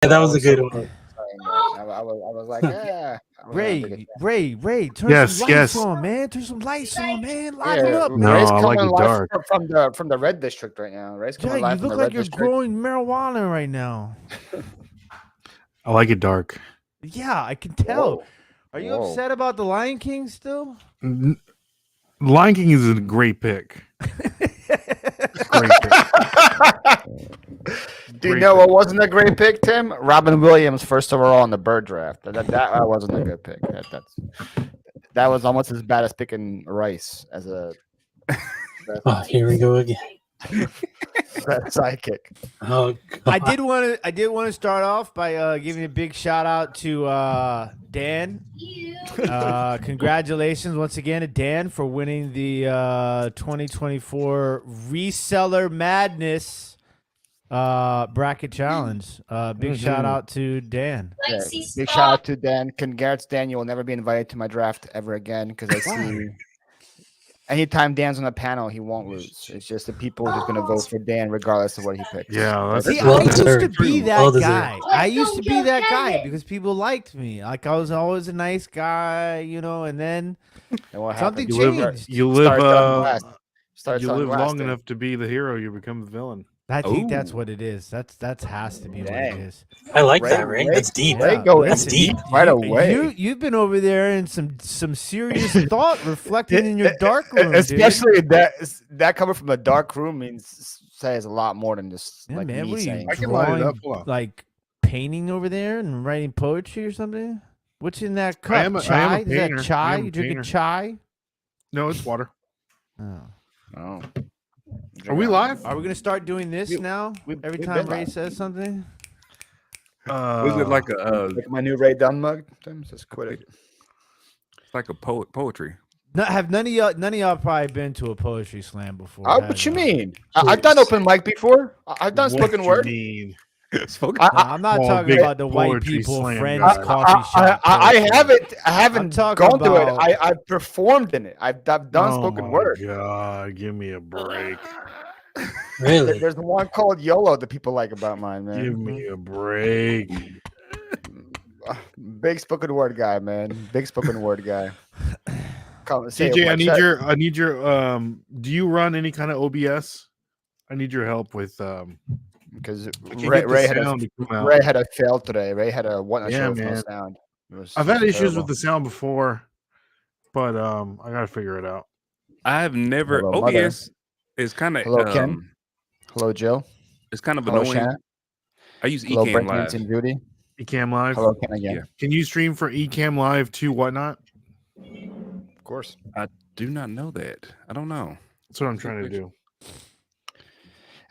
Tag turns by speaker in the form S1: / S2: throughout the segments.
S1: that was a good one.
S2: I was like, yeah.
S3: Ray, turn some lights on, man. Turn some lights on, man. Liven up,
S4: No,
S3: man.
S2: Ray's
S4: I like
S2: coming
S4: it
S2: live
S4: dark.
S2: from the red district right now. Ray's coming
S3: Jay, you
S2: live from
S3: look
S2: the
S3: like
S2: red
S3: you're
S2: district.
S3: growing marijuana right now.
S4: I like it dark.
S3: Yeah, I can tell.
S2: Whoa.
S3: Are you
S2: Whoa.
S3: upset about the Lion King still?
S4: Lion King is a great pick. Great pick.
S2: Do you know what wasn't a great pick, Tim? Robin Williams, first overall in the Bird draft. That wasn't a good pick. That was almost as bad as picking Rice as a
S1: Oh, here we go again.
S2: sidekick.
S1: Oh, God.
S3: I did want to start off by giving a big shout out to Dan. Congratulations once again to Dan for winning the 2024 Reseller Madness bracket challenge. Big shout out to Dan.
S2: Yeah, big shout out to Dan. Congrats, Dan. You will never be invited to my draft ever again because I see anytime Dan's on a panel, he won't lose. It's just the people are just going to vote for Dan regardless of what he picks.
S4: Yeah, that's
S3: See,
S1: well
S3: I used to
S1: deserved.
S3: be that
S1: Well
S3: guy.
S1: deserved.
S3: I used to be that guy because people liked me. Like I was always a nice guy, and then
S2: And what
S3: something
S2: happened?
S3: changed.
S4: You live
S2: Start
S4: you
S2: selling
S4: live
S2: glass,
S4: long
S2: dude.
S4: enough to be the hero, you become the villain.
S3: I think that's what it is. That has to be what it
S2: Dang.
S3: is.
S1: I like that, Ray. That's deep.
S2: Ray
S3: Yeah,
S2: go
S1: that's
S2: in
S1: deep.
S2: right away.
S3: You've been over there in some serious thought reflecting in your dark room,
S2: Especially that coming from the dark room says a lot more than just
S3: dude. Yeah,
S2: like
S3: man,
S2: me
S3: what are you
S2: saying.
S4: I can light it up. Hold
S3: drawing,
S4: on.
S3: like painting over there and writing poetry or something? What's in that cup?
S4: I am a
S3: chai? Is
S4: painter.
S3: that chai?
S4: I am a
S3: You drinking
S4: painter.
S3: chai?
S4: No, it's water.
S3: Oh.
S2: Oh.
S4: Are we live?
S3: Are we gonna start doing this now? Every
S2: we've
S3: time
S2: been
S3: Ray
S2: live.
S3: says something.
S5: Was it like a
S2: Like my new Ray Dunn mug? Tim, just quit it.
S5: it's like a poetry?
S3: Have none of y'all probably been to a poetry slam before?
S2: Oh,
S3: have
S2: what you
S3: y'all?
S2: mean? I've done open mic before. I've done spoken word.
S4: Mean?
S5: Spoken.
S3: No, I'm not
S4: Well,
S3: talking
S4: big
S3: about the white
S4: poetry
S3: people
S4: slam
S3: friends
S4: guy.
S3: coffee shop.
S2: I
S3: poetry.
S2: haven't
S3: talking
S2: gone to it.
S3: about-
S2: I performed in it. I've done spoken
S4: my
S2: word.
S4: God, give me a break.
S1: Really?
S2: There's one called YOLO that people like about mine, man.
S4: Give me a break.
S2: Big spoken word guy, man. Big spoken word guy. Come, say it,
S4: DJ,
S2: Mike.
S4: I need your do you run any kind of OBS? I need your help with
S2: Because
S4: I can
S2: Ray,
S4: get the
S2: Ray had
S4: sound to come out.
S2: Ray had a fail today. Ray had a one
S4: Yeah,
S2: show with no
S4: man.
S2: sound. It was
S4: I've had issues
S2: terrible.
S4: with the sound before, but I gotta figure it out.
S5: I've never
S2: Hello, mother.
S5: OBS is kind of
S2: Hello, Ken. Hello, Jill.
S5: it's kind of
S2: Hello,
S5: annoying.
S2: Shannon.
S5: I use
S2: Hello,
S5: Ecamm
S2: Brent
S5: Live.
S2: and Beauty.
S4: Ecamm Live.
S2: Hello, Ken again.
S5: Yeah.
S4: Can you stream for Ecamm Live to whatnot?
S2: Of course.
S5: Do not know that. I don't know.
S4: That's what I'm trying to do.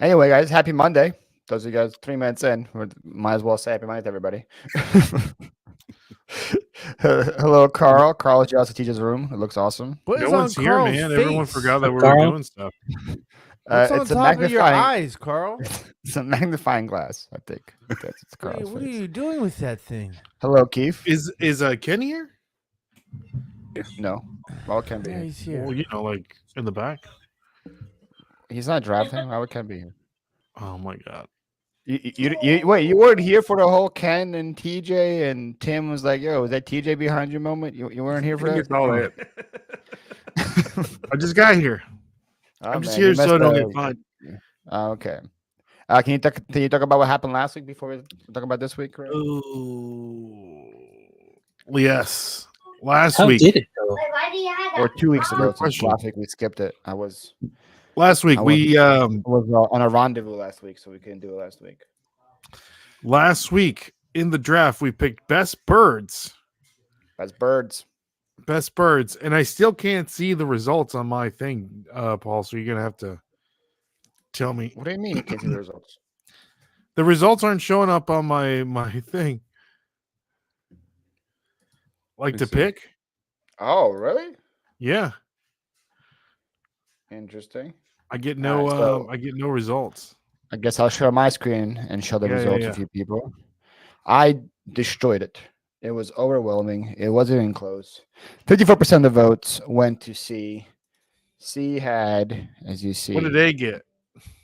S2: Anyway, guys, happy Monday. Those of you guys 3 minutes in, we might as well say happy Monday to everybody. Hello, Carl. Carl is just to teacher's room. It looks awesome.
S3: What is
S4: No
S3: on
S4: one's here,
S3: Carl's
S4: man.
S3: face?
S4: Everyone forgot that we were
S1: Carl?
S4: doing stuff.
S3: What's on
S2: It's a
S3: top of your
S2: magnifying.
S3: eyes, Carl?
S2: It's a magnifying glass. I think that's
S3: What
S2: Carl's
S3: are
S2: face.
S3: you doing with that thing?
S2: Hello, Keith.
S4: Is Kenny here?
S2: No, well, Ken be
S3: Yeah,
S2: here.
S3: he's here.
S4: Well, like in the back.
S2: He's not drafting. Why would Ken be here?
S4: Oh my God.
S2: Wait, you weren't here for the whole Ken and TJ and Tim was like, "Yo, is that TJ behind you?" Moment you weren't here for
S5: I
S2: that.
S5: guess all that.
S4: I just got here.
S2: Oh,
S4: I'm just
S2: man,
S4: here
S2: you
S4: so I
S2: messed
S4: don't
S2: up.
S4: get fined.
S2: Okay. Can you talk about what happened last week before we talk about this week? Right?
S4: Oh, yes. Last
S1: How
S4: week.
S1: did it go?
S2: Or 2 weeks ago?
S4: Good
S2: Since
S4: question.
S2: last week we skipped it. I was
S4: Last week
S2: I
S4: we
S2: was on a rendezvous last week, so we couldn't do it last week.
S4: last week in the draft we picked best birds.
S2: That's birds.
S4: Best birds, and I still can't see the results on my thing, Paul. So you're gonna have to tell me.
S2: What do you mean you can't see the results?
S4: The results aren't showing up on my thing. Like to
S5: Let's see.
S4: pick?
S2: Oh, really?
S4: Yeah,
S2: Interesting.
S4: I get no
S2: Alright, so-
S4: I get no results.
S2: I guess I'll share my screen and show the
S4: Yeah,
S2: results
S4: yeah.
S2: of you people. I destroyed it. It was overwhelming. It wasn't even close. 54% of the votes went to C. C had, as you see,
S4: What did they get?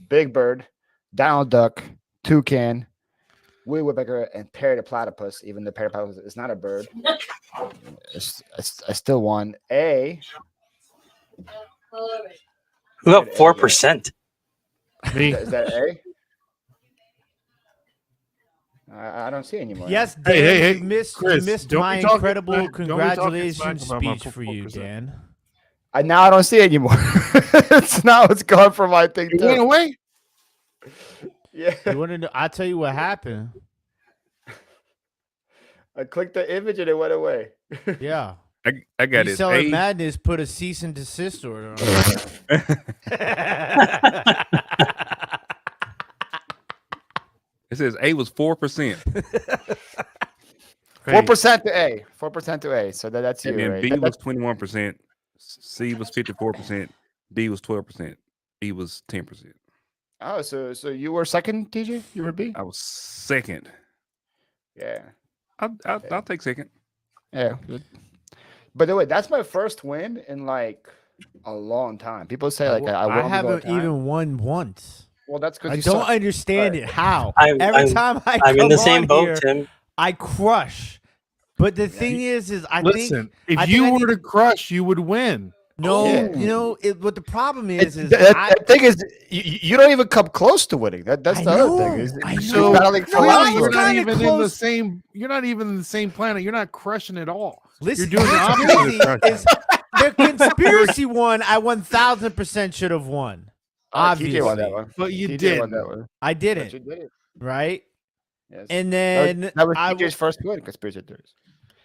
S2: Big Bird, Donald Duck, Toucan, woolly woodpecker, and parrot platypus. Even the parrot platypus is not a bird. I still won. A.
S1: Who got 4%?
S4: Me.
S2: Is that A? I don't see anymore.
S3: Yes, Dan,
S4: Hey,
S3: you missed,
S4: Chris, don't
S3: my
S4: be talking
S3: incredible
S4: smack- don't be talking
S3: congratulations
S4: smack about my
S3: speech for
S4: 4%.
S3: you, Dan.
S2: Now I don't see it anymore. Now it's gone from my thing
S4: It went
S2: too.
S4: away.
S2: Yeah.
S3: You want to know? I'll tell you what happened.
S2: I clicked the image and it went away.
S3: Yeah.
S5: I got this.
S3: Reseller
S5: A.
S3: Madness put a cease and desist order on
S5: It says A was 4%,
S2: 4% to A. 4% to A. So that's you,
S5: and then
S2: right?
S5: B was 21%, C was 54%, D was 12%, E was 10%.
S2: Oh, so you were second, TJ? You were B?
S5: I was second.
S2: Yeah.
S5: I'll take second.
S2: Yeah. By the way, that's my first win in like a long time. People say like I won all the
S3: haven't
S2: time.
S3: even won once.
S2: Well, that's because
S3: I
S2: you
S3: don't
S2: suck.
S3: understand
S2: Right.
S3: it. How?
S1: I'm
S3: Time I
S1: I'm in
S3: come
S1: the same
S3: on
S1: boat,
S3: here,
S1: Tim.
S3: I crush. But the thing is I
S4: Listen,
S3: think
S4: if you were to crush, you would win.
S3: no,
S2: Yeah.
S3: you know what the problem is
S2: The thing is, you don't even come close to winning. That's
S3: I
S2: the other
S3: know,
S2: thing. Is
S3: I
S2: you're
S3: know.
S2: battling for
S3: No,
S2: last
S3: I was
S4: you're not
S3: kinda
S4: even in the
S3: close.
S4: same. You're not even in the same planet. You're not crushing at all.
S3: Listen,
S4: You're doing the
S3: what's
S4: opposite of
S3: crazy
S4: crushing.
S3: is the conspiracy one. I 1000% should have won. Obviously,
S2: TJ won that one.
S4: But you
S2: TJ won
S4: did.
S2: that one.
S3: I
S2: But
S3: didn't.
S2: you did it.
S3: Right,
S2: Yes.
S3: and then
S2: that was
S3: I
S2: TJ's first win. Conspiracy theories.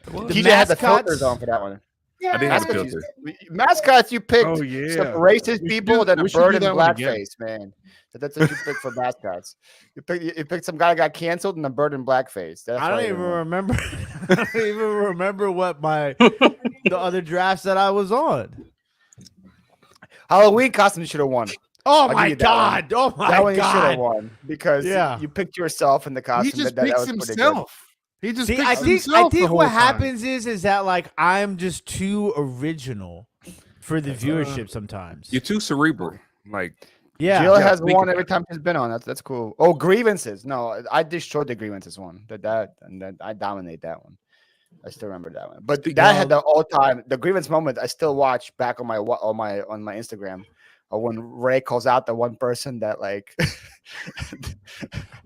S3: the
S2: TJ had the
S3: mascots-
S2: filters on for that one.
S5: I didn't have a
S2: Mascots,
S5: filter.
S2: mascots you picked
S4: Oh yeah.
S2: some racist
S4: We should
S2: people,
S4: do-
S2: then a
S4: we should
S2: bird
S4: do
S2: in
S4: that one again.
S2: blackface, man. That's what you picked for mascots. You picked some guy that got canceled and a bird in blackface. That's
S3: I
S2: why
S3: don't
S2: you
S3: even
S2: won.
S3: remember. I don't even remember what the other drafts that I was on.
S2: Halloween costume should have won.
S3: Oh
S2: give
S3: my
S2: you that one.
S3: god! Oh my
S2: That one you should have
S3: god!
S2: won because
S3: Yeah.
S2: you picked yourself in the costume.
S4: He just
S2: that
S4: picks
S2: was pretty good.
S4: himself. He just
S3: See,
S4: picks
S3: I think
S4: himself the whole
S3: what
S4: time.
S3: happens is that like I'm just too original for the viewership sometimes.
S5: You're too cerebral. Like,
S3: Yeah.
S2: Jill
S5: gotta
S2: has
S5: think
S2: won
S5: about
S2: every time she's been on. That's cool. Oh, grievances. No, I destroyed the grievances one. That I dominate that one. I still remember that one. But that had the all time the grievance moment. I still watch back on my Instagram. When Ray calls out the one person that like.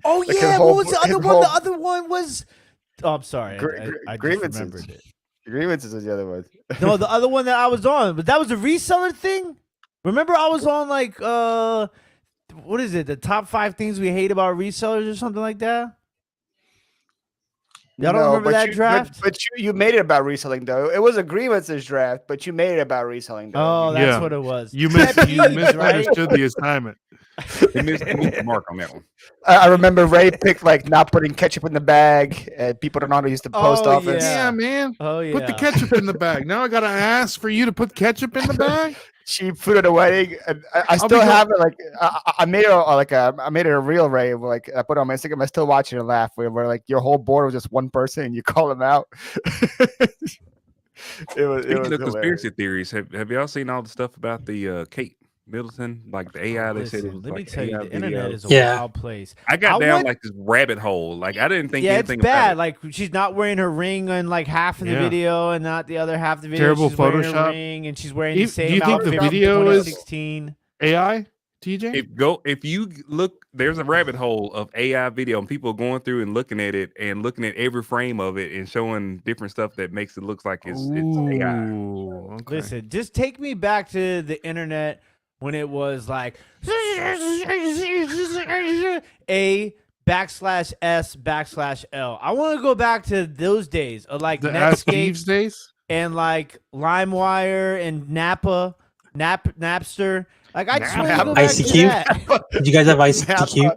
S3: Oh
S2: like his
S3: yeah.
S2: whole-
S3: What was the
S2: his
S3: other one?
S2: whole-
S3: The other one was. Oh, I'm sorry. I just
S2: grievances.
S3: remembered it.
S2: Grievances is the other one.
S3: No, the other one that I was on, but that was a reseller thing. Remember, I was on like what is it? The top 5 things we hate about resellers or something like that. Y'all don't remember
S2: but
S3: that draft?
S2: But you made it about reselling though. It was a grievances draft, but you made it about reselling though.
S3: Oh, that's
S4: Yeah.
S3: what it was.
S4: You
S3: Pet peeves, right?
S4: misunderstood the assignment.
S5: he missed the mark on that one.
S2: I remember Ray picked like not putting ketchup in the bag, and people don't know how to use the post
S3: Oh,
S2: office.
S3: Yeah.
S4: Yeah, man.
S3: Oh yeah.
S4: Put the ketchup in the bag. Now I gotta ask for you to put ketchup in the bag.
S2: Cheap food at a wedding. And I
S4: I'll
S2: still
S4: be
S2: have it. Like I made it I made it a real Ray. Like I put it on my Instagram. I still watch it and laugh. Where like your whole board was just one person and you call him out. It was
S5: Speaking of
S2: hilarious.
S5: conspiracy theories, have y'all seen all the stuff about the Kate Middleton, like the AI? They said it
S3: Listen,
S5: was
S3: let me
S5: like
S3: tell you,
S5: AI
S3: the internet
S5: videos.
S3: is a
S1: Yeah.
S3: wild place.
S5: I got
S3: I
S5: down
S3: want-
S5: like this rabbit hole. Like I didn't think
S3: Yeah, it's
S5: anything
S3: bad.
S5: about
S3: Like she's not wearing her ring on like half of the
S4: Yeah.
S3: video, and not the other half of the video.
S4: Terrible
S3: she's wearing her
S4: Photoshop.
S3: ring, and she's wearing
S4: Do
S3: the same
S4: you think
S3: outfit
S4: the
S3: from
S4: video is-
S3: 2016.
S4: AI, TJ.
S5: it. If you look, there's a rabbit hole of AI video, and people going through and looking at it and looking at every frame of it and showing different stuff that makes it look like it's AI.
S4: Ooh, okay.
S3: Listen, just take me back to the internet when it was like A/S/L. I want to go back to those days of like
S4: The Ask
S3: Netscape
S4: Jeeves days.
S3: and like LimeWire and Napster. Like I just want to
S2: Napa.
S3: go back to
S1: ICQ?
S3: that.
S1: Did you guys have ICQ?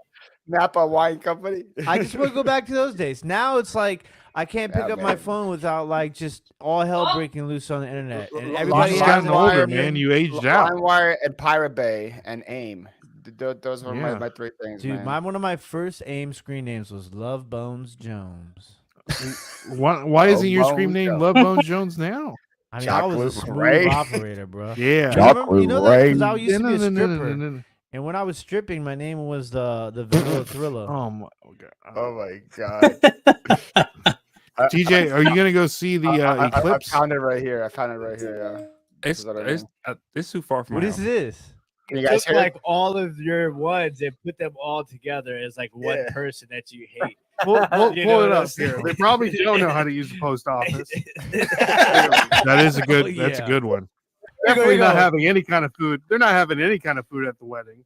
S2: Napa Wine Company.
S3: I just want to go back to those days. Now it's like I can't pick
S2: Yeah,
S3: up my
S2: man.
S3: phone without like just all hell breaking loose on the internet, and
S2: L-
S3: everybody
S4: You've
S2: LimeWire,
S3: has
S4: gotten
S3: an
S4: older,
S3: opinion.
S4: man. You aged out.
S2: LimeWire and Pirate Bay and AIM. Those were
S4: Yeah.
S2: my 3 things,
S3: Dude,
S2: man.
S3: one of my first AIM screen names was Love Bones Jones.
S4: Why isn't your
S2: Love
S4: screen
S2: Bones
S4: name
S2: Jones.
S4: Love Bones Jones now?
S3: I mean, I was a
S2: Chocolate
S3: smooth
S2: Ray.
S3: operator, bro.
S4: Yeah.
S3: You remember, you know that because I used to be a
S4: No, no, no, no,
S3: stripper.
S4: no, no.
S3: And when I was stripping, my name was the Vanilla Thriller.
S4: Oh my god.
S2: Oh my god.
S4: TJ, are you gonna go see the
S2: I
S4: eclipse?
S2: found it right here. Yeah.
S5: It's
S2: Is that okay?
S5: it's too far from
S3: What
S5: my
S3: is
S5: house.
S3: this?
S2: Can you
S6: You
S2: guys
S6: took
S2: hear
S6: like all of your ones and put them all together as like one
S2: Yeah.
S6: person that you hate.
S4: Pull
S6: You
S4: pull
S6: know
S4: it
S6: what I'm
S4: up here. They probably don't know how to use the post office.
S6: That
S4: That is a good.
S3: Oh,
S4: That's a
S3: yeah.
S4: good one.
S6: Here you
S4: Definitely not
S6: go.
S4: having any kind of food. They're not having any kind of food at the wedding.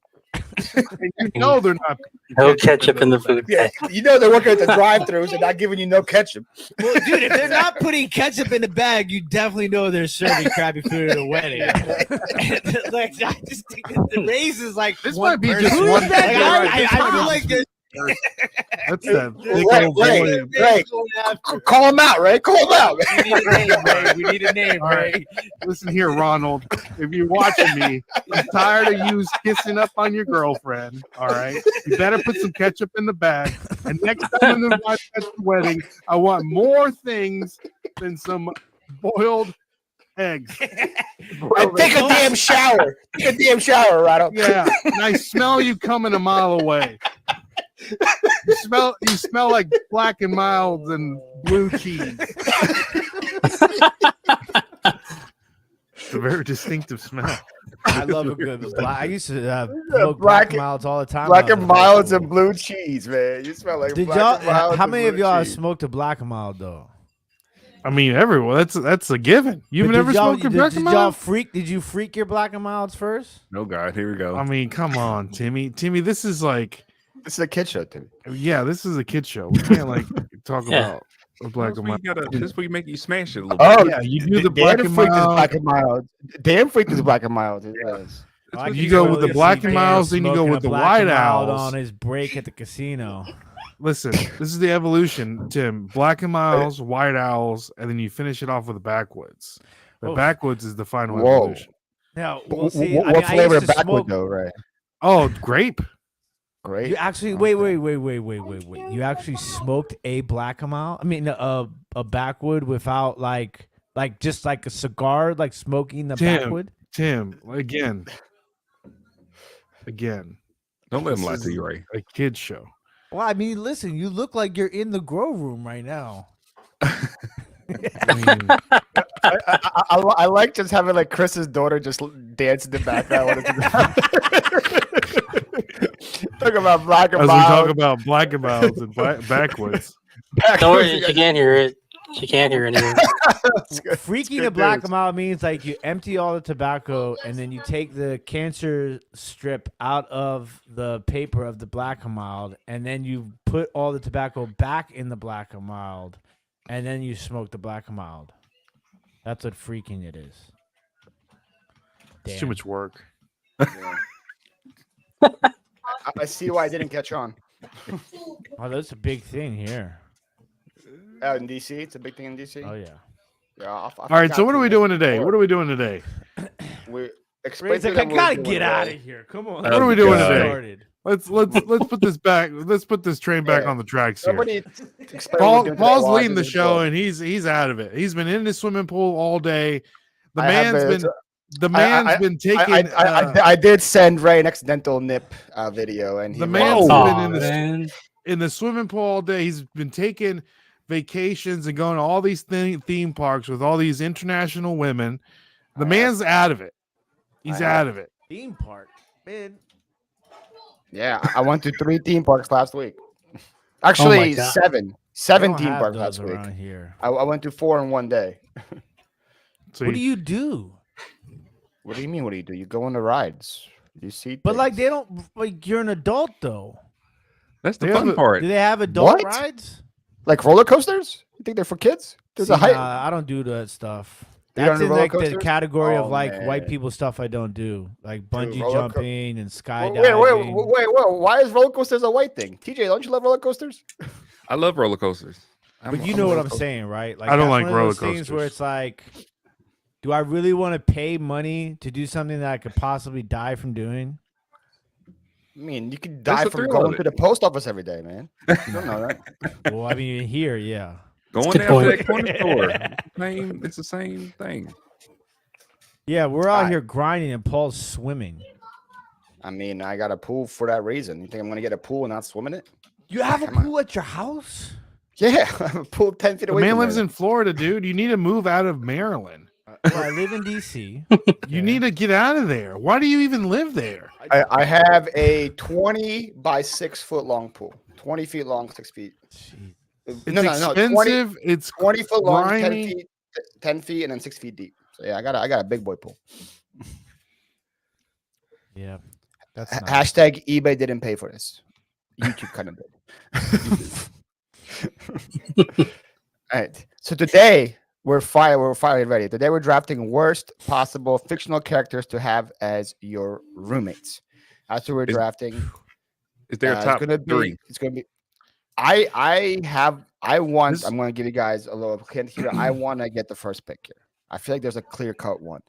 S4: And you know they're not.
S1: No ketchup in the food.
S2: Yeah, you know they're working at the drive-throughs and not giving you no ketchup.
S6: Well, dude, if they're not putting ketchup in the bag, you definitely know they're serving crappy food at a wedding. Like, I just think that the raise is like
S4: This
S6: one
S4: might be
S6: person.
S4: just
S6: Who is
S4: one
S6: that
S4: thing,
S6: guy?
S4: right?
S6: I feel like there's
S4: That's that big
S2: Right,
S4: old
S2: right.
S4: boy.
S2: Right.
S6: going after.
S2: Call him out, right? Call him out.
S6: We need a name, Ray. We need a name,
S4: All right.
S6: Ray.
S4: Listen here, Ronald. If you're watching me, I'm tired of you kissing up on your girlfriend. All right. You better put some ketchup in the bag. And next time I'm at the wedding, I want more things than some boiled eggs.
S2: And take a damn shower. Take a damn shower, Rado.
S4: Yeah. And I smell you coming a mile away. You smell like Black and Milds and blue cheese. It's a very distinctive smell.
S3: I love a good black. I used to
S2: Black-
S3: smoke black miles all the time.
S2: Black
S3: when I
S2: and
S3: was in high
S2: milds and
S3: school.
S2: blue cheese, man. You smell like
S3: Did
S2: black
S3: y'all?
S2: and milds
S3: How
S2: and
S3: many of
S2: blue
S3: y'all have
S2: cheese.
S3: smoked a black and mild though?
S4: I mean, everyone. That's a given. You've
S3: But
S4: never
S3: did y'all-
S4: smoked a
S3: did-
S4: Black
S3: did
S4: and
S3: y'all
S4: Mild?
S3: freak? Did you freak your black and milds first?
S5: No God, here we go.
S4: I mean, come on, Timmy. Timmy, this is like,
S2: This is a kid show, Timmy.
S4: yeah, this is a kid show. We can't like talk
S1: Yeah.
S4: about a Black and Mild.
S5: This where you make you smash it a little bit.
S2: Oh,
S4: Yeah, you do the
S2: Dan
S4: Black and
S2: freaked is
S4: Mild.
S2: black and mild. Dan freaked is black and mild. It is.
S3: I
S4: You
S3: can
S4: go with the
S3: totally
S4: Black
S3: see
S4: and
S3: Dan
S4: Milds, then you go
S3: smoking
S4: with
S3: a
S4: the
S3: black
S4: White
S3: and mild
S4: Owls.
S3: on his break at the casino.
S4: Listen, this is the evolution, Tim. Black and Milds, White Owls, and then you finish it off with the Backwoods. The
S3: Oh.
S4: Backwoods is the final
S2: Whoa.
S4: evolution.
S3: Now,
S2: What,
S3: we'll see.
S2: what
S3: I mean, I
S2: flavor
S3: used to
S2: backwood
S3: smoke.
S2: though, right?
S4: Oh, grape.
S2: Great.
S3: You actually wait. You actually smoked a black and mild? I mean, a backwood without like just like a cigar, like smoking the
S4: Tim.
S3: backwood.
S4: Tim, again.
S5: Don't let him
S4: This
S5: lie
S4: is
S5: to you, Ray.
S4: a kid show.
S3: Well, I mean, listen, you look like you're in the grow room right now.
S4: I mean,
S2: I like just having like Chris's daughter just dance in the background. When it's talk about black and
S4: as we talk
S2: mild.
S4: about Black and Milds and Backwoods.
S1: Don't worry, she can't hear it. She can't hear anything.
S3: Freaking a black and mild means like you empty all the tobacco and then you take the cancer strip out of the paper of the black and mild and then you put all the tobacco back in the black and mild and then you smoke the black and mild. That's what freaking it is.
S4: It's too
S3: Damn.
S4: much work.
S2: I see why I didn't catch on.
S3: Oh, that's a big thing here.
S2: In DC, it's a big thing in DC.
S3: Oh yeah.
S2: Yeah,
S4: All right, so what are we doing today? What are we doing today?
S2: We explain
S3: Ray's
S2: to
S3: like, I
S2: them what
S3: gotta
S2: we're doing
S3: get out of
S2: today.
S3: here. Come on.
S5: What
S4: are we doing
S5: God.
S4: today?
S3: Started.
S4: Let's put this back. Let's put this train back
S2: Yeah.
S4: on the tracks here.
S2: Somebody explain what we're doing today
S4: Paul's
S2: while I
S4: leading
S2: do
S4: the
S2: this
S4: show,
S2: work.
S4: and he's out of it. He's been in the swimming pool all day. The
S2: I have
S4: man's
S2: been-
S4: been taking.
S2: I did send Ray an accidental nip video, and he
S4: The
S2: went-
S4: man's
S1: Aw,
S4: been in the
S1: man.
S4: in the swimming pool all day. He's been taking vacations and going to all these theme parks with all these international women. The
S2: I
S4: man's out of it. He's
S2: I
S4: out
S2: have.
S4: of it.
S3: Theme park. Man.
S2: Yeah, I went to 3 theme parks last week. Actually,
S1: God.
S2: seven
S3: They don't
S2: theme
S3: have
S2: parks
S3: those
S2: last week.
S3: around here.
S2: I went to 4 in one day.
S4: So
S3: What do you do?
S2: What do you mean? What do? You go on the rides. You see,
S3: But like
S2: things.
S3: they don't like you're an adult though.
S5: That's the
S4: They
S5: fun
S4: have a-
S5: part.
S3: Do they have adult
S2: What?
S3: rides?
S2: like roller coasters. You think they're for kids? There's
S3: See,
S2: a height.
S3: nah, I don't do that stuff.
S2: You don't
S3: That's
S2: do
S3: in
S2: roller
S3: like the
S2: coasters?
S3: category of
S2: Oh,
S3: like white
S2: man.
S3: people stuff I don't do, like bungee
S2: roller co-
S3: jumping and skydiving.
S2: Wait. Why is roller coasters a white thing? TJ, don't you love roller coasters?
S5: I love roller coasters.
S3: But you know what I'm saying, right? Like
S4: I don't
S3: that's
S4: like
S3: one of
S4: roller
S3: those things where
S4: coasters.
S3: it's like, do I really want to pay money to do something that I could possibly die from doing?
S2: I mean, you could
S5: That's
S2: die
S5: the
S2: from
S5: thrill of
S2: going
S5: it.
S2: to the post office every day, man. You don't know that.
S3: Well, I mean, here, yeah.
S5: Going
S1: Good
S5: down to
S1: point.
S5: that corner store. It's the same thing.
S3: Yeah, we're out
S2: Alright.
S3: here grinding and Paul's swimming.
S2: I mean, I got a pool for that reason. You think I'm gonna get a pool and not swim in it?
S3: You have a
S2: Come on.
S3: pool at your house?
S2: Yeah, I have a pool 10 feet
S4: The
S2: away.
S4: man
S2: from
S4: lives
S2: there.
S4: in Florida, dude. You need to move out of Maryland.
S3: Well, I live in DC.
S4: You need to get out of there. Why do you even live there?
S2: I have a 20 by 6 foot long pool. 20 feet long, 6 feet.
S3: Jeez.
S4: It's
S2: 20,
S4: expensive. It's
S2: 20 foot long, 10
S4: grimy.
S2: feet, 10 feet, and then 6 feet deep. So yeah, I got a big boy pool.
S3: Yeah. That's nice.
S2: Hashtag eBay didn't pay for this. YouTube kind of did. All right. So today we're finally ready. Today we're drafting worst possible fictional characters to have as your roommates. That's what we're drafting.
S5: Is there a
S2: It's
S5: top
S2: gonna be,
S5: three?
S2: It's gonna be. I'm gonna give you guys a little hint here. I want to get the first pick here. I feel like there's a clear cut one.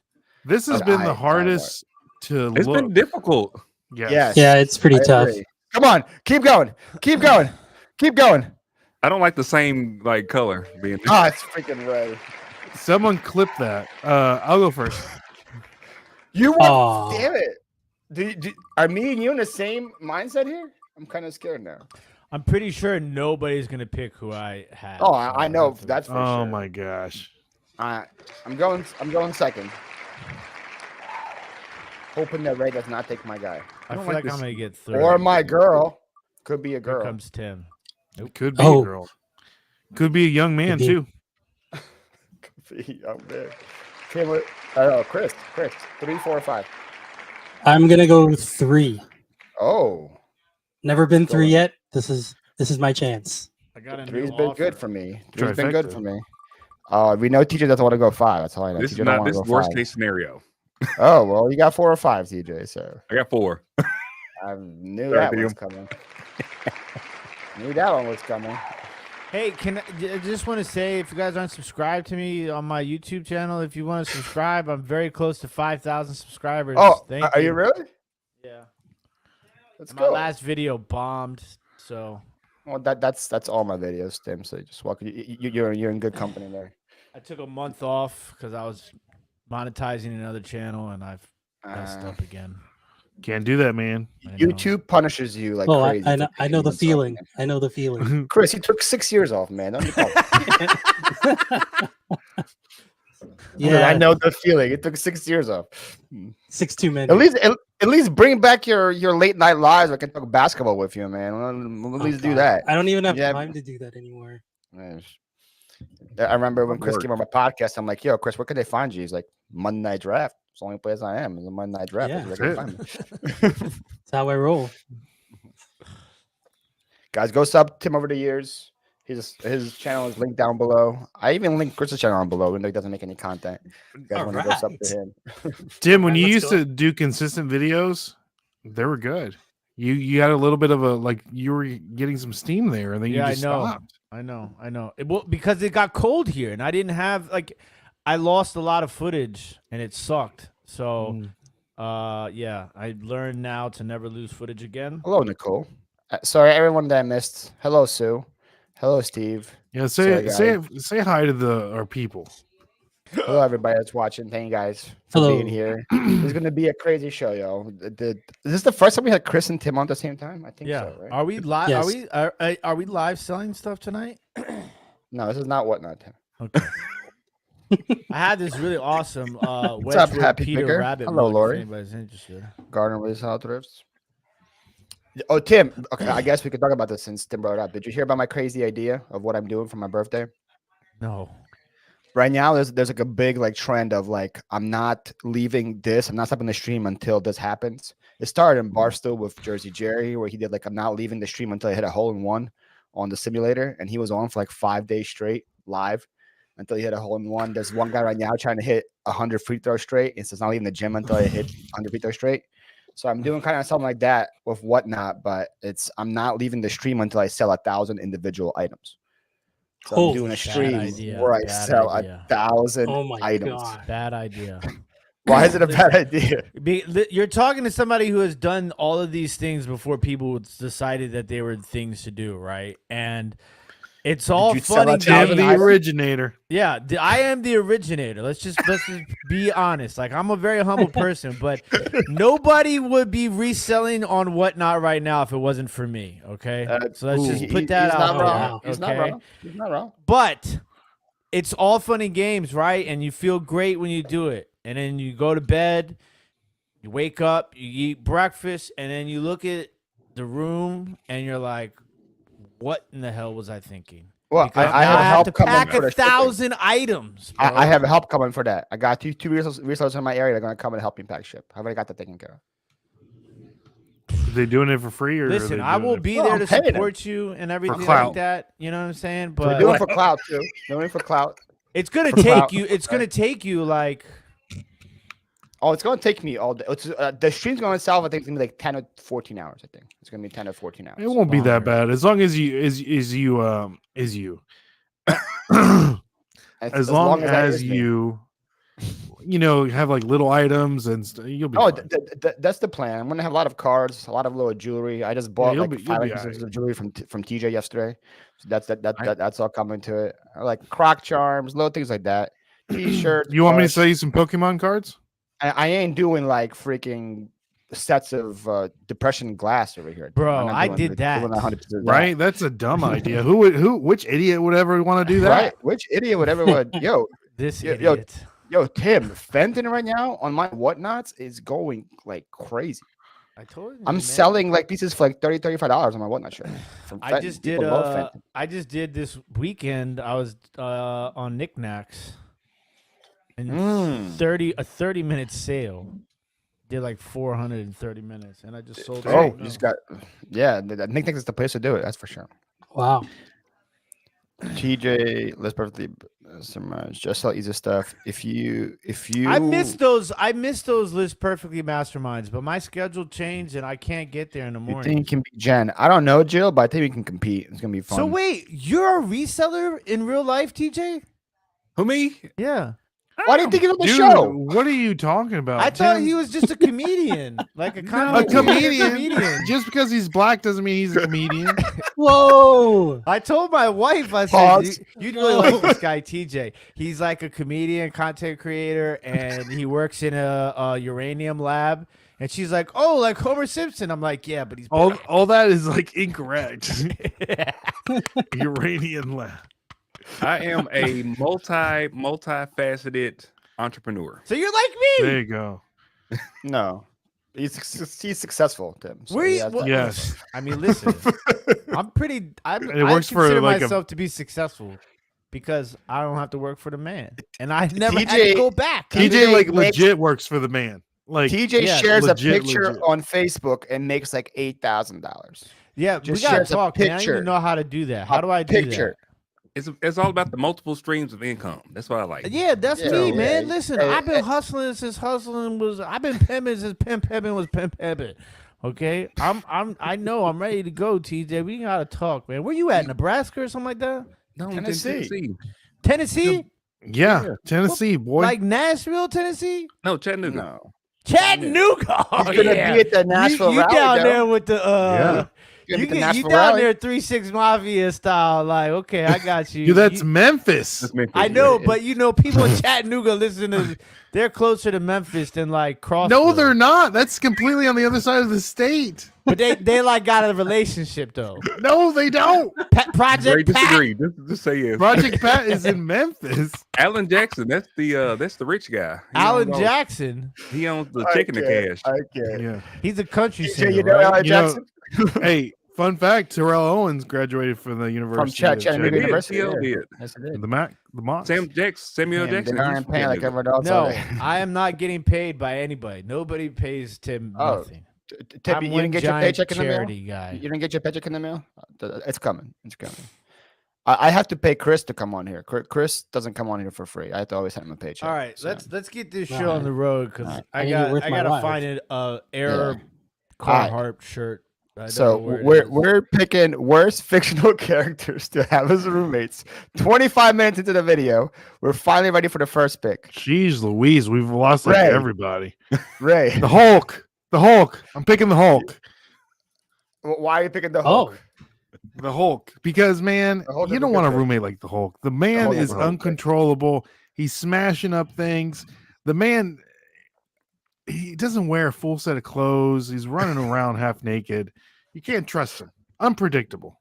S4: This has
S2: But
S4: been
S2: I-
S4: the hardest to
S5: It's
S4: look.
S5: been difficult.
S4: Yes.
S1: Yeah, it's pretty
S2: I
S1: tough.
S2: agree. Come on, keep going, keep going, keep going.
S5: I don't like the same like color being.
S2: Oh, it's freaking red.
S4: Someone clip that. I'll go first.
S2: You
S1: Aw.
S2: want? Damn it! Are me and you in the same mindset here? I'm kind of scared now.
S3: I'm pretty sure nobody's gonna pick who I have.
S2: Oh,
S3: so
S2: I know
S3: have to-
S2: that's for
S4: Oh
S2: sure.
S4: my gosh.
S2: I'm going second. Hoping that Ray does not take my guy
S3: I
S5: don't
S3: feel
S5: like
S3: like I'm
S5: this-
S3: gonna get through.
S2: or my girl. Could be a
S3: Here
S2: girl.
S3: comes Tim.
S4: It could be
S1: Oh.
S4: a girl. Could be a young man
S1: be.
S4: too.
S2: Could be up there. Chris. 3, 4, 5.
S1: I'm gonna go 3.
S2: Oh,
S1: Never been 3
S2: Going.
S1: yet. This is my chance.
S3: I got a
S2: three's
S3: new
S2: been
S3: offer.
S2: good for me. Three's been good
S4: Trifecta.
S2: for me. We know TJ doesn't want to go 5. That's all I know.
S5: This is
S2: TJ don't
S5: not
S2: wanna
S5: this
S2: go
S5: is worst
S2: 5.
S5: case scenario.
S2: Oh well, you got 4 or 5, TJ. So
S5: I got 4.
S2: I knew
S5: Sorry,
S2: that
S5: video.
S2: was coming. Knew that one was coming.
S3: Hey, I just want to say, if you guys aren't subscribed to me on my YouTube channel, if you want to subscribe, I'm very close to 5,000 subscribers.
S2: Oh,
S3: Thank
S2: are you really?
S3: Yeah.
S2: Let's
S3: My
S2: go.
S3: last video bombed, so
S2: Well, that's all my videos, Tim. So just walk. You're in good company there.
S3: I took a month off because I was monetizing another channel, and I've messed
S2: Uh,
S3: up again.
S4: Can't do that, man.
S3: I know.
S2: YouTube punishes you like
S1: Oh,
S2: crazy.
S1: I
S2: for
S1: know. I
S2: taking
S1: know the
S2: months off,
S1: feeling.
S2: man.
S1: I know the feeling.
S2: Chris, he took 6 years off, man. Don't you call
S1: Yeah,
S2: I know the feeling. It took 6 years off.
S1: 6 too many.
S2: At least bring back your late night lives. I can talk basketball with you, man. At
S1: Oh,
S2: least do
S1: God.
S2: that.
S1: I don't even have
S2: Yeah.
S1: time to do that anymore.
S2: Man. I remember when Chris
S5: Work.
S2: came on my podcast. I'm like, "Yo, Chris, where can they find you?" He's like, "Monday Night Draft. It's the only place I am. Is a Monday Night Draft.
S1: Yeah.
S2: That's where they can find me."
S1: That's how I roll.
S2: Guys, go sub Tim over the years. His channel is linked down below. I even linked Chris's channel down below, even though he doesn't make any content. You guys want to go sub
S1: Alright.
S2: to him?
S4: Tim, when
S1: Alright,
S4: you
S1: let's
S4: used
S1: go.
S4: to do consistent videos, they were good. You had a little bit of a like you were getting some steam there, and then
S3: Yeah,
S4: you just
S3: I know.
S4: stopped.
S3: I know. Well, because it got cold here, and I didn't have I lost a lot of footage, and it sucked. So, yeah, I learned now to never lose footage again.
S2: Hello, Nicole. Sorry, everyone that I missed. Hello, Sue. Hello, Steve.
S4: Yeah,
S2: Sorry,
S4: say hi to our people.
S2: Hello, everybody that's watching. Thank you guys for
S1: Hello.
S2: being here. It's gonna be a crazy show, yo. Is this the first time we had Chris and Tim on at the same time? I think
S3: Yeah.
S2: so, right?
S3: Are we live?
S1: Yes.
S3: Are we live selling stuff tonight?
S2: No, this is not whatnot, Tim.
S3: Okay. I had this really awesome
S2: up,
S3: Wedgwood
S2: Happy
S3: Peter
S2: Picker?
S3: Rabbit
S2: Hello,
S3: mug, if
S2: Lori.
S3: anybody's interested.
S2: Garden with Solid Drifts. Oh, Tim. Okay, I guess we could talk about this since Tim brought it up. Did you hear about my crazy idea of what I'm doing for my birthday?
S3: No.
S2: Right now, there's like a big like trend of like I'm not leaving this. I'm not stopping the stream until this happens. It started in Barstool with Jersey Jerry, where he did like I'm not leaving the stream until I hit a hole in one on the simulator, and he was on for like 5 days straight live until he hit a hole in one. There's one guy right now trying to hit 100 free throws straight, and says not leaving the gym until I hit 100 free throws straight. So I'm doing kind of something like that with whatnot, but I'm not leaving the stream until I sell 1,000 individual items. So I'm
S1: Holy
S2: doing a
S1: shit.
S2: stream
S3: Bad idea,
S2: where I
S3: bad
S2: sell
S3: idea.
S2: 1,000
S1: Oh my
S2: items.
S1: god.
S3: Bad idea.
S2: Why is it a bad idea?
S3: You're talking to somebody who has done all of these things before people decided that they were things to do, right? And It's all
S2: you sell
S3: funny.
S2: out to
S4: Tim,
S3: games.
S4: the originator.
S3: Yeah, I am the originator. Let's just be honest. Like, I'm a very humble person, but nobody would be reselling on Whatnot right now if it wasn't for me. Okay, so let's just put that
S2: he's
S3: out
S2: not
S3: there.
S2: wrong. He's not
S3: Okay?
S2: wrong. He's not wrong.
S3: But it's all funny games, right? And you feel great when you do it, and then you go to bed, you wake up, you eat breakfast, and then you look at the room, and you're like, "What in the hell was I thinking?"
S2: Well,
S3: Because
S2: I
S3: now
S2: have help
S3: to
S2: coming
S3: pack
S2: for the shipping.
S3: 1,000 items. Bro.
S2: I have help coming for that. I got two resellers in my area. They're gonna come and help me pack ship. I've already got that taken care of.
S4: Are they doing it for free or?
S3: Listen,
S4: are they
S3: I
S4: doing
S3: will
S4: it
S3: be
S2: No,
S3: there
S2: I'm
S3: to
S2: paying
S3: support you and everything like
S4: clout.
S3: that. You know what I'm saying?
S2: They're
S3: But
S2: doing it for clout too. They're doing it for clout.
S3: it's gonna
S2: for
S3: take
S2: clout.
S3: you. It's gonna take you like
S2: Oh, it's gonna take me all day. It's, the stream's gonna itself. I think it's gonna be like 10 or 14 hours. I think it's gonna be 10 or 14 hours.
S4: It won't be that
S3: Bonkers.
S4: bad as long as you is you. As long
S2: that
S4: as
S2: is me.
S4: you have like little items and you'll be
S2: Oh,
S4: fine.
S2: that's the plan. I'm gonna have a lot of cards, a lot of little jewelry. I just bought
S4: you'll
S2: like
S4: be-
S2: 5
S4: you'll be
S2: pieces
S4: alright.
S2: of jewelry from TJ yesterday. So that's all coming to it. Like croc charms, little things like that. T-shirts.
S4: You want me to
S2: push.
S4: sell you some Pokemon cards?
S2: I ain't doing like freaking sets of depression glass over here.
S3: Bro,
S2: I'm not
S3: I
S2: doing
S3: did
S2: the-
S3: that.
S2: doing 100% of that.
S4: Right? That's a dumb idea. Which idiot would ever want to do that?
S2: Right? Which idiot would ever would?
S3: this
S2: Yo,
S3: idiot.
S2: Yo, Tim, Fenton right now on my whatnots is going like crazy.
S3: I told you.
S2: I'm
S3: man.
S2: selling like pieces for like $35 on my whatnot shirt. From
S3: I
S2: Fenton.
S3: just did.
S2: People love Fenton.
S3: I just did this weekend. I was on Knickknacks, and
S2: Mm.
S3: 30-minute sale. Did like 430 minutes, and I just sold.
S2: Oh,
S3: it.
S2: you just got Knickknacks is the place to do it. That's for sure.
S1: Wow.
S2: TJ, let's perfectly summarize. Just sell easy stuff. If you,
S3: I miss those. I miss those list perfectly masterminds, but my schedule changed and I can't get there in the
S2: you
S3: morning.
S2: think you can be Jen? I don't know, Jill, but I think we can compete. It's gonna be fun.
S3: So wait, you're a reseller in real life, TJ?
S5: Who me?
S3: Yeah.
S2: Why do you think he's on the
S4: Dude,
S2: show?
S4: what are you talking about?
S3: I thought
S4: Tim?
S3: he was just a comedian, like a
S4: a
S3: content
S4: comedian. Just because he's black doesn't mean he's a comedian.
S1: Whoa.
S3: I told my wife, I said,
S2: Pause.
S3: you'd really like this guy, TJ. He's like a comedian, content creator, and he works in a uranium lab. And she's like, oh, like Homer Simpson. I'm like, yeah, but he's
S4: all that is like incorrect. Uranian lab.
S5: I am a multifaceted entrepreneur.
S3: So you're like me.
S4: There you go.
S2: No, he's successful, Tim. So
S3: Where
S2: he
S3: you,
S2: has
S3: well,
S2: that.
S4: Yes.
S3: I mean, listen, I'm pretty. I
S4: works for,
S3: consider
S4: like, a-
S3: myself to be successful because I don't have to work for the man, and I never had to
S2: TJ
S3: go back.
S2: TJ
S4: TJ like
S2: makes-
S4: legit works for the man. Like
S2: TJ
S3: yeah,
S2: shares
S4: legit,
S2: a picture
S4: legit.
S2: on Facebook and makes like $8,000.
S3: Yeah,
S2: just
S3: we gotta
S2: shares a
S3: talk, man. I
S2: picture.
S3: don't know how to do that. How do I do
S2: Picture.
S5: It's all about the multiple streams of income. That's what I like.
S3: that? Yeah, that's
S2: Yeah,
S3: me,
S2: yeah,
S3: man.
S2: yeah.
S3: Listen,
S2: Hey,
S3: I've been
S2: hey.
S3: hustling since hustling was. I've been pimping since pimping was pimping. Okay, I know I'm ready to go, TJ. We gotta talk, man. Where you at, Nebraska or something like that?
S5: No, I'm in
S2: Tennessee.
S3: Tennessee,
S4: yeah, Tennessee boy.
S3: like Nashville, Tennessee,
S5: No, Chattanooga.
S2: No.
S3: Chattanooga. Oh,
S2: He's gonna
S3: yeah.
S2: be at the Nashville
S3: you
S2: rally,
S3: down
S2: though.
S3: there with the
S4: Yeah.
S2: He's
S3: you
S2: gonna be at the
S3: you
S2: Nashville
S3: down
S2: rally.
S3: there 3-6 Mafia style. Like, okay, I got you.
S4: Dude, that's
S3: You-
S4: Memphis.
S5: That's Memphis,
S3: I know,
S5: yeah.
S3: but people in Chattanooga listen to. They're closer to Memphis than like Crossville.
S4: No, they're not. That's completely on the other side of the state.
S3: But they like got a relationship though.
S4: No, they don't.
S3: Pet
S5: Ray
S3: Project Pat.
S5: disagree. Just say yes.
S4: Project Pat is in Memphis.
S5: Alan Jackson. That's the rich guy. He
S3: Alan
S5: owns all-
S3: Jackson.
S5: He owns the
S2: I
S5: chicken and
S2: can't,
S5: cash.
S2: I can't.
S4: Yeah.
S3: He's a country
S2: TJ,
S3: singer,
S2: you know
S3: right?
S2: Alan
S4: You know,
S2: Jackson
S4: Hey, fun fact: Terrell Owens graduated from the University
S2: Chat-
S4: of
S2: Chattanooga
S5: He did.
S2: University,
S5: T.O.
S2: yeah.
S5: did.
S2: Yes, it is.
S4: The Mocs.
S5: Samuel
S2: Damn,
S5: Jackson.
S2: They
S5: he's
S2: aren't
S5: from
S2: paying like
S5: Chattanooga.
S2: everyone else.
S3: No,
S2: are they?
S3: I am not getting paid by anybody. Nobody pays Tim
S2: Oh,
S3: nothing.
S2: Tip,
S3: I'm
S2: you
S3: one
S2: didn't get your
S3: giant
S2: paycheck in the mail.
S3: charity guy.
S2: You didn't get your paycheck in the mail. It's coming. It's coming. I have to pay Chris to come on here. Chris doesn't come on here for free. I have to always send him a paycheck.
S3: All right,
S2: so.
S3: let's get this
S1: All
S3: show on
S1: right.
S3: the road because
S2: All right.
S1: I need to work my
S3: gotta
S1: wife.
S3: find an error
S2: All right.
S3: Carhartt shirt. I don't
S2: So
S3: know where it is.
S2: we're picking worst fictional characters to have as roommates. 25 minutes into the video, we're finally ready for the first pick.
S4: Jeez Louise, we've lost like
S2: Ray.
S4: everybody.
S2: Ray,
S4: The Hulk. I'm picking the Hulk.
S2: why are you picking the
S1: Oh.
S2: Hulk?
S4: The Hulk, because man,
S2: The Hulk
S4: you
S2: is a
S4: don't
S2: good
S4: want a
S2: pick.
S4: roommate like the Hulk. The man
S2: Hulk is
S4: is
S2: a Hulk pick.
S4: uncontrollable. He's smashing up things. The man, he doesn't wear a full set of clothes. He's running around half naked. You can't trust him. Unpredictable.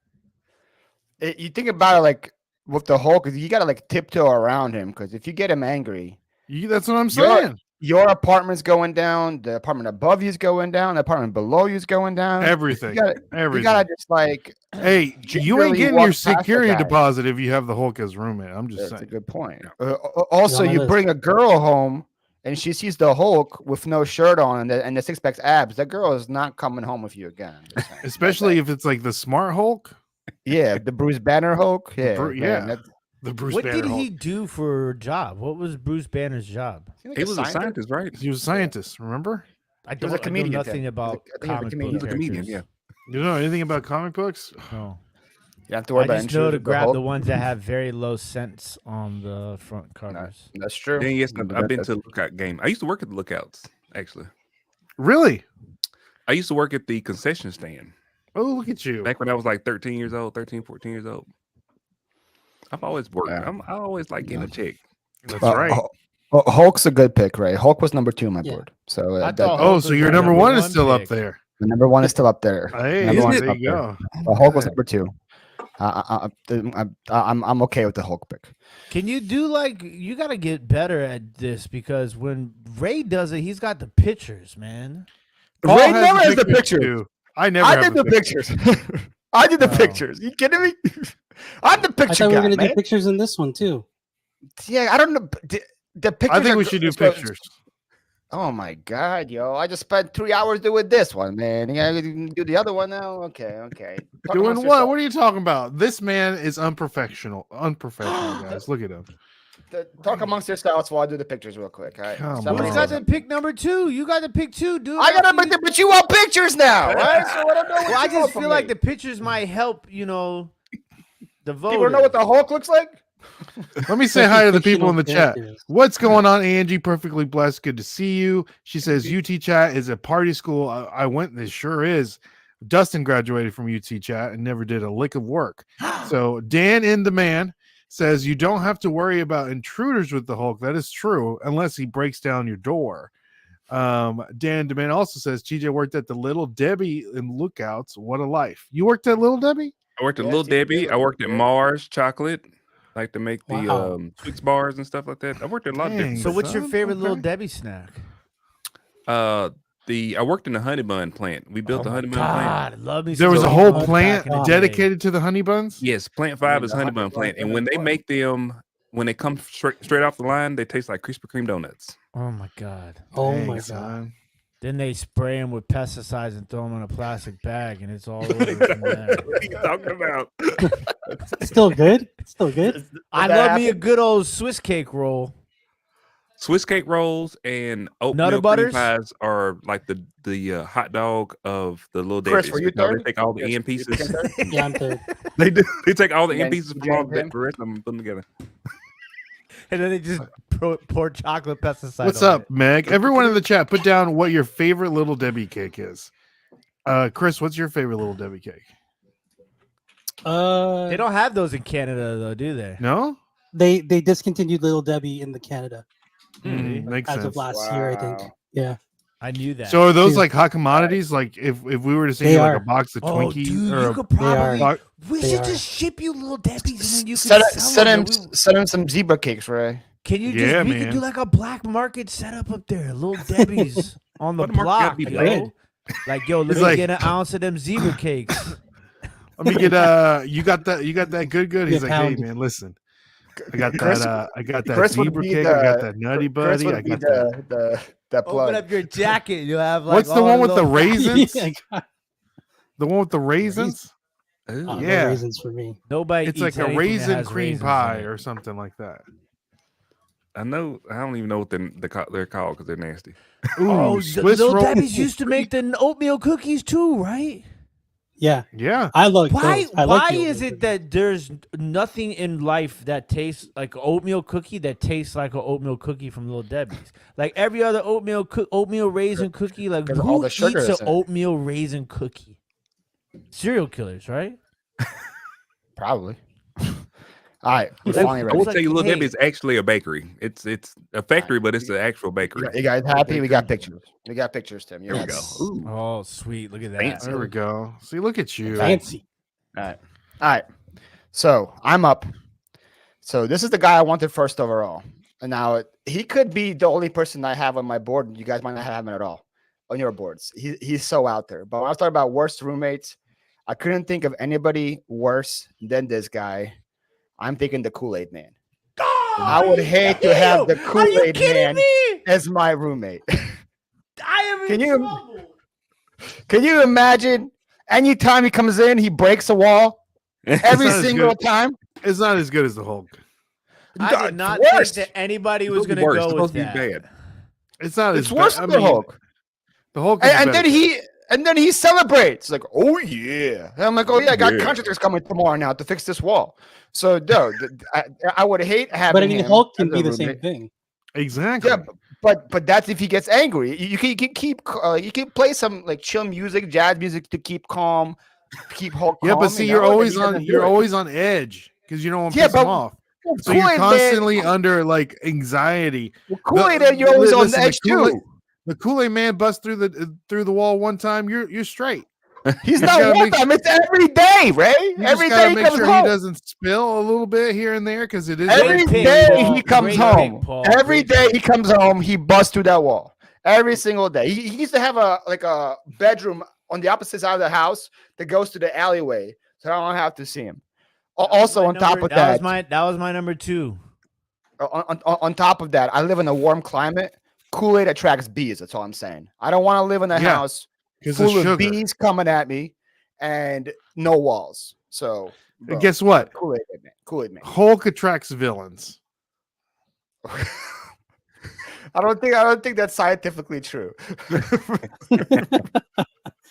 S2: You think about it like with the Hulk, you gotta like tiptoe around him because if you get him angry,
S4: That's what I'm
S2: You're-
S4: saying.
S2: your apartment's going down, the apartment above you is going down, the apartment below you is going down.
S4: Everything.
S2: You
S4: Everything.
S2: gotta just like.
S4: Hey, you
S2: gingerly
S4: ain't getting
S2: walk
S4: your
S2: past the
S4: security
S2: guy.
S4: deposit if you have the Hulk as roommate. I'm just
S2: That's a
S4: saying.
S2: good point. Also,
S1: on my
S2: you
S1: list.
S2: bring a girl home and she sees the Hulk with no shirt on and the six pack abs. That girl is not coming home with you again. I'm just saying.
S4: Especially if it's like the smart Hulk.
S2: Yeah, the Bruce Banner Hulk. Yeah,
S4: Bru-
S2: man,
S4: yeah.
S2: that's-
S4: The Bruce
S3: What
S4: Banner
S3: did he
S4: Hulk.
S3: do for a job? What was Bruce Banner's job?
S5: He was a scientist, right?
S4: He was a scientist, remember?
S3: I
S2: was a comedian,
S3: know nothing
S2: Ted.
S3: about
S2: I think he was a
S3: comic
S2: comedian.
S3: book
S5: He was a comedian,
S3: characters.
S5: yeah.
S4: You know anything about comic books?
S3: No.
S2: You don't have to worry
S3: I
S2: about
S3: just know to
S2: insurance with
S3: grab
S2: Hulk.
S3: the ones that have very low cents on the front covers.
S2: That's true.
S5: Then yes,
S2: But
S5: I've been
S2: that's-
S5: to the Lookout game. I used to work at the Lookouts, actually.
S4: Really?
S5: I used to work at the concession stand
S4: Oh, look at you.
S5: back when I was like 13 years old, 13, 14 years old. I've always worked.
S2: Yeah.
S5: I always like getting a check.
S4: That's
S2: Well,
S4: right.
S2: Hulk's a good pick, right? Hulk was number 2 on my
S1: Yeah.
S2: board. So
S3: I
S2: that,
S3: thought
S4: Oh,
S3: Hulk
S4: so
S3: was
S4: your
S3: the
S4: number one is
S3: one
S4: still up
S3: pick.
S4: there.
S2: the number 1 is still up there.
S4: Hey,
S2: Number one's
S4: there
S2: up
S4: you go.
S2: Hulk was number 2. I'm okay with the Hulk pick.
S3: Can you do like you got to get better at this because when Ray does it, he's got the pictures, man.
S4: Paul
S2: Ray never has the
S4: pictures,
S2: pictures.
S4: too. I never
S2: I
S4: have
S2: did the pictures. I did the
S3: Oh.
S2: pictures. You kidding me? I'm the
S1: I
S2: picture
S1: thought we were
S2: guy,
S1: gonna
S2: man.
S1: do pictures in this one too.
S2: Yeah, I don't know. The pictures.
S4: I think
S2: are
S4: we
S2: go-
S4: should do
S2: so-
S4: pictures.
S2: Oh my god, yo! I just spent 3 hours doing this one, man. You gotta do the other one now. Okay. Talk
S4: Doing
S2: amongst
S4: what?
S2: yourself.
S4: What are you talking about? This man is unprofessional. Unprofessional, guys. Look at him.
S2: Talk amongst yourselves while I do the pictures real quick. All right.
S4: Come
S2: Somebody
S3: Who's
S4: on.
S3: got
S2: say
S3: the pick number 2? You got the pick 2, dude.
S2: I got to, but you want pictures now, right? So I don't know what
S3: Well, I
S2: you want
S3: just
S2: from
S3: feel like
S2: me.
S3: the pictures might help, the vote.
S2: People know what the Hulk looks like.
S4: Let me say hi to the people in the
S1: Fictional
S4: chat.
S1: characters.
S4: What's going on, Angie? Perfectly blessed. Good to see you. She says UT chat is a party school. I went. This sure is. Dustin graduated from UT chat and never did a lick of work. So Dan in the man says you don't have to worry about intruders with the Hulk. That is true, unless he breaks down your door. Dan DeMan also says TJ worked at the Little Debbie in Lookouts. What a life! You worked at Little Debbie?
S5: I worked at
S2: Yes,
S5: Little
S2: you
S5: Debbie.
S2: did.
S5: I worked at
S2: Yeah.
S5: Mars Chocolate, like to make the
S1: Wow.
S5: Twix bars and stuff like that. I worked at a lot of different.
S4: Dang.
S3: So what's your
S4: son,
S3: favorite little
S4: okay.
S3: Debbie snack?
S5: I worked in the honey bun plant. We built the
S3: my
S5: honey bun plant.
S3: God, love me
S4: There
S3: some
S4: was a
S3: honey
S4: whole
S3: buns
S4: plant
S3: back in the day.
S4: dedicated to the honey buns.
S5: Yes, Plant 5
S2: mean,
S5: is
S2: the
S5: honey
S2: honey
S5: bun
S2: bun
S5: plant, and
S2: is
S5: when they
S2: fun.
S5: make them, when they come straight off the line, they taste like Krispy Kreme donuts.
S3: Oh my God.
S1: Oh
S4: Dang,
S1: my god.
S4: son.
S3: Then they spray them with pesticides and throw them in a plastic bag, and it's all over from there.
S5: What are you talking about?
S1: Still good. Still good.
S3: I
S2: that
S3: love me a
S2: happen?
S3: good old Swiss cake roll.
S5: Swiss cake rolls and oatmeal
S3: Nutter
S5: cream
S3: butters?
S5: pies are like the hot dog of the little
S2: Chris,
S5: Debbie's.
S2: were you
S5: You know,
S2: third?
S5: they take all the
S2: Yes,
S5: end
S2: you
S5: pieces.
S2: became third?
S1: Yeah, I'm third.
S5: They do. They take all the
S2: And
S5: end
S2: then
S5: pieces from
S2: you
S5: all
S2: joined him?
S5: the rest of them and put them together.
S3: And then they just pour chocolate pesticide.
S4: What's
S3: on
S4: up, Meg? Everyone in the chat, put down what your favorite Little Debbie cake is. Chris, what's your favorite Little Debbie cake?
S3: They don't have those in Canada, though, do they?
S4: No?
S1: They discontinued Little Debbie in the Canada
S4: Makes
S1: as
S4: sense.
S1: of last year, I think.
S2: Wow.
S1: Yeah.
S3: I knew that.
S4: So are those
S1: Dude.
S4: like hot commodities? Like if we were to send
S1: They
S4: you like
S1: are.
S4: a box of
S3: oh,
S4: Twinkies
S3: dude,
S4: or
S3: you
S4: a
S3: could
S1: They are.
S3: probably.
S4: box,
S3: We
S1: They
S3: should
S1: are.
S3: just ship you little Debbie's, and then you can
S2: Send
S3: sell them.
S2: send him some zebra cakes, Ray.
S3: Can you
S4: Yeah,
S3: just? We
S4: man.
S3: could do like a black market setup up there, little Debbie's on the
S5: What market gotta
S3: block,
S5: be
S3: yo.
S1: bread?
S3: Like, yo, let
S4: It's
S3: me
S4: like-
S3: get an ounce of them zebra cakes.
S4: let me get you got that good.
S1: Be a
S4: He's like, hey
S1: pound.
S4: man, listen. I got
S2: Chris-
S4: that I got that
S2: Chris would
S4: zebra
S2: be
S4: cake, I got
S2: the-
S4: that nutty
S2: Chris
S4: buddy,
S2: would
S4: I
S2: be
S4: got that.
S2: the
S3: Open
S2: plug.
S3: up your jacket, you'll have like.
S4: What's the
S3: all
S4: one with the
S3: little-
S4: raisins?
S1: Yeah, God.
S4: The one with the raisins?
S5: Ooh.
S1: No
S4: Yeah.
S1: raisins for me.
S3: Nobody.
S4: It's
S3: eats
S4: like a
S3: anything that
S4: raisin
S3: has
S4: cream
S3: raisins in
S4: pie
S3: it.
S4: or something like that.
S5: I know. I don't even know what they're called because they're nasty.
S4: Ooh,
S3: Oh, the
S4: Swiss
S3: little
S4: roll.
S3: Debbie's used to make the oatmeal cookies too, right?
S1: Yeah.
S4: Yeah.
S1: I like
S3: Why?
S1: those. I like
S3: Why
S1: the
S3: is
S1: oatmeal
S3: it that there's nothing in life that tastes like an oatmeal cookie that tastes like an oatmeal cookie from Little Debbie's? Like every other oatmeal raisin cookie, like
S2: Because of all
S3: who
S2: the sugar
S3: eats
S2: that's
S3: an
S2: in it.
S3: oatmeal raisin cookie? Serial killers, right?
S2: Probably. All right, we're
S3: It's like-
S2: finally
S5: I
S2: ready.
S5: will
S3: It's
S5: tell you,
S3: like,
S5: Little Debbie
S3: hey.
S5: is actually a bakery. It's a factory, but it's an actual bakery.
S2: You guys happy? We got pictures. We got pictures, Tim. You're
S5: There we go.
S2: happy.
S5: Ooh.
S3: Oh, sweet. Look at that.
S5: Fancy.
S4: There we go. See, look at you.
S1: Fancy.
S2: All right. So I'm up. So this is the guy I wanted first overall. And now he could be the only person I have on my board. And you guys might not have him at all on your boards. He's so out there. But when I was talking about worst roommates, I couldn't think of anybody worse than this guy. I'm thinking the Kool-Aid Man. I would hate to have the Kool-Aid Man as my roommate.
S3: I am
S2: Can
S3: in
S2: you-
S3: trouble.
S2: Can you imagine? Anytime he comes in, he breaks a wall every
S4: not as
S2: single
S4: good.
S2: time.
S4: It's not as good as the Hulk.
S3: I did not
S2: Worst.
S3: think that anybody was
S5: It's
S3: going to
S5: worse.
S3: go
S5: It's
S3: with
S5: supposed to
S3: that.
S5: be bad.
S4: It's not
S2: It's
S4: as
S2: worse
S4: bad.
S2: than the Hulk.
S4: The Hulk is
S2: And
S4: better.
S2: then he celebrates like, oh yeah. And I'm like, oh yeah, I got
S5: Yeah.
S2: contractors coming tomorrow now to fix this wall. So no, I would hate having.
S1: But I mean,
S2: him
S1: Hulk can
S2: as a
S1: be the same
S2: roommate.
S1: thing.
S4: Exactly.
S2: Yeah, but that's if he gets angry. You can keep you can play some like chill music, jazz music to keep calm, keep Hulk.
S4: Yeah,
S2: calm,
S4: but see,
S2: you
S4: you're
S2: know, and
S4: always
S2: he doesn't
S4: on.
S2: do
S4: You're
S2: it.
S4: always on edge because you don't want to
S2: Yeah,
S4: piss him
S2: but
S4: off. So you're
S2: Kool-Aid Man-
S4: constantly under like anxiety.
S2: Kool-Aid
S4: The-
S2: Man, you're always on
S4: listen,
S2: the
S4: the
S2: edge
S4: Kool-Aid-
S2: too.
S4: The Kool-Aid Man busts through the wall one time. You're straight.
S2: He's
S4: You
S2: not
S4: gotta
S2: one
S4: make-
S2: time. It's every day, Ray.
S4: You
S2: Every
S4: just gotta
S2: day he
S4: make
S2: comes
S4: sure
S2: home.
S4: he doesn't spill a little bit here and there because it is
S2: Every
S3: Great pick,
S2: day
S3: Paul.
S2: he comes
S3: Great pick,
S2: home.
S3: Paul.
S2: Every
S3: Great
S2: day
S3: pick.
S2: he comes home, he busts through that wall. Every single day. He used to have a bedroom on the opposite side of the house that goes to the alleyway, so I don't have to see him. Also, on top of that,
S3: that was my number 2.
S2: on top of that, I live in a warm climate. Kool-Aid attracts bees. That's all I'm saying. I don't want to live in a
S4: Yeah,
S2: house
S4: because of
S2: full of
S4: sugar.
S2: bees coming at me and no walls. So
S4: And guess what?
S2: Kool-Aid Man. Kool-Aid Man.
S4: Hulk attracts villains.
S2: I don't think that's scientifically true.
S5: I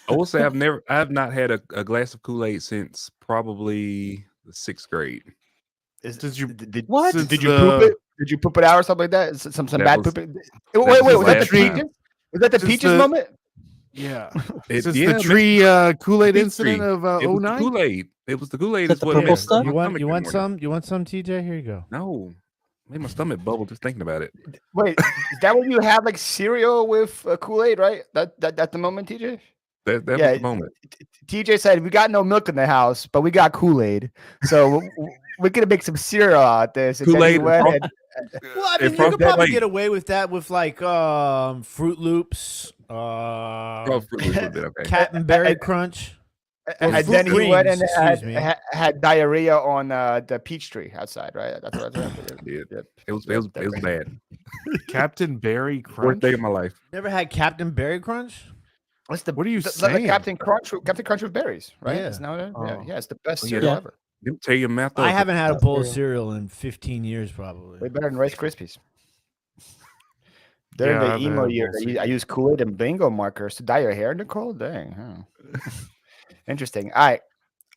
S5: will say I have not had a glass of Kool-Aid since probably the 6th grade.
S4: Since you
S1: What?
S4: since
S2: Did you
S4: the-
S2: poop it? Did you poop it out or something like that? Is it some
S5: That
S2: bad
S5: was-
S2: pooping?
S5: was
S2: Wait,
S5: the
S2: was that the
S5: last
S2: peaches?
S5: time.
S2: Was that the
S4: Since
S2: peaches
S4: the-
S2: moment?
S4: Yeah.
S5: It,
S4: Since
S5: yeah,
S4: the tree Kool-Aid
S5: Peach
S4: incident
S5: tree.
S4: of
S5: it was the
S4: 09?
S5: Kool-Aid. It was the Kool-Aid.
S1: Is that
S5: Is
S1: the
S5: what
S1: purple
S5: made
S1: stuff?
S5: my
S3: You want
S5: stomach
S3: you
S5: get
S3: want
S5: more.
S3: some? You want some, TJ? Here you go.
S5: No, made my stomach bubble just thinking about it.
S2: Wait, is that when you had like cereal with Kool-Aid, right? That the moment, TJ?
S5: That
S2: Yeah,
S5: was the moment.
S2: TJ said we got no milk in the house, but we got Kool-Aid, so we're gonna make some cereal out this. And then he
S5: Kool-Aid
S2: went
S5: and
S2: and-
S3: Well, I
S5: It
S3: mean, you
S5: froze
S3: could
S5: that
S3: probably
S5: late.
S3: get away with that with like Fruit Loops,
S5: Oh, Fruit Loops would've been okay.
S3: Captain Berry
S2: and-
S3: Crunch.
S2: and
S3: Fruit
S2: then he went and
S3: Rings, excuse me.
S2: had diarrhea on the peach tree outside, right? That's what I
S5: Did.
S2: Yep.
S5: It was bad.
S4: Captain Berry
S5: Worst
S4: Crunch.
S5: day of my life.
S3: Never had Captain Berry Crunch?
S2: What's the
S4: What are you
S2: the
S4: saying?
S2: Captain Crunch with berries, right?
S3: Yeah.
S2: Isn't that what it is?
S4: Oh.
S2: Yeah, it's the best
S5: Oh,
S2: cereal
S1: yeah.
S2: ever.
S5: Them tear your mouth
S3: I
S5: up.
S3: haven't had a
S1: That's
S3: bowl of
S1: cereal.
S3: cereal in 15 years, probably.
S2: Way better than Rice Krispies. During
S4: Yeah,
S2: the
S4: I've
S2: emo
S4: had
S2: year,
S4: both
S2: I used Kool-Aid and bingo markers to dye your hair, Nicole. Dang, huh. Interesting. All right,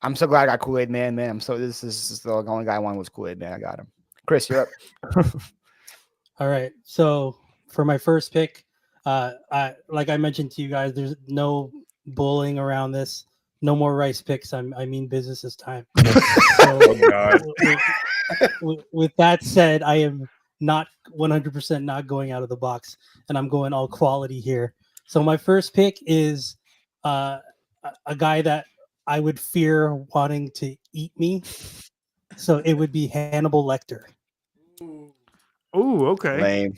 S2: I'm so glad I got Kool-Aid Man. This is the only guy I wanted was Kool-Aid Man. I got him. Chris, you're up.
S1: All right. So for my first pick, like I mentioned to you guys, there's no bullying around this. No more rice picks. I mean business this time. So, with that said, I am not 100% not going out of the box, and I'm going all quality here. So my first pick is a guy that I would fear wanting to eat me. So it would be Hannibal Lecter.
S4: Oh, okay.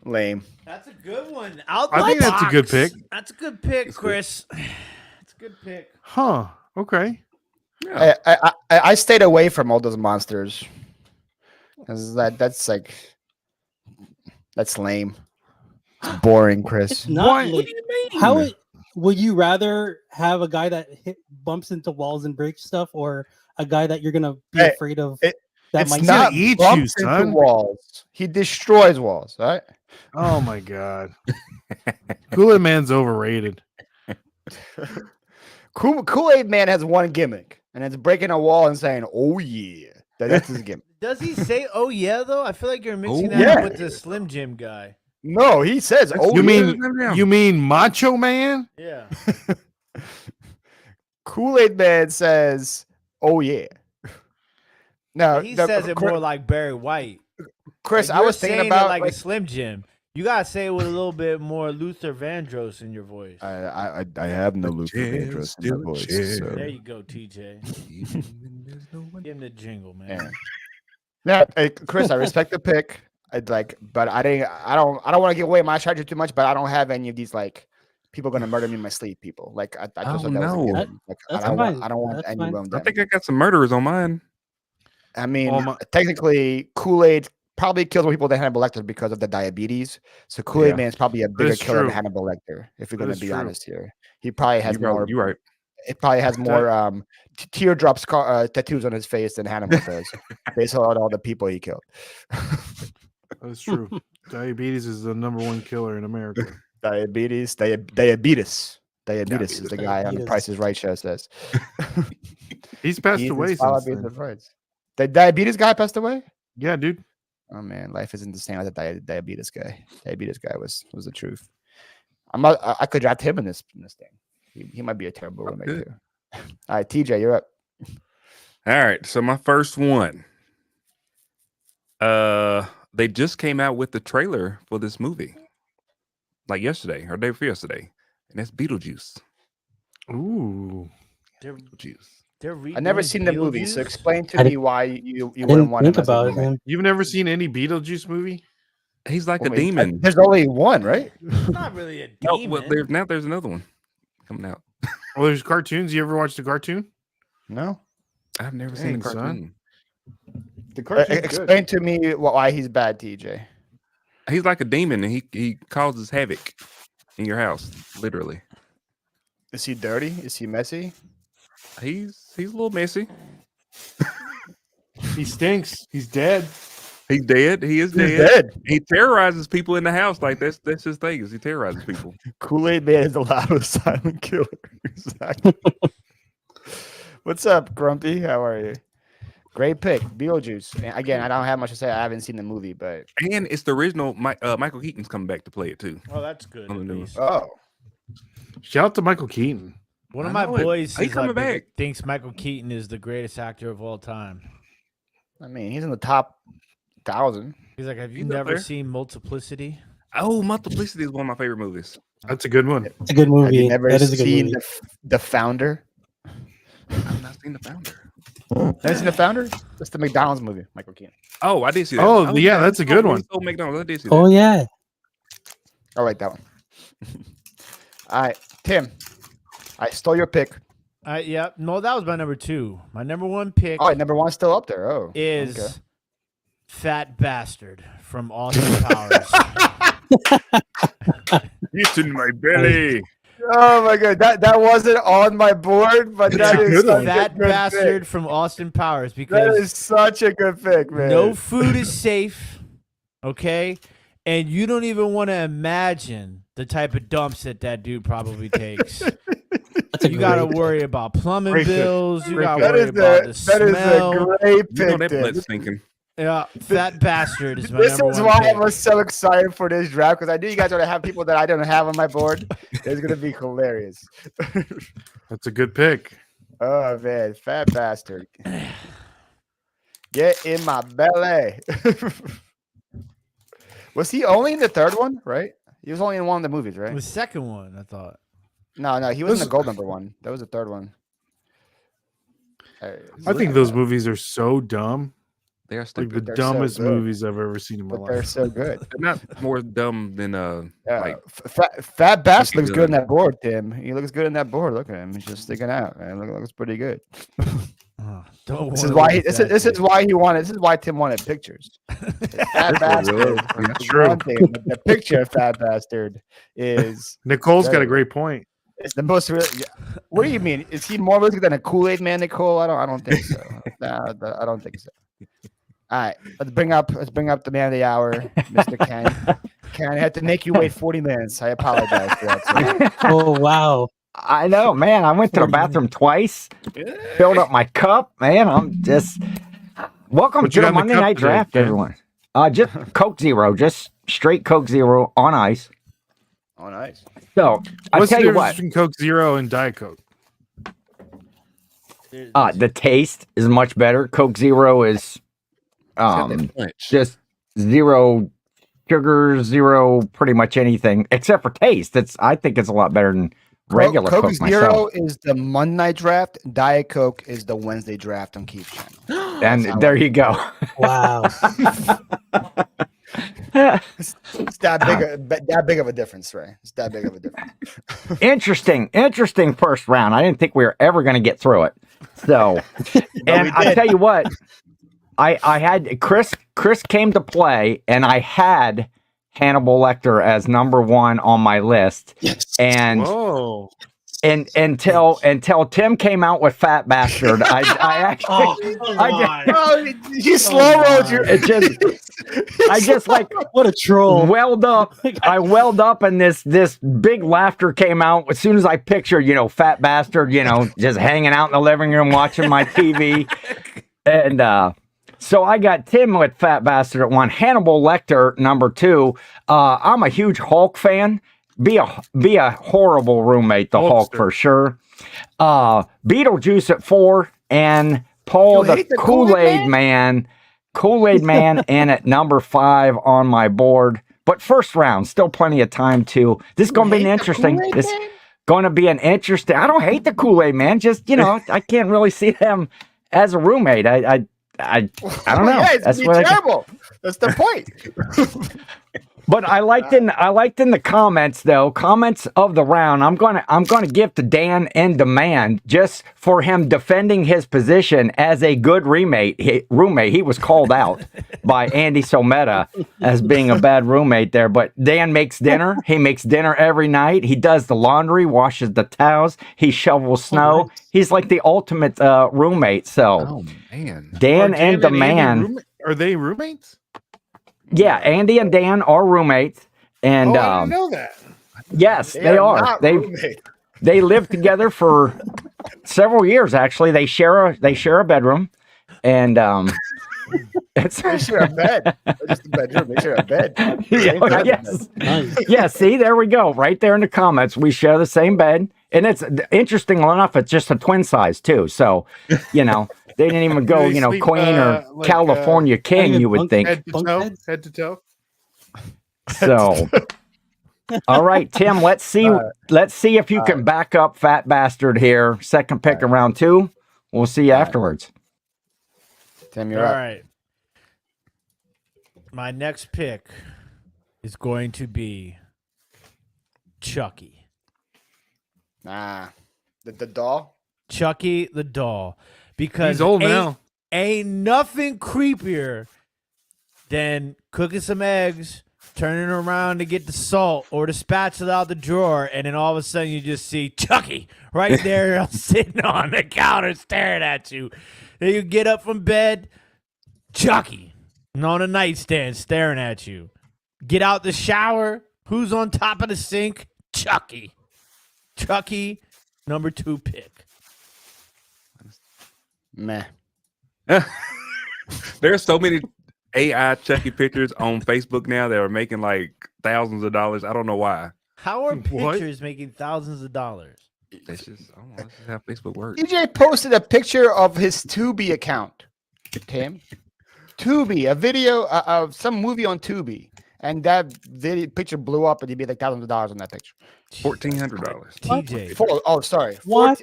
S2: Lame.
S3: That's a good one. Out
S4: I
S3: the
S4: think that's a good
S3: box.
S4: pick.
S3: That's a good pick,
S5: It's good.
S3: Chris. It's a good pick.
S4: Huh. Okay.
S5: Yeah.
S2: I stayed away from all those monsters because that's lame. It's boring, Chris.
S1: It's not.
S4: What?
S1: late.
S4: What do you mean?
S1: How would you rather have a guy that bumps into walls and breaks stuff, or a guy that you're gonna be
S2: Hey,
S1: afraid of?
S2: it-
S1: That
S2: It's
S1: might
S2: not
S4: eat you,
S2: bumps into
S4: son.
S2: walls. He destroys walls. All right.
S4: Oh my God. Kool-Aid Man's overrated.
S2: Kool-Aid Man has one gimmick, and it's breaking a wall and saying, "Oh yeah." That's his gimmick.
S3: Does he say, "Oh yeah"? Though I feel like you're mixing
S5: Oh,
S3: that
S2: yeah.
S3: up with the Slim Jim guy.
S2: No, he says, "Oh
S4: You
S2: yeah."
S4: You mean Macho Man?
S3: Yeah.
S2: Kool-Aid Man says, Oh yeah. No,
S3: He says it more like Barry White.
S2: Chris.
S3: Like,
S2: I
S3: you're
S2: was thinking
S3: saying
S2: about
S3: it like a Slim Jim. You gotta say it with a little bit more Luther Vandross in your voice.
S2: I have no Luther Vandross in my voice. So.
S3: There you go, TJ. Give him the jingle, man.
S2: Yeah, hey, Chris, I respect the pick. I'd like, but I don't want to give away my strategy too much. But I don't have any of these like people gonna murder me in my sleep. People like I just
S5: Oh,
S2: thought that was a
S5: no.
S2: given. Like,
S1: That's
S2: I
S1: fine.
S2: don't want
S1: That's
S2: any
S1: fine.
S2: of
S5: I
S2: them.
S5: think I got some murderers on mine.
S2: I mean,
S4: Well,
S2: technically, Kool-Aid probably kills more people than Hannibal Lecter because of the diabetes. So Kool-Aid
S5: Yeah.
S2: Man is probably a bigger
S4: That's
S2: killer
S4: true.
S2: than Hannibal Lecter. If we're
S4: That
S2: gonna
S4: is
S2: be
S4: true.
S2: honest here, he probably has more.
S5: You're right.
S2: It probably has more teardrops tattoos on his face than Hannibal does, based on all the people he killed.
S4: That's true. Diabetes is the #1 killer in America.
S2: Diabetes is the guy on the
S1: Diabetes.
S2: Price is Right show says.
S4: He's passed
S2: He's
S4: away
S2: inspired
S4: since
S2: by
S4: then.
S2: the Price. The diabetes guy passed away.
S4: Yeah, dude.
S2: Oh man, life isn't the same as a diabetes guy. Diabetes guy was the truth. I could draft him in this thing. He might be a terrible roommate
S5: good.
S2: too. All right, TJ, you're up.
S5: All right. So my first one. They just came out with the trailer for this movie. Like yesterday or day before yesterday. And that's Beetlejuice.
S4: Ooh.
S5: Beetlejuice.
S2: I've never seen the movie, so explain to
S1: I
S2: me why you
S1: I
S2: wouldn't
S1: didn't
S2: want him
S1: think
S2: as a
S1: about
S2: roommate.
S1: him.
S4: You've never seen any Beetlejuice movie?
S5: He's like
S2: Well,
S5: a
S2: wait,
S5: demon.
S2: There's only one, right?
S3: It's not really a
S5: No,
S3: demon.
S5: well, there's another one coming out.
S4: Well, there's cartoons. You ever watched a cartoon?
S2: No.
S5: I've never seen a
S4: Dang, son.
S5: cartoon.
S7: The cartoon's
S2: Explain to me why he's bad, TJ.
S5: He's like a demon, and he causes havoc in your house, literally.
S2: Is he dirty? Is he messy?
S5: He's a little messy.
S7: He stinks. He's dead.
S5: He's dead. He is
S2: He's
S5: dead.
S2: dead.
S5: He terrorizes people in the house. Like that's his thing. Is he terrorizes people?
S2: Kool-Aid Man is the loudest silent killer. Exactly. What's up, Grumpy? How are you? Great pick, Beetlejuice. And again, I don't have much to say. I haven't seen the movie, but
S5: And it's the original. Michael Keaton's coming back to play it too.
S3: Oh, that's good.
S5: On the
S3: at
S5: new
S3: least.
S2: oh,
S4: Shout out to Michael Keaton.
S3: One of
S5: I
S3: my
S5: know it.
S3: boys
S5: He
S3: is
S5: coming
S3: like,
S5: back.
S3: thinks Michael Keaton is the greatest actor of all time.
S2: I mean, he's in the top 1,000.
S3: He's like, have you
S5: He's up
S3: never
S5: there.
S3: seen Multiplicity?
S5: Oh, Multiplicity is one of my favorite movies.
S4: That's a good one.
S1: It's a good
S2: Have
S1: movie.
S2: you never
S1: That is a good
S2: seen
S1: movie.
S2: the Founder?
S5: I've not seen The Founder.
S2: Never seen the Founder? That's the McDonald's movie. Michael Keaton.
S5: Oh, I did see that.
S4: Oh, yeah, that's a good one.
S5: Oh, McDonald's. I did see that.
S1: Oh yeah.
S2: I like that one. All right, Tim. I stole your pick.
S3: Yeah, no, that was my number 2. My number 1 pick
S2: Oh, number one's still up there. Oh,
S3: is
S2: okay.
S3: Fat Bastard from Austin Powers.
S5: It's in my belly.
S2: Oh my god, that wasn't on my board, but that
S4: a
S2: is
S4: good
S2: such
S4: one.
S2: a
S3: Fat
S2: good
S3: Bastard
S2: pick.
S3: from Austin Powers
S2: That
S3: because
S2: is such a good pick, man.
S3: no food is safe, okay? And you don't even want to imagine the type of dumps that dude probably takes.
S1: That's a
S3: You got to
S1: great-
S3: worry about plumbing
S4: Great pick.
S3: bills. You
S4: Great
S3: got to
S4: pick.
S3: worry about the
S2: that is
S3: smell.
S2: a great
S5: You know
S2: pick.
S5: that
S2: Tim.
S5: blood's stinking.
S3: Yeah, Fat Bastard is my
S2: This
S3: number
S2: is
S3: 1
S2: why
S3: pick.
S2: I was so excited for this draft because I knew you guys are gonna have people that I don't have on my board. It's gonna be hilarious.
S4: That's a good pick.
S2: Oh man, Fat Bastard. Get in my belly. Was he only in the third one, right? He was only in one of the movies, right?
S3: The second one, I thought.
S2: No, he was in the gold number one. That was the third one.
S4: I think those movies are so dumb.
S5: They are
S4: Like
S5: stupid.
S4: the
S2: They're so
S4: dumbest
S2: good.
S4: movies I've ever seen in my
S2: But they're
S4: life.
S2: so good.
S5: They're not more dumb than
S2: Yeah,
S5: like
S2: Fat Bass looks
S5: Good.
S2: good in that board, Tim. He looks good in that board. Look at him; he's just sticking out. Man. Looks pretty good.
S3: Oh, don't
S2: This
S3: wanna
S2: is why
S3: look
S2: he,
S3: at
S2: this,
S3: that
S2: is, this is
S3: dude.
S2: why he wanted. This is why Tim wanted pictures. Fat Bastard.
S4: That's
S2: is
S4: true.
S2: one thing, but the picture of Fat Bastard is
S4: Nicole's got a
S2: Very
S4: great point.
S2: it's the most. What do you mean? Is he more realistic than a Kool-Aid Man, Nicole? I don't think so. Nah, I don't think so. All right, let's bring up the man of the hour, Mr. Ken. Ken, I had to make you wait 40 minutes. I apologize for that. Sir.
S1: Oh wow.
S7: I know, man. I went to the bathroom twice, filled up my cup, man. I'm just welcome
S4: What you
S7: to the
S4: got in the
S7: Monday
S4: cup
S7: Night
S4: today,
S7: Draft,
S4: Ken?
S7: everyone. Just Coke Zero, just straight Coke Zero on ice.
S2: Oh, nice.
S7: So I
S4: What's
S7: tell
S4: the
S7: you
S4: difference
S7: what,
S4: between Coke Zero and Diet Coke?
S7: The taste is much better. Coke Zero is
S5: got that punch.
S7: just zero sugar, zero pretty much anything except for taste. I think it's a lot better than regular
S2: Coke
S7: Coke
S2: Zero
S7: myself.
S2: is the Monday night draft. Diet Coke is the Wednesday draft on Keith's channel.
S7: And there you go.
S1: Wow.
S2: It's that big of a difference, Ray. It's that big of a difference.
S7: Interesting first round. I didn't think we were ever going to get through it. So, and I tell you what, I had Chris came to play, and I had Hannibal Lecter as number 1 on my list.
S1: Yes.
S7: And
S4: Whoa.
S7: and until Tim came out with Fat Bastard, I actually
S2: You slow rolled your.
S7: I just like
S1: What a troll.
S7: welled up. I welled up, and this big laughter came out as soon as I pictured, Fat Bastard, just hanging out in the living room watching my TV. And so I got Tim with Fat Bastard at 1, Hannibal Lecter number 2. I'm a huge Hulk fan. Be a horrible roommate, the Hulk for sure. Beetlejuice at 4, and Paul the Kool-Aid Man. Kool-Aid Man and at number 5 on my board. But first round, still plenty of time to. This is going to be interesting. This going to be an interesting. I don't hate the Kool-Aid Man. Just I can't really see them as a roommate. I don't know.
S2: Yeah, it's terrible. That's the point.
S7: But I liked in the comments though. Comments of the round. I'm gonna give to Dan in demand just for him defending his position as a good roommate. He was called out by Andy Someta as being a bad roommate there. But Dan makes dinner. He makes dinner every night. He does the laundry, washes the towels. He shovels snow. He's like the ultimate roommate. So,
S5: man,
S7: Dan in demand.
S4: Are they roommates?
S7: Yeah, Andy and Dan are roommates, and
S4: I didn't know that.
S7: yes, they are. They lived together for several years. Actually, they share a bedroom, and
S2: They share a bed. Just a bedroom. They share a bed.
S7: Yes,
S1: Nice.
S7: yeah. See, there we go. Right there in the comments, we share the same bed, and it's interesting enough. It's just a twin size too. So, they didn't even go,
S4: They sleep,
S7: Queen or
S4: like,
S7: California King. You would think.
S4: Head to
S1: Bunk
S4: toe.
S1: beds?
S4: Head to toe.
S7: So, all right, Tim. Let's see if you can back up Fat Bastard here. Second pick of round 2. We'll see you afterwards.
S2: Tim,
S3: All
S2: you're up.
S3: right. My next pick is going to be Chucky.
S2: Nah, the doll.
S3: Chucky the doll. Because
S4: He's old now.
S3: Ain't nothing creepier than cooking some eggs, turning around to get the salt or the spatula out the drawer, and then all of a sudden you just see Chucky right there sitting on the counter staring at you. Then you get up from bed, Chucky on a nightstand staring at you. Get out the shower, who's on top of the sink? Chucky. Chucky, number 2 pick.
S2: Meh.
S5: There's so many AI Chucky pictures on Facebook now that are making like thousands of dollars. I don't know why.
S3: How are
S4: What?
S3: pictures making thousands of dollars?
S5: That's just I don't know. That's just how Facebook works.
S2: EJ posted a picture of his Tubi account. Tim, Tubi, a video of some movie on Tubi, and that picture blew up, and he'd be like thousands of dollars on that picture.
S5: $1,400.
S3: TJ,
S2: Sorry.
S1: What?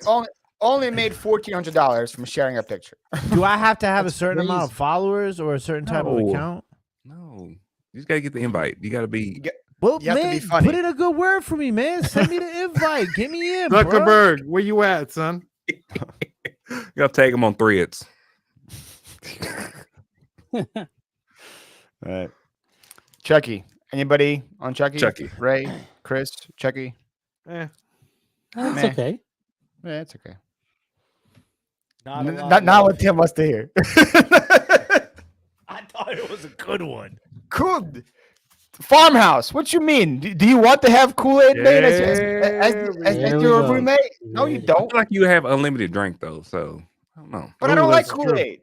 S2: Only made $1,400 from sharing a picture.
S3: do I have to have a certain
S1: crazy.
S3: amount of followers or a certain type of
S5: No.
S3: account?
S5: No, you just gotta get the invite. You gotta be.
S3: Well,
S2: You have to
S3: man,
S2: be funny.
S3: put in a good word for me, man. Send me the invite. Get me in, bro.
S4: Zuckerberg, where you at, son?
S5: You gotta tag them on Threads.
S2: All right. Chucky. Anybody on Chucky?
S5: Chucky.
S2: Ray, Chris, Chucky.
S4: Eh.
S1: That's
S2: Meh.
S1: okay.
S2: Yeah, it's okay.
S3: Not
S2: Not what Tim wants to hear.
S3: I thought it was a good one.
S2: Cool. Farmhouse. What you mean? Do you want to have Kool-Aid man as
S1: There we
S2: your
S1: go.
S2: roommate? No, you
S5: I
S2: don't.
S5: feel like you have unlimited drink though, so I don't know.
S2: But I
S4: Ooh,
S2: don't like
S4: that's true.
S2: Kool-Aid.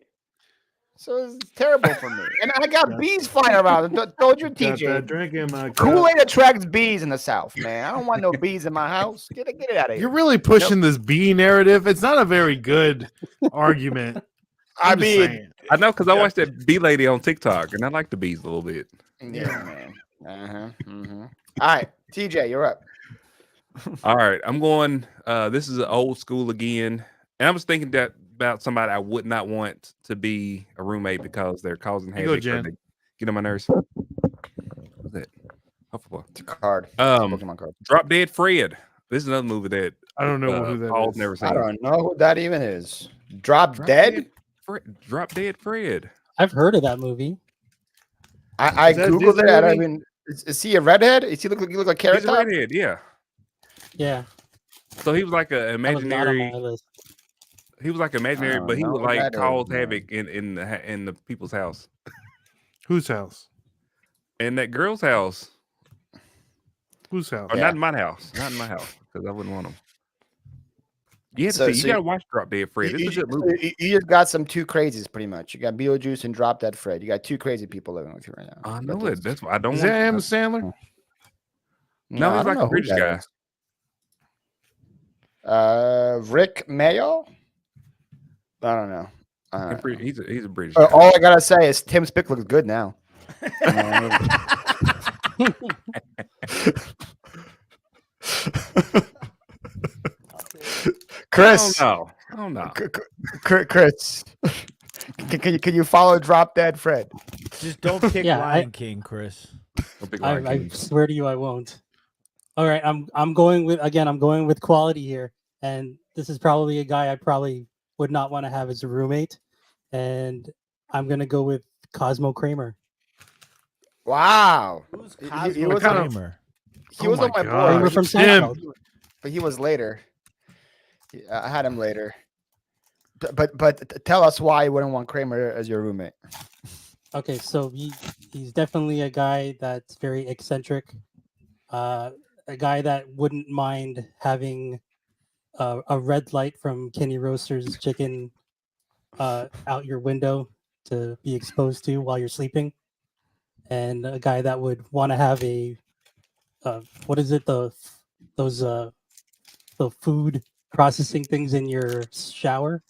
S2: So it's terrible for me. And I got bees flying around. Told you,
S8: Got that
S2: TJ.
S8: drink in my cup.
S2: Kool-Aid attracts bees in the South, man. I don't want no bees in my house. Get it out of here.
S4: You're really pushing this bee narrative. It's not a very good argument.
S2: I
S4: I'm just
S2: mean,
S4: saying.
S5: I know because I watched that bee lady on TikTok, and I like the bees a little bit.
S2: yeah, man. All right, TJ, you're up.
S5: All right, I'm going. This is an old school again, and I was thinking that about somebody I would not want to be a roommate because they're causing
S4: You go,
S5: havoc.
S4: Jen.
S5: They get on my nerves. What's that? Football.
S2: It's a card. It's a Pokemon card.
S5: Drop Dead Fred. This is another movie that
S4: I don't know who that
S5: Paul's
S4: is.
S5: never seen.
S2: I don't know who that even is. Drop Dead?
S5: Drop Dead Fred.
S1: I've heard of that movie.
S2: I
S8: Is that a
S2: googled
S8: Disney
S2: it. I
S8: movie?
S2: mean, is he a redhead? Is he look like Carrot
S5: He's a
S2: Top?
S5: redhead, yeah.
S1: Yeah,
S5: So he was like an
S1: that was not on
S5: imaginary.
S1: my list.
S5: He was like imaginary,
S2: don't
S5: but he
S2: know
S5: would
S2: who
S5: like
S2: that
S5: cause
S2: is, man.
S5: havoc in the people's house.
S4: Whose house?
S5: In that girl's house.
S4: Whose house?
S5: Or
S2: Yeah.
S5: not in my house. Not in my house. Because I wouldn't want them. You have to
S2: So-
S5: see.
S2: so
S5: You gotta watch Drop Dead Fred. It's a good movie.
S2: You just got some two crazies, pretty much. You got Beetlejuice and Drop Dead Fred. You got two crazy people living with you right now.
S5: I know it. That's why I don't
S4: Is
S5: want.
S4: that Adam Sandler?
S5: No,
S2: I
S5: he's
S2: don't
S5: like
S2: know
S5: a
S2: who
S5: British
S2: that
S5: guy.
S2: is. Rick Mayo? I don't know.
S5: He's a British guy.
S2: All I gotta say is Tim Spick looks good now. Chris,
S5: I don't know.
S2: Chris, can you follow Drop Dead Fred?
S3: Just don't pick
S1: Yeah,
S3: Lion King, Chris.
S5: Don't pick Lion
S1: I
S5: King.
S1: swear to you, I won't. All right, I'm going with quality here, and this is probably a guy I probably would not want to have as a roommate, and I'm gonna go with Cosmo Kramer.
S2: Wow,
S3: Who's
S2: He- he
S3: Cosmo
S2: was
S4: on a-
S3: Kramer?
S2: he
S4: Oh
S2: was on
S4: my
S2: my
S4: God.
S1: Kramer
S2: board,
S1: from
S4: Tim.
S1: Seinfeld.
S2: but he was later. I had him later. But tell us why you wouldn't want Kramer as your roommate.
S1: Okay, so he's definitely a guy that's very eccentric, a guy that wouldn't mind having a red light from Kenny Roaster's chicken out your window to be exposed to while you're sleeping, and a guy that would want to have a what is it, the food processing things in your shower.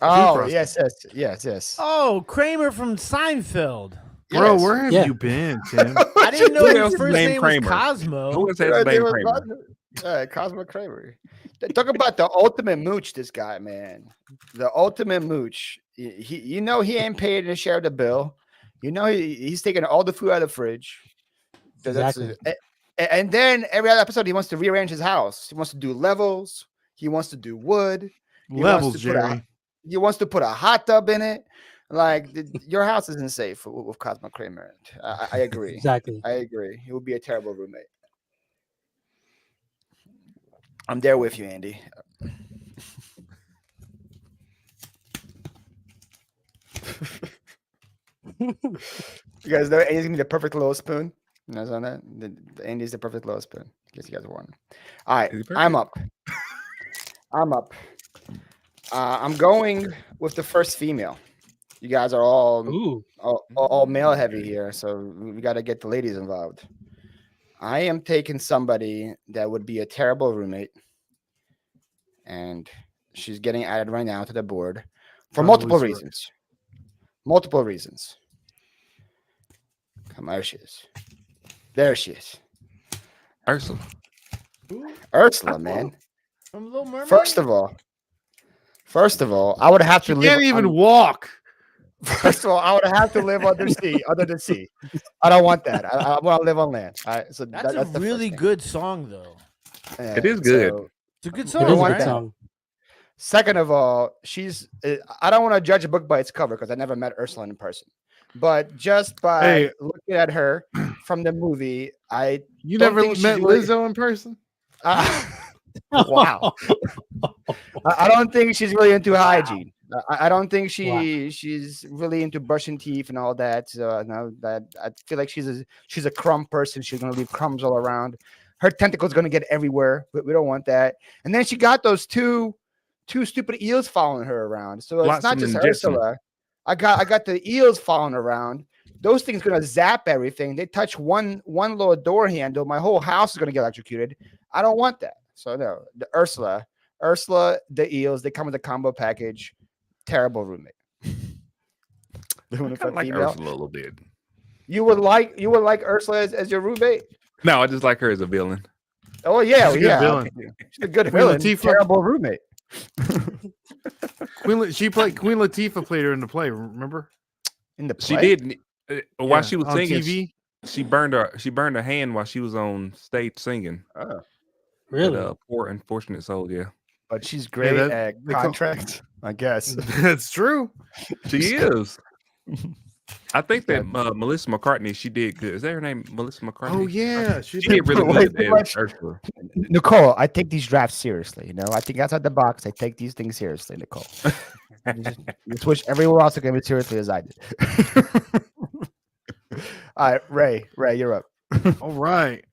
S2: Oh,
S4: process.
S2: yes.
S3: Oh, Kramer from Seinfeld.
S4: Bro,
S2: Yes.
S4: where have
S1: Yeah.
S4: you been, Tim?
S3: I didn't know
S5: Who
S3: his
S5: else is
S3: first
S5: named
S3: name was
S5: Kramer?
S3: Cosmo.
S5: Who else has the name Kramer?
S2: Cosmo Kramer. Talk about the ultimate mooch, this guy, man. The ultimate mooch. He ain't paying to share the bill. He's taking all the food out of the fridge.
S1: Exactly.
S2: And then every other episode, he wants to rearrange his house. He wants to do levels. He wants to do wood.
S4: Levels,
S2: wants to put a-
S4: Jerry.
S2: He wants to put a hot tub in it. Like your house isn't safe with Cosmo Kramer. I agree.
S1: Exactly.
S2: I agree. He would be a terrible roommate. I'm there with you, Andy. You guys know Andy's gonna be the perfect little spoon. You know on that? The Andy's the perfect little spoon. In case you guys are wondering. All right,
S5: Is he
S2: I'm up. I'm up. I'm going with the first female. You guys are
S1: Ooh,
S2: all male heavy here, so we got to get the ladies involved. I am taking somebody that would be a terrible roommate, and she's getting added right now to the board for
S4: Probably
S2: multiple
S4: so.
S2: reasons. Multiple reasons. Come on, there she is. There she is.
S5: Ursula.
S2: Ursula, man.
S3: From Little Mermaid.
S2: First of all, I would have to
S4: You
S2: live.
S4: can't even
S2: on-
S4: walk.
S2: First of all, I would have to live under the sea. I don't want that. I want to live on land. All right, so
S3: That's
S2: the
S3: a
S2: first
S3: really
S2: thing.
S3: good song, though.
S2: Yeah,
S5: It is good.
S2: so-
S3: It's a good
S1: it
S3: song,
S1: is a
S2: want
S1: good
S3: right?
S2: that.
S1: song.
S2: Second of all, I don't want to judge a book by its cover because I never met Ursula in person. But just by
S4: Hey.
S2: looking at her from the movie,
S4: You
S2: Don't
S4: never
S2: think she's
S4: met
S2: really-
S4: Lizzo in person?
S2: wow. I don't think she's really into hygiene. I don't think she's really into brushing teeth and all that. So no, that I feel like she's a crumb person. She's gonna leave crumbs all around. Her tentacles gonna get everywhere. We don't want that. And then she got those two two stupid eels following her around. So it's
S5: Lots
S2: not
S5: of
S2: just
S5: injection.
S2: Ursula. I got the eels following around. Those things gonna zap everything. They touch one little door handle. My whole house is gonna get electrocuted. I don't want that. So no, the Ursula, the eels. They come with a combo package. Terrible roommate.
S5: I kind of like Ursula a little bit.
S2: You would like Ursula as your roommate?
S5: No, I just like her as a villain.
S2: Oh yeah,
S4: She's a good villain.
S2: Okay. She's a good
S4: Queen
S2: villain.
S4: Latifah.
S2: Terrible roommate.
S4: Queen Latifah played her in the play. Remember?
S2: In the
S5: She
S2: play?
S5: did while she was
S4: on
S5: singing.
S4: TV.
S5: She burned her hand while she was on stage singing.
S2: Oh.
S1: Really?
S5: But, poor unfortunate soul. Yeah,
S2: But she's great
S4: that-
S2: at
S4: they call-
S2: contracts, I guess.
S4: That's true.
S5: she is. I think that Melissa McCartney, she did good. Is that her name, Melissa McCartney?
S4: Oh yeah,
S5: She did really
S2: Wait,
S5: good
S2: what?
S5: as Ursula.
S2: Nicole, I take these drafts seriously. You know, I think outside the box. I take these things seriously, Nicole. You just wish everyone else took it as seriously as I did. All right, Ray, you're up.
S4: All right.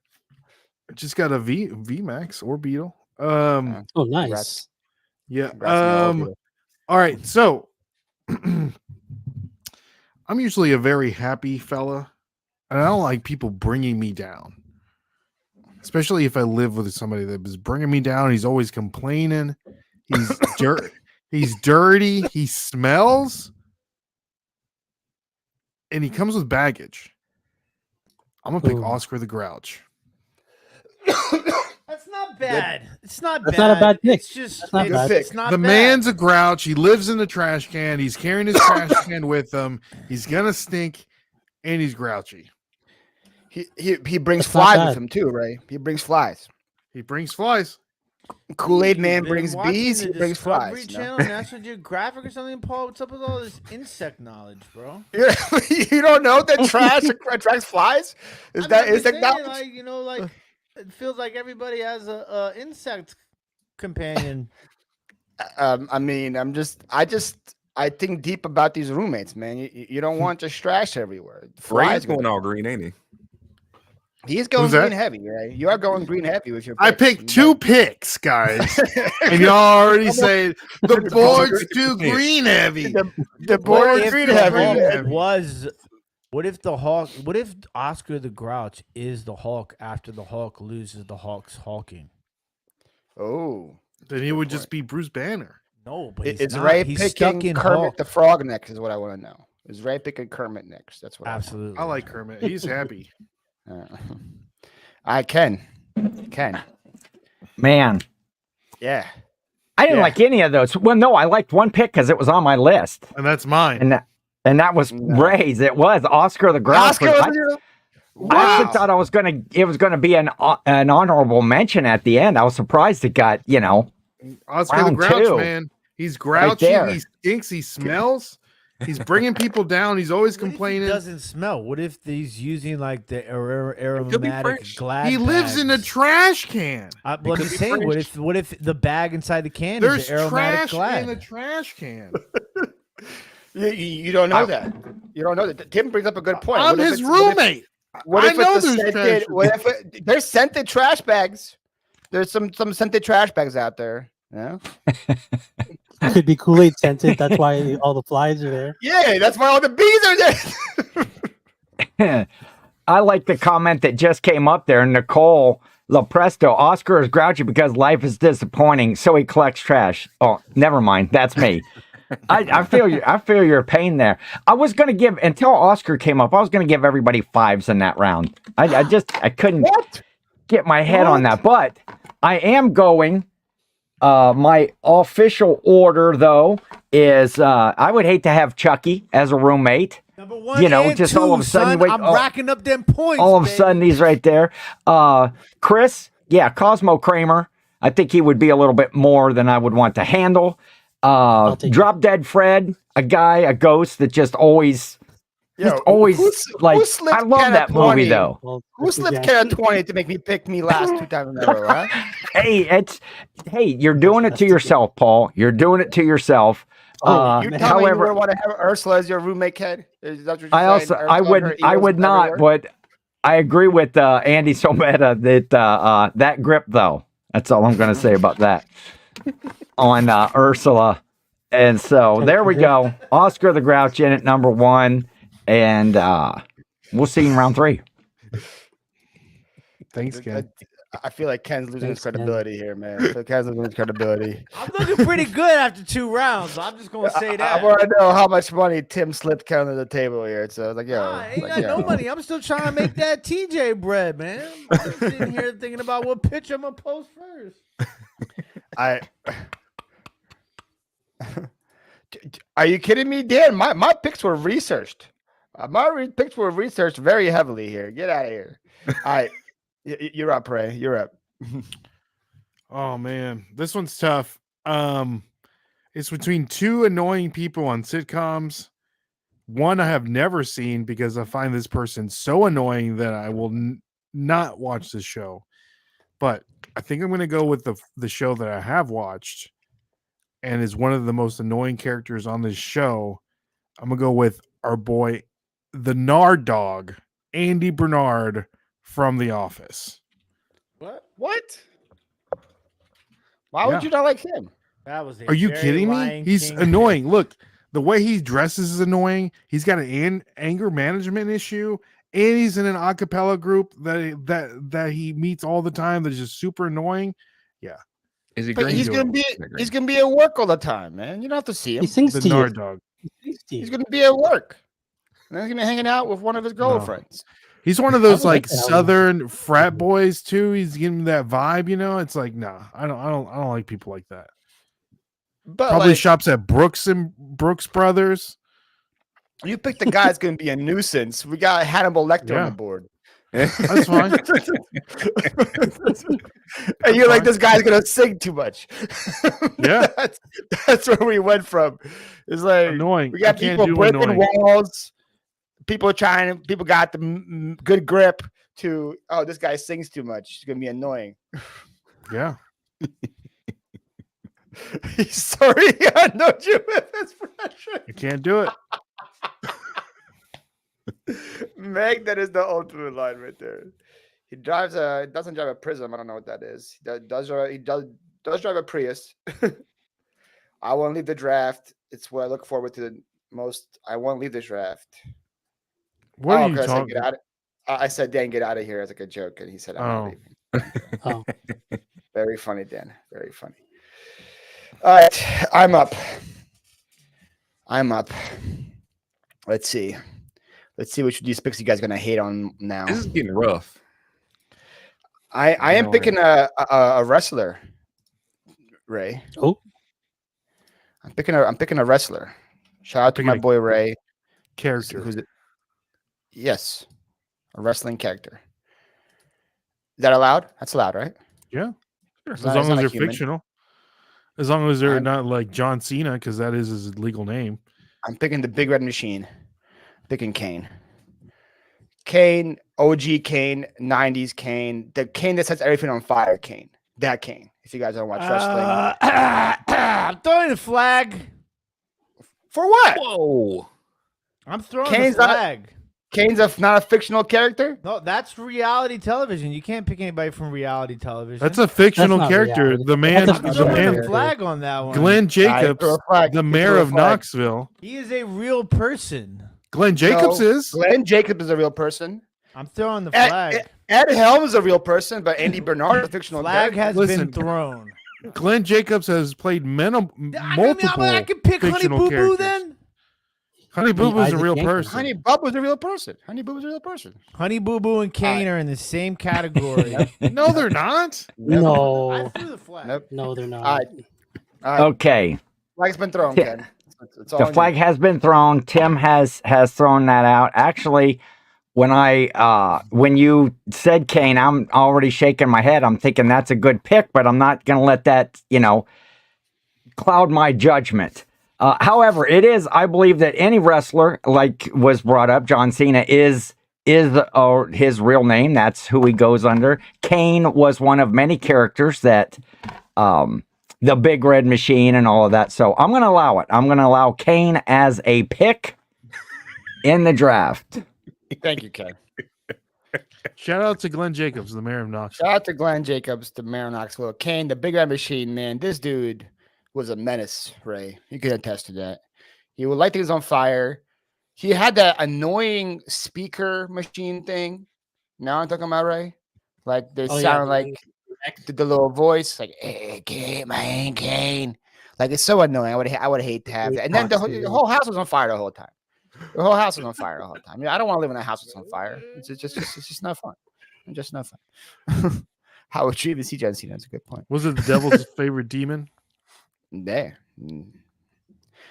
S4: I just got a VMAX or Beetle.
S1: Oh, nice.
S2: Congrats.
S4: Yeah.
S2: Congrats on all of you.
S4: All right. So I'm usually a very happy fella, and I don't like people bringing me down, especially if I live with somebody that is bringing me down. He's always complaining. He's He's dirty. He smells, and he comes with baggage. I'm gonna pick
S1: Ooh.
S4: Oscar the Grouch.
S3: That's not bad. It's not
S1: That's
S3: bad.
S1: not a bad pick.
S3: It's just
S1: That's not
S3: it's,
S1: bad.
S3: it's not
S4: The
S3: bad.
S4: man's a grouch. He lives in the trash can. He's carrying his trash can with him. He's gonna stink, and he's grouchy.
S2: He brings
S1: That's not
S2: flies
S1: bad.
S2: with him too, Ray. He brings flies.
S4: He brings flies.
S2: Kool-Aid Man
S3: Been
S2: brings
S3: watching
S2: bees.
S3: the
S2: He brings
S3: Discovery
S2: flies. No?
S3: Channel, National Geographic or something, Paul. What's up with all this insect knowledge, bro?
S2: You don't know that trash attracts flies? Is
S3: I'm
S2: that
S3: just
S2: insect
S3: saying,
S2: knowledge?
S3: like, you know, like it feels like everybody has a insect companion.
S2: I mean, I think deep about these roommates, man. You don't want just trash everywhere.
S5: Ray's
S2: Flies
S5: going all green, ain't he?
S2: He's going
S4: Who's that?
S2: green heavy, right? You are going green heavy with your.
S4: I
S2: picks.
S4: picked two picks, guys, and y'all already saying the board's too green heavy.
S2: The board
S3: if
S2: green
S3: the
S2: heavy.
S3: Hulk was? What if the Hulk? What if Oscar the Grouch is the Hulk after the Hulk loses the Hulk's hulking?
S2: Oh,
S4: Then he would just be Bruce Banner.
S3: No, but he's
S2: it's
S3: not.
S2: Ray
S3: He's stuck
S2: picking
S3: in
S2: Kermit
S3: Hulk.
S2: the Frog next. Is what I want to know. Is Ray picking Kermit next? That's what
S3: Absolutely.
S4: I like Kermit. He's happy.
S2: I can.
S7: Man,
S2: Yeah.
S7: I didn't
S2: Yeah.
S7: like any of those. Well, no, I liked one pick because it was on my list,
S4: And that's mine.
S7: and that was
S2: No.
S7: Ray's. It was Oscar the Grouch.
S2: Oscar
S7: but
S2: was your-
S7: I actually thought it was gonna be an honorable mention at the end. I was surprised it got,
S4: Oscar the
S7: round
S4: Grouch,
S7: two.
S4: man. He's grouchy.
S7: there.
S4: He stinks. He smells. He's bringing people down. He's always
S3: What if
S4: complaining.
S3: he doesn't smell? What if he's using like the
S5: could be
S3: aromatic
S5: fresh.
S3: glad
S4: He lives in a
S3: bags?
S4: trash can.
S3: Well, I'm
S5: could
S3: just
S5: be
S3: saying, what if the bag inside the can
S4: There's
S3: is the aromatic
S4: trash
S3: glad?
S4: in the trash can.
S2: You don't know that. You don't know that. Tim brings up a good point.
S4: I'm
S2: What if
S4: his
S2: it's- what if-
S4: roommate.
S2: What
S4: I
S2: if
S4: know
S2: it's a
S4: there's
S2: scented?
S4: trash.
S2: What if there's scented trash bags? There's some scented trash bags out there. Yeah.
S1: Could be Kool-Aid scented. That's why all the flies are there.
S2: Yeah, that's why all the bees are there.
S7: I like the comment that just came up there. Nicole LaPresto, Oscar is grouchy because life is disappointing, so he collects trash. Oh, never mind. That's me. I feel your pain there. I was gonna give until Oscar came up. I was gonna give everybody fives in that round. I couldn't
S2: What?
S7: get my head on that, but I am going. My official order though is I would hate to have Chucky as a roommate.
S3: Number one, and
S7: just
S3: two,
S7: all of a sudden,
S3: son,
S7: wait,
S3: I'm racking up them points.
S7: all of a
S3: baby.
S7: sudden he's right there. Chris, yeah, Cosmo Kramer. I think he would be a little bit more than I would want to handle.
S1: take
S7: Drop Dead Fred, a ghost that just always,
S2: Who slipped
S7: I love
S2: Ken
S7: that
S2: a
S7: movie
S2: 20?
S7: though.
S1: Well,
S2: Who
S1: this is
S2: slipped
S1: Jan-
S2: Ken a 20 to make me last 2 times in a row, huh?
S7: Hey, you're doing it to yourself, Paul. You're doing it to yourself.
S1: Oh,
S2: You
S1: man.
S2: tell me you
S7: however,
S2: would want to have Ursula as your roommate, Ken? Is that what you're
S7: I
S2: saying?
S7: also
S2: Ursula
S7: I
S2: and
S7: would
S2: her
S7: I
S2: eels
S7: would not,
S2: everywhere?
S7: but I agree with Andy Someta that that grip though. That's all I'm going to say about that. on Ursula. And so there we go. Oscar the Grouch in at number 1. And we'll see you in round 3.
S4: Thanks, Ken.
S2: I feel like Ken's losing his
S1: Thanks, Ken.
S2: credibility here, man. I feel like Ken's losing his credibility.
S3: I'm looking pretty good after 2 rounds. I'm just gonna say that.
S2: I want to know how much money Tim slipped Ken under the table here. So I was like, yo,
S3: Nah, I ain't
S2: like,
S3: got
S2: yo.
S3: no money. I'm still trying to make that TJ bread, man. I'm just sitting here thinking about what pitch I'm gonna post first.
S2: Are you kidding me, Dan? My picks were researched. Picks were researched very heavily here. Get out of here. All right, you're up, Ray. You're up.
S4: Oh man, this one's tough. It's between 2 annoying people on sitcoms. One I have never seen because I find this person so annoying that I will not watch the show. But I think I'm going to go with the show that I have watched and is one of the most annoying characters on this show. I'm going to go with our boy, the Nard Dog, Andy Bernard from The Office.
S2: What? Why would you not like him?
S3: That was.
S4: Are you kidding me? He's annoying. Look, the way he dresses is annoying. He's got an anger management issue, and he's in an a cappella group that he meets all the time. That's just super annoying. Yeah,
S5: Is he
S2: But
S5: green?
S2: he's gonna be at work all the time, man. You don't have to see him.
S1: He sings
S4: the
S1: to you.
S4: Nard Dog.
S1: He sings to you.
S2: He's gonna be at work. And then he's gonna be hanging out with one of his girlfriends.
S4: He's one of those
S1: I would
S4: like
S1: like that.
S4: Southern frat boys too. He's giving that vibe, you know. It's like, nah, I don't like people like that.
S2: But
S4: Probably
S2: like,
S4: shops at Brooks and Brooks Brothers.
S2: you picked the guy that's gonna be a nuisance. We got Hannibal Lecter on
S4: Yeah.
S2: the board.
S4: That's fine.
S2: And you're like, this guy's gonna sing too much.
S4: Yeah.
S2: that's where we went from. It's like
S4: Annoying.
S2: we got
S4: I can't
S2: people
S4: do
S2: breaking
S4: annoying.
S2: walls. People got the good grip to. Oh, this guy sings too much. He's gonna be annoying.
S4: Yeah.
S2: He's sorry, I know you with his pressure.
S4: You can't do it.
S2: Meg, that is the ultimate line right there. He doesn't drive a Prism. I don't know what that is. He does drive a Prius. I won't leave the draft. It's what I look forward to the most. I won't leave the draft.
S4: What are you
S2: 'cause I said,
S4: talking?
S2: get out I said, Dan, get out of here as like a joke, and he said, I'm not leaving.
S1: Oh.
S2: Very funny, Dan. Very funny. All right, I'm up. Let's see which of these picks you guys are gonna hate on now.
S5: This is getting rough.
S2: I am
S5: No.
S2: picking a wrestler, Ray.
S1: Oh.
S2: I'm picking a wrestler. Shout out to my
S4: Picking a
S2: boy Ray.
S4: Character.
S2: Yes, a wrestling character. Is that allowed? That's allowed, right?
S4: Yeah.
S5: Sure.
S4: As
S2: not-
S4: long
S2: it's
S4: as
S2: not a
S4: they're
S2: human.
S4: fictional. As long as they're
S2: I'm-
S4: not like John Cena, because that is his legal name.
S2: I'm picking the Big Red Machine. Picking Kane. Kane, OG Kane, 90s Kane. The Kane that sets everything on fire, Kane. That Kane. If you guys don't watch wrestling.
S3: I'm throwing a flag.
S2: For what?
S5: Whoa.
S3: I'm throwing
S2: Kane's
S3: the
S2: not a-
S3: flag.
S2: Kane's not a fictional character?
S3: No, that's reality television. You can't pick anybody from reality television.
S4: That's a fictional
S1: not
S4: character.
S1: reality.
S4: The man,
S1: That's a
S3: I'm
S4: the
S1: fictional
S3: throwing
S4: man,
S3: a
S1: character.
S3: flag on that one.
S4: Glenn
S2: I
S4: Jacobs,
S2: throw a flag.
S4: the
S2: You
S4: mayor
S2: throw a
S4: of
S2: flag.
S4: Knoxville.
S3: He is a real person.
S4: Glenn Jacobs
S2: No,
S4: is.
S2: Glenn Jacobs is a real person.
S3: I'm throwing the flag.
S2: Ed Helms is a real person, but Andy Bernard is a fictional
S3: Flag
S2: character.
S3: has
S4: Listen.
S3: been thrown.
S4: Glenn Jacobs has played multiple.
S3: I can pick Honey
S4: fictional
S3: Boo Boo
S4: characters.
S3: then.
S4: Honey Boo Boo's a
S1: Isaac
S4: real
S1: Jenkins.
S4: person.
S2: Honey Bub was a real person. Honey Boo was a real person.
S3: Honey Boo Boo and Kane are in the same category.
S4: No, they're not.
S3: I
S1: No.
S3: threw the flag.
S2: Nope.
S1: No, they're not.
S2: All right. All right.
S7: Okay.
S2: Flag's been thrown,
S7: Yeah.
S2: Ken. It's all
S7: The
S2: on
S7: flag
S2: you.
S7: has been thrown. Tim has thrown that out. Actually, when you said Kane, I'm already shaking my head. I'm thinking that's a good pick, but I'm not going to let that, cloud my judgment. However, it is, I believe that any wrestler, like was brought up, John Cena is his real name. That's who he goes under. Kane was one of many characters that, the Big Red Machine and all of that. So I'm going to allow it. I'm going to allow Kane as a pick in the draft.
S2: Thank you, Ken.
S4: Shout out to Glenn Jacobs, the mayor of Knoxville.
S2: Shout out to Glenn Jacobs, the mayor of Knoxville. Kane, the big red machine, man. This dude was a menace, Ray. You can attest to that. He would light things on fire. He had that annoying speaker machine thing. Now I'm talking about, Ray. Like they sound like the little voice, like "Hey, Kane, man, Kane." Like it's so annoying. I would hate to have that. And then the whole house was on fire the whole time. The whole house was on fire the whole time. I don't want to live in a house that's on fire. It's just not fun. It's just not fun. How would you even see John Cena? That's a good point.
S4: Was it the devil's favorite demon?
S2: There.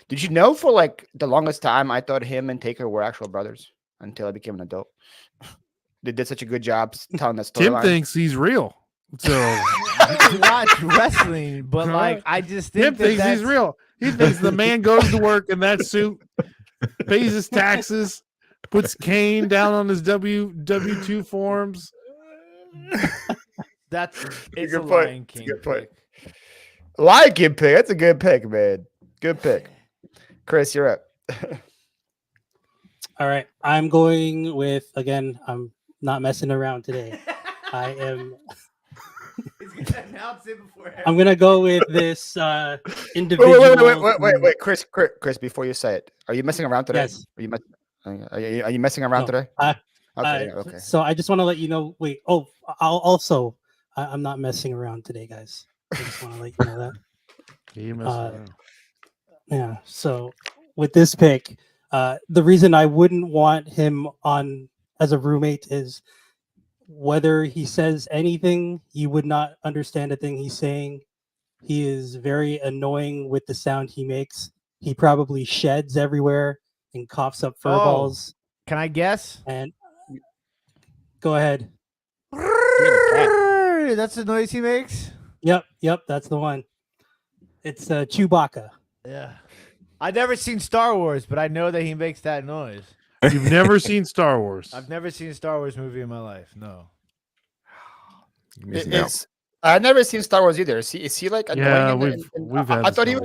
S2: Did you know for like the longest time I thought him and Taker were actual brothers until I became an adult? They did such a good job telling that
S4: Tim
S2: storyline.
S4: thinks he's real. So
S3: watch wrestling, but like I just think
S4: Tim thinks he's real. He thinks the man goes to work in that suit, pays his taxes, puts Kane down on his W-2 forms.
S3: It's
S2: good
S3: a
S2: point.
S3: Lion
S2: It's a
S3: King
S2: good point.
S3: pick.
S2: Lion King pick. That's a good pick, man. Good pick. Chris, you're up.
S1: All right. I'm going with, again, I'm not messing around today. I am.
S3: He's gonna announce it before.
S1: I'm going to go with this individual.
S2: Wait. Chris, before you say it, are you messing around today?
S1: Yes.
S2: Are you messing around today? Okay.
S1: So I just want to let you know. Wait. Oh, I'm not messing around today, guys. I just want to let you know that.
S4: He messed around.
S1: Yeah. So with this pick, the reason I wouldn't want him on as a roommate is whether he says anything, you would not understand a thing he's saying. He is very annoying with the sound he makes. He probably sheds everywhere and coughs up fur balls.
S3: Can I guess?
S1: And go ahead.
S3: That's the noise he makes.
S1: Yep, that's the one. It's Chewbacca.
S3: Yeah. I've never seen Star Wars, but I know that he makes that noise.
S4: You've never seen Star Wars.
S3: I've never seen a Star Wars movie in my life. No.
S2: I've never seen Star Wars either. Is he like annoying?
S4: Yeah, we've had
S2: I thought
S4: this
S2: he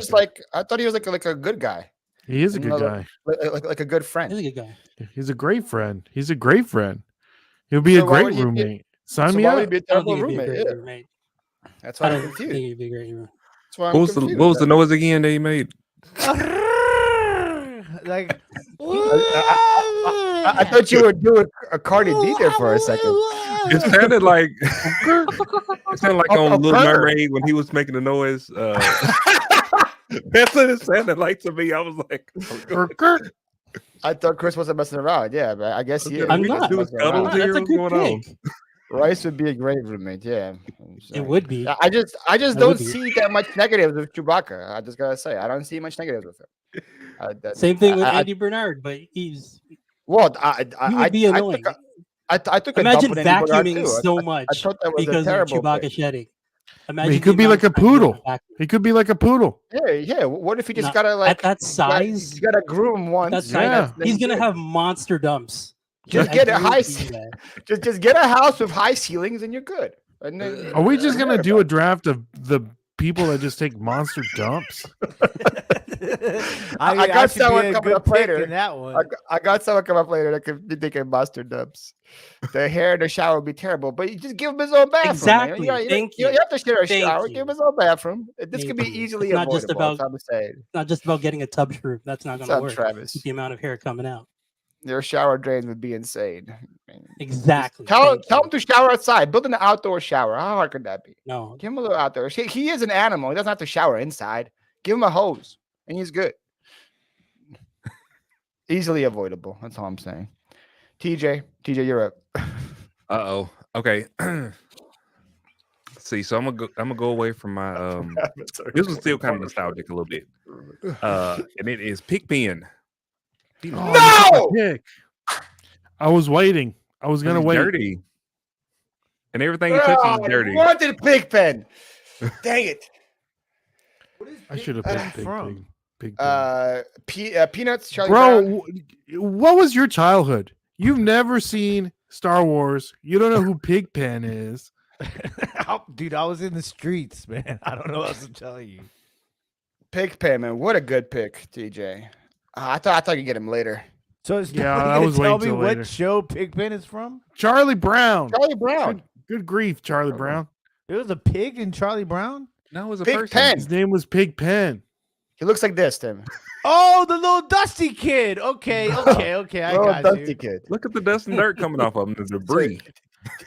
S2: was like a good guy.
S4: He is a good guy.
S2: Like a good friend.
S1: He's a good guy.
S4: He's a great friend. He's a great friend. He'll be a great roommate. Sign me
S2: why
S4: up.
S2: would he be a
S1: I don't
S2: terrible
S1: think he'd be a
S2: roommate?
S1: great
S2: Yeah.
S1: roommate.
S2: That's
S1: I
S2: why I'm
S1: don't think
S2: confused.
S1: he'd be a great roommate.
S2: That's why I'm
S5: What was
S2: confused.
S5: the noise again that he made?
S3: Like
S2: I thought you were doing a Cardi B there for a second.
S5: It sounded like on Little Mermaid when he was making the noise. That's what it sounded like to me. I was like,
S2: I thought Chris wasn't messing around. Yeah, but I guess he is.
S1: I'm
S2: He's
S1: not.
S2: messing around.
S5: Cuddles here.
S1: That's a
S5: What's
S1: good
S5: going on?
S1: pick.
S2: Rice would be a great roommate. Yeah,
S1: It would be.
S2: I just
S1: That
S2: don't
S1: would be.
S2: see that much negatives with Chewbacca. I just gotta say, I don't see much negatives with him.
S1: Same thing with Andy Bernard, but he's
S2: Well,
S1: he would be annoying.
S2: I took a
S1: Imagine
S2: dump on Andy Bernard,
S1: vacuuming
S2: too.
S1: so
S2: I
S1: much
S2: thought that was a
S1: because of
S2: terrible
S1: Chewbacca
S2: pick.
S1: shedding.
S4: I
S1: Imagine
S4: mean, he could
S1: the
S4: be
S1: amount
S4: like a
S1: of time you have to
S4: poodle.
S1: vacuum.
S4: He could be like a poodle.
S2: Yeah. What if he just
S1: Not-
S2: gotta like
S1: at that size?
S2: You gotta groom once.
S1: That size,
S4: Yeah.
S1: he's gonna have monster dumps.
S2: Just
S1: I
S2: get a high.
S1: guarantee that.
S2: Just get a house with high ceilings and you're good. And then,
S4: Are we just gonna do a draft of the people that just take monster dumps?
S2: I got
S3: should be
S2: someone
S3: a
S2: coming
S3: good
S2: up
S3: pick
S2: later.
S3: in that one.
S2: I got someone come up later that could be thinking monster dumps. The hair in the shower would be terrible, but you just give him his own bathroom. man.
S1: Exactly.
S2: You
S1: Thank
S2: you
S1: you.
S2: have to share a
S1: Thank
S2: shower.
S1: you.
S2: Give him his own bathroom. This
S1: Thank
S2: could be
S1: you.
S2: easily
S1: It's not just
S2: avoidable.
S1: about-
S2: I'm saying.
S1: It's not just about getting a tub shrew. That's not gonna
S2: Son
S1: work.
S2: Travis.
S1: With the amount of hair coming out.
S2: Your shower drains would be insane.
S1: Exactly.
S2: Tell
S1: Thank
S2: him
S1: you.
S2: to shower outside. Build an outdoor shower. How hard could that be?
S1: No.
S2: Give him a little outdoor. He is an animal. He doesn't have to shower inside. Give him a hose, and he's good. Easily avoidable. That's all I'm saying. TJ, you're up.
S5: Uh-oh. Okay. See, so I'm gonna go away from my this was still kind of nostalgic a little bit. And it is Pigpen.
S2: No!
S4: Pick. I was waiting. I was gonna wait.
S5: Dirty. And everything he touches is dirty.
S2: I wanted Pigpen. Dang it.
S4: I should have picked Big Pig.
S2: Peanuts, Charlie Brown.
S4: Bro, what was your childhood? You've never seen Star Wars. You don't know who Pigpen is.
S3: Dude, I was in the streets, man. I don't know what else to tell you.
S2: Pigpen, man. What a good pick, TJ. I thought you'd get him later.
S3: So it's
S4: Yeah,
S3: not
S4: I
S3: gonna
S4: was
S3: tell
S4: waiting
S3: me
S4: till
S3: what
S4: later.
S3: show Pigpen is from?
S4: Charlie Brown.
S2: Charlie Brown.
S4: Good grief, Charlie Brown.
S3: There was a pig in Charlie Brown?
S5: No, it was a
S2: Big
S5: person.
S2: Pen.
S4: His name was Pig Pen.
S2: He looks like this, Tim.
S3: Oh, the little dusty kid. Okay. I
S2: Little
S3: got
S2: dusty
S3: you.
S2: kid.
S5: Look at the dust and dirt coming off of him, the debris.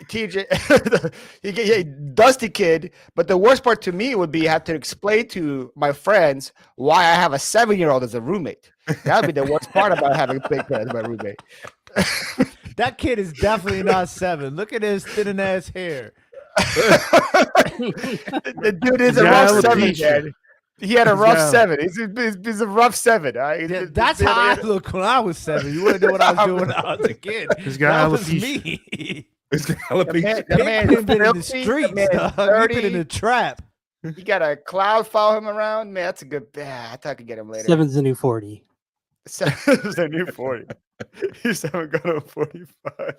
S2: TJ, dusty kid. But the worst part to me would be I have to explain to my friends why I have a 7-year-old as a roommate. That would be the worst part about having a Big Pen as my roommate.
S3: That kid is definitely not 7. Look at his thin ass hair.
S2: The dude is a
S4: Yeah,
S2: rough 7,
S4: alopecia.
S2: man. He had a rough
S4: Yeah.
S2: 7. He's a rough 7.
S3: That's how I look when I was 7. You wouldn't know what I was doing when I was a kid.
S4: He's got
S3: That was
S4: alopecia.
S3: me.
S5: It's
S2: The
S5: alopecia.
S2: man
S3: Pigpen
S2: is
S3: been in the
S2: filthy, the
S3: streets,
S2: man is
S3: dog. He been in
S2: dirty.
S3: a trap.
S2: You got a cloud follow him around. Man, that's a good. I thought I could get him later.
S1: 7's the new 40.
S2: Seven's a new 40. You 7 go to 45.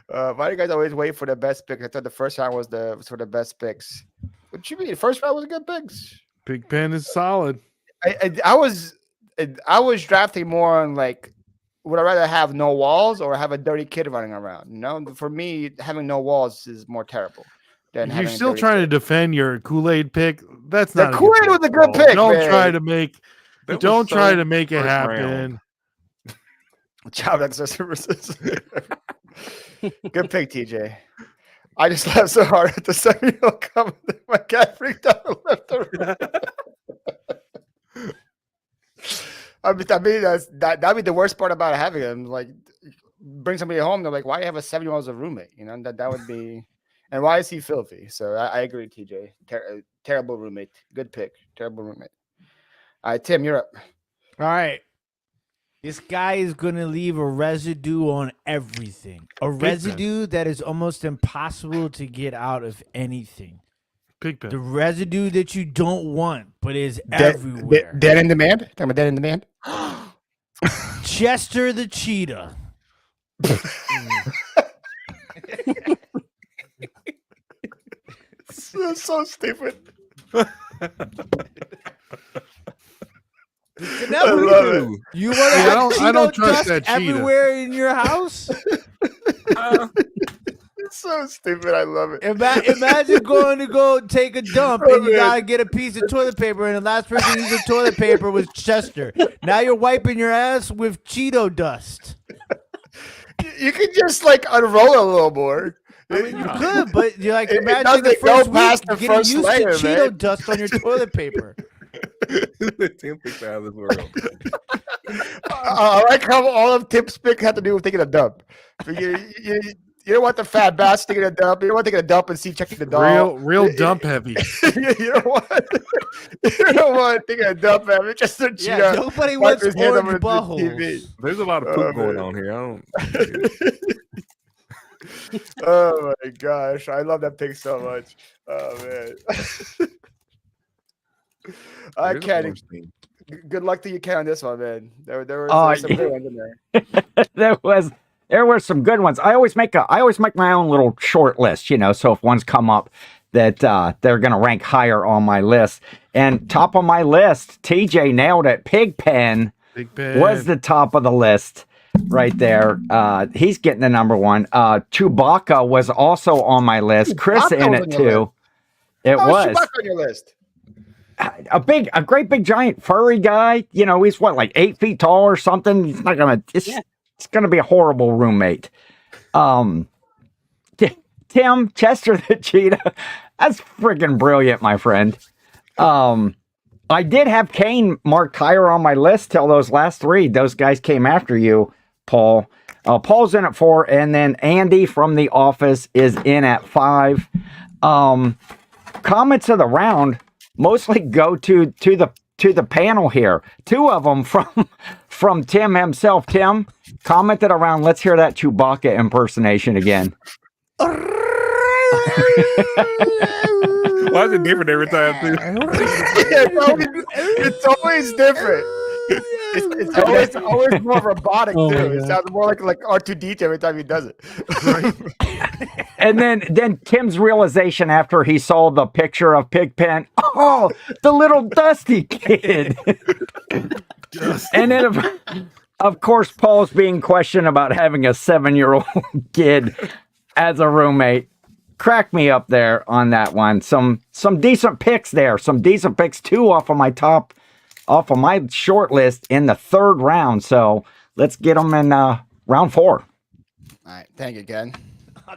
S2: Why do you guys always wait for the best picks? I thought the first round was for the best picks. What you mean? The first round was good picks.
S4: Pig Pen is solid.
S2: I was drafting more on like, would I rather have no walls or have a dirty kid running around? You know, for me, having no walls is more terrible than
S4: You're
S2: having. a
S4: still
S2: dirty
S4: trying to
S2: kid.
S4: defend your Kool-Aid pick. That's
S2: The
S4: not.
S2: Kool-Aid was a good pick.
S4: Don't
S2: man.
S4: try to make.
S5: That was
S4: Don't try
S5: so
S4: to make it
S5: first
S4: happen.
S5: round.
S2: Child exorcist. Good pick, TJ. I just laughed so hard at the 7-year-old comment that my cat freaked out and left the room. I mean that'd be the worst part about having him. Like, bring somebody home. They're like, "Why do you have a 7-year-old as a roommate?" You know, that would be. And why is he filthy? So I agree, TJ. Terrible roommate. Good pick. Terrible roommate. All right, Tim, you're up.
S3: All right. This guy is going to leave a residue on everything. A residue that is almost impossible to get out of anything.
S4: Pig Pen.
S3: The residue that you don't want, but is everywhere.
S2: Dead in demand. Talking about dead in demand.
S3: Chester the cheetah.
S2: so stupid.
S3: Never
S2: love
S3: do. You want to
S4: I
S3: have
S4: don't
S3: Cheeto
S4: trust
S3: dust
S4: that cheetah.
S3: everywhere in your house?
S2: It's so stupid. I love it.
S3: Imagine going to go take a dump
S2: Oh,
S3: and you
S2: man.
S3: gotta get a piece of toilet paper, and the last person used the toilet paper was Chester. Now you're wiping your ass with Cheeto dust.
S2: You could just like unroll it a little more.
S3: I mean, you could, but you're like,
S2: It
S3: imagine the
S2: doesn't go
S3: first week
S2: past the
S3: getting
S2: first
S3: used
S2: layer,
S3: to Cheeto
S2: man.
S3: dust on your toilet paper.
S5: Tim picks out of this world.
S2: I like how all of Tim's pick had to do with taking a dump. You don't want the fat bass taking a dump. You don't want to take a dump and see checking the dog.
S4: Real dump heavy.
S2: you don't want taking a dump, man. It's just a cheetah.
S3: Yeah, nobody
S2: wipe
S3: wants
S2: his hand
S3: orange
S2: over the
S3: buttholes.
S2: TV.
S5: There's a lot of
S2: Oh,
S5: poop going
S2: man.
S5: on here. I don't.
S2: Oh my gosh, I love that pick so much. Oh man, I
S5: There's a
S2: can't.
S5: orange thing.
S2: Good luck to you, Ken, on this one, man. There
S7: Oh,
S2: was some good ones in there.
S7: there were some good ones. I always make my own little short list, you know, so if one's come up that they're gonna rank higher on my list. And top of my list, TJ nailed it. Pig Pen
S4: Pig Pen.
S7: was the top of the list right there. He's getting the number one. Chewbacca was also on my list. Chris
S2: Chewbacca
S7: in
S2: was
S7: it
S2: on your
S7: too. It
S2: Oh,
S7: was
S2: Chewbacca on your list.
S7: a great big giant furry guy. You know, he's what, like 8 feet tall or something. He's not gonna. It's gonna be a horrible roommate. Tim Chester the cheetah. That's freaking brilliant, my friend. I did have Kane marked higher on my list till those last three. Those guys came after you, Paul. Paul's in at 4, and then Andy from The Office is in at 5. Comments of the round mostly go to the panel here. 2 of them from Tim himself. Tim commented around. Let's hear that Chewbacca impersonation again.
S5: Why is it different every time? Too?
S2: It's always different. It's always more robotic
S1: Oh
S2: too.
S1: my
S2: It
S1: God.
S2: sounds more like R2D2 every time he does it.
S7: And then Tim's realization after he saw the picture of Pigpen, oh, the little Dusty kid. And then Of course, Paul's being questioned about having a 7-year-old kid as a roommate. Crack me up there on that one. Some decent picks there. Some decent picks, 2 off of my short list in the 3rd round. So let's get them in round 4.
S2: All right, thank you, Ken.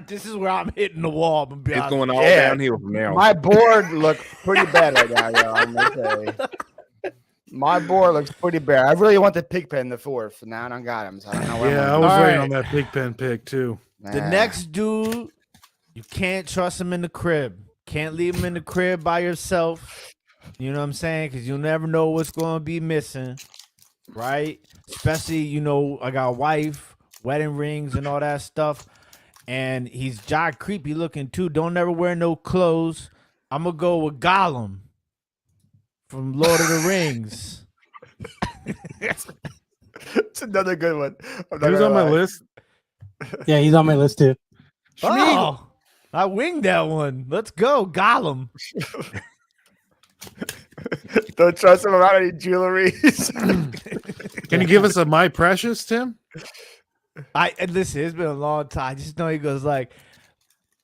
S3: This is where I'm hitting the wall. I'm gonna be
S5: It's
S3: honest.
S5: going all
S2: Yeah.
S5: downhill from now.
S2: My board looks pretty bad right now, yo. I'm gonna say. My board looks pretty bad. I really want the pig pen in the 4th. Now I don't got him. So I don't know where
S4: Yeah, I
S2: I'm
S4: was
S3: All
S4: waiting
S3: right.
S4: on that pig pen pick too.
S3: The next dude, you can't trust him in the crib. Can't leave him in the crib by yourself. You know what I'm saying? Because you'll never know what's going to be missing, right? Especially, you know, I got a wife, wedding rings, and all that stuff. And he's jock creepy looking too. Don't never wear no clothes. I'm gonna go with Gollum from Lord of the Rings.
S2: It's another good one.
S4: He was on my list.
S1: Yeah, he's on my list too.
S3: Oh, I winged that one. Let's go, Gollum.
S2: Don't trust him around any jewelry.
S4: Can you give us a My Precious, Tim?
S3: Listen, it's been a long time. I just know he goes like,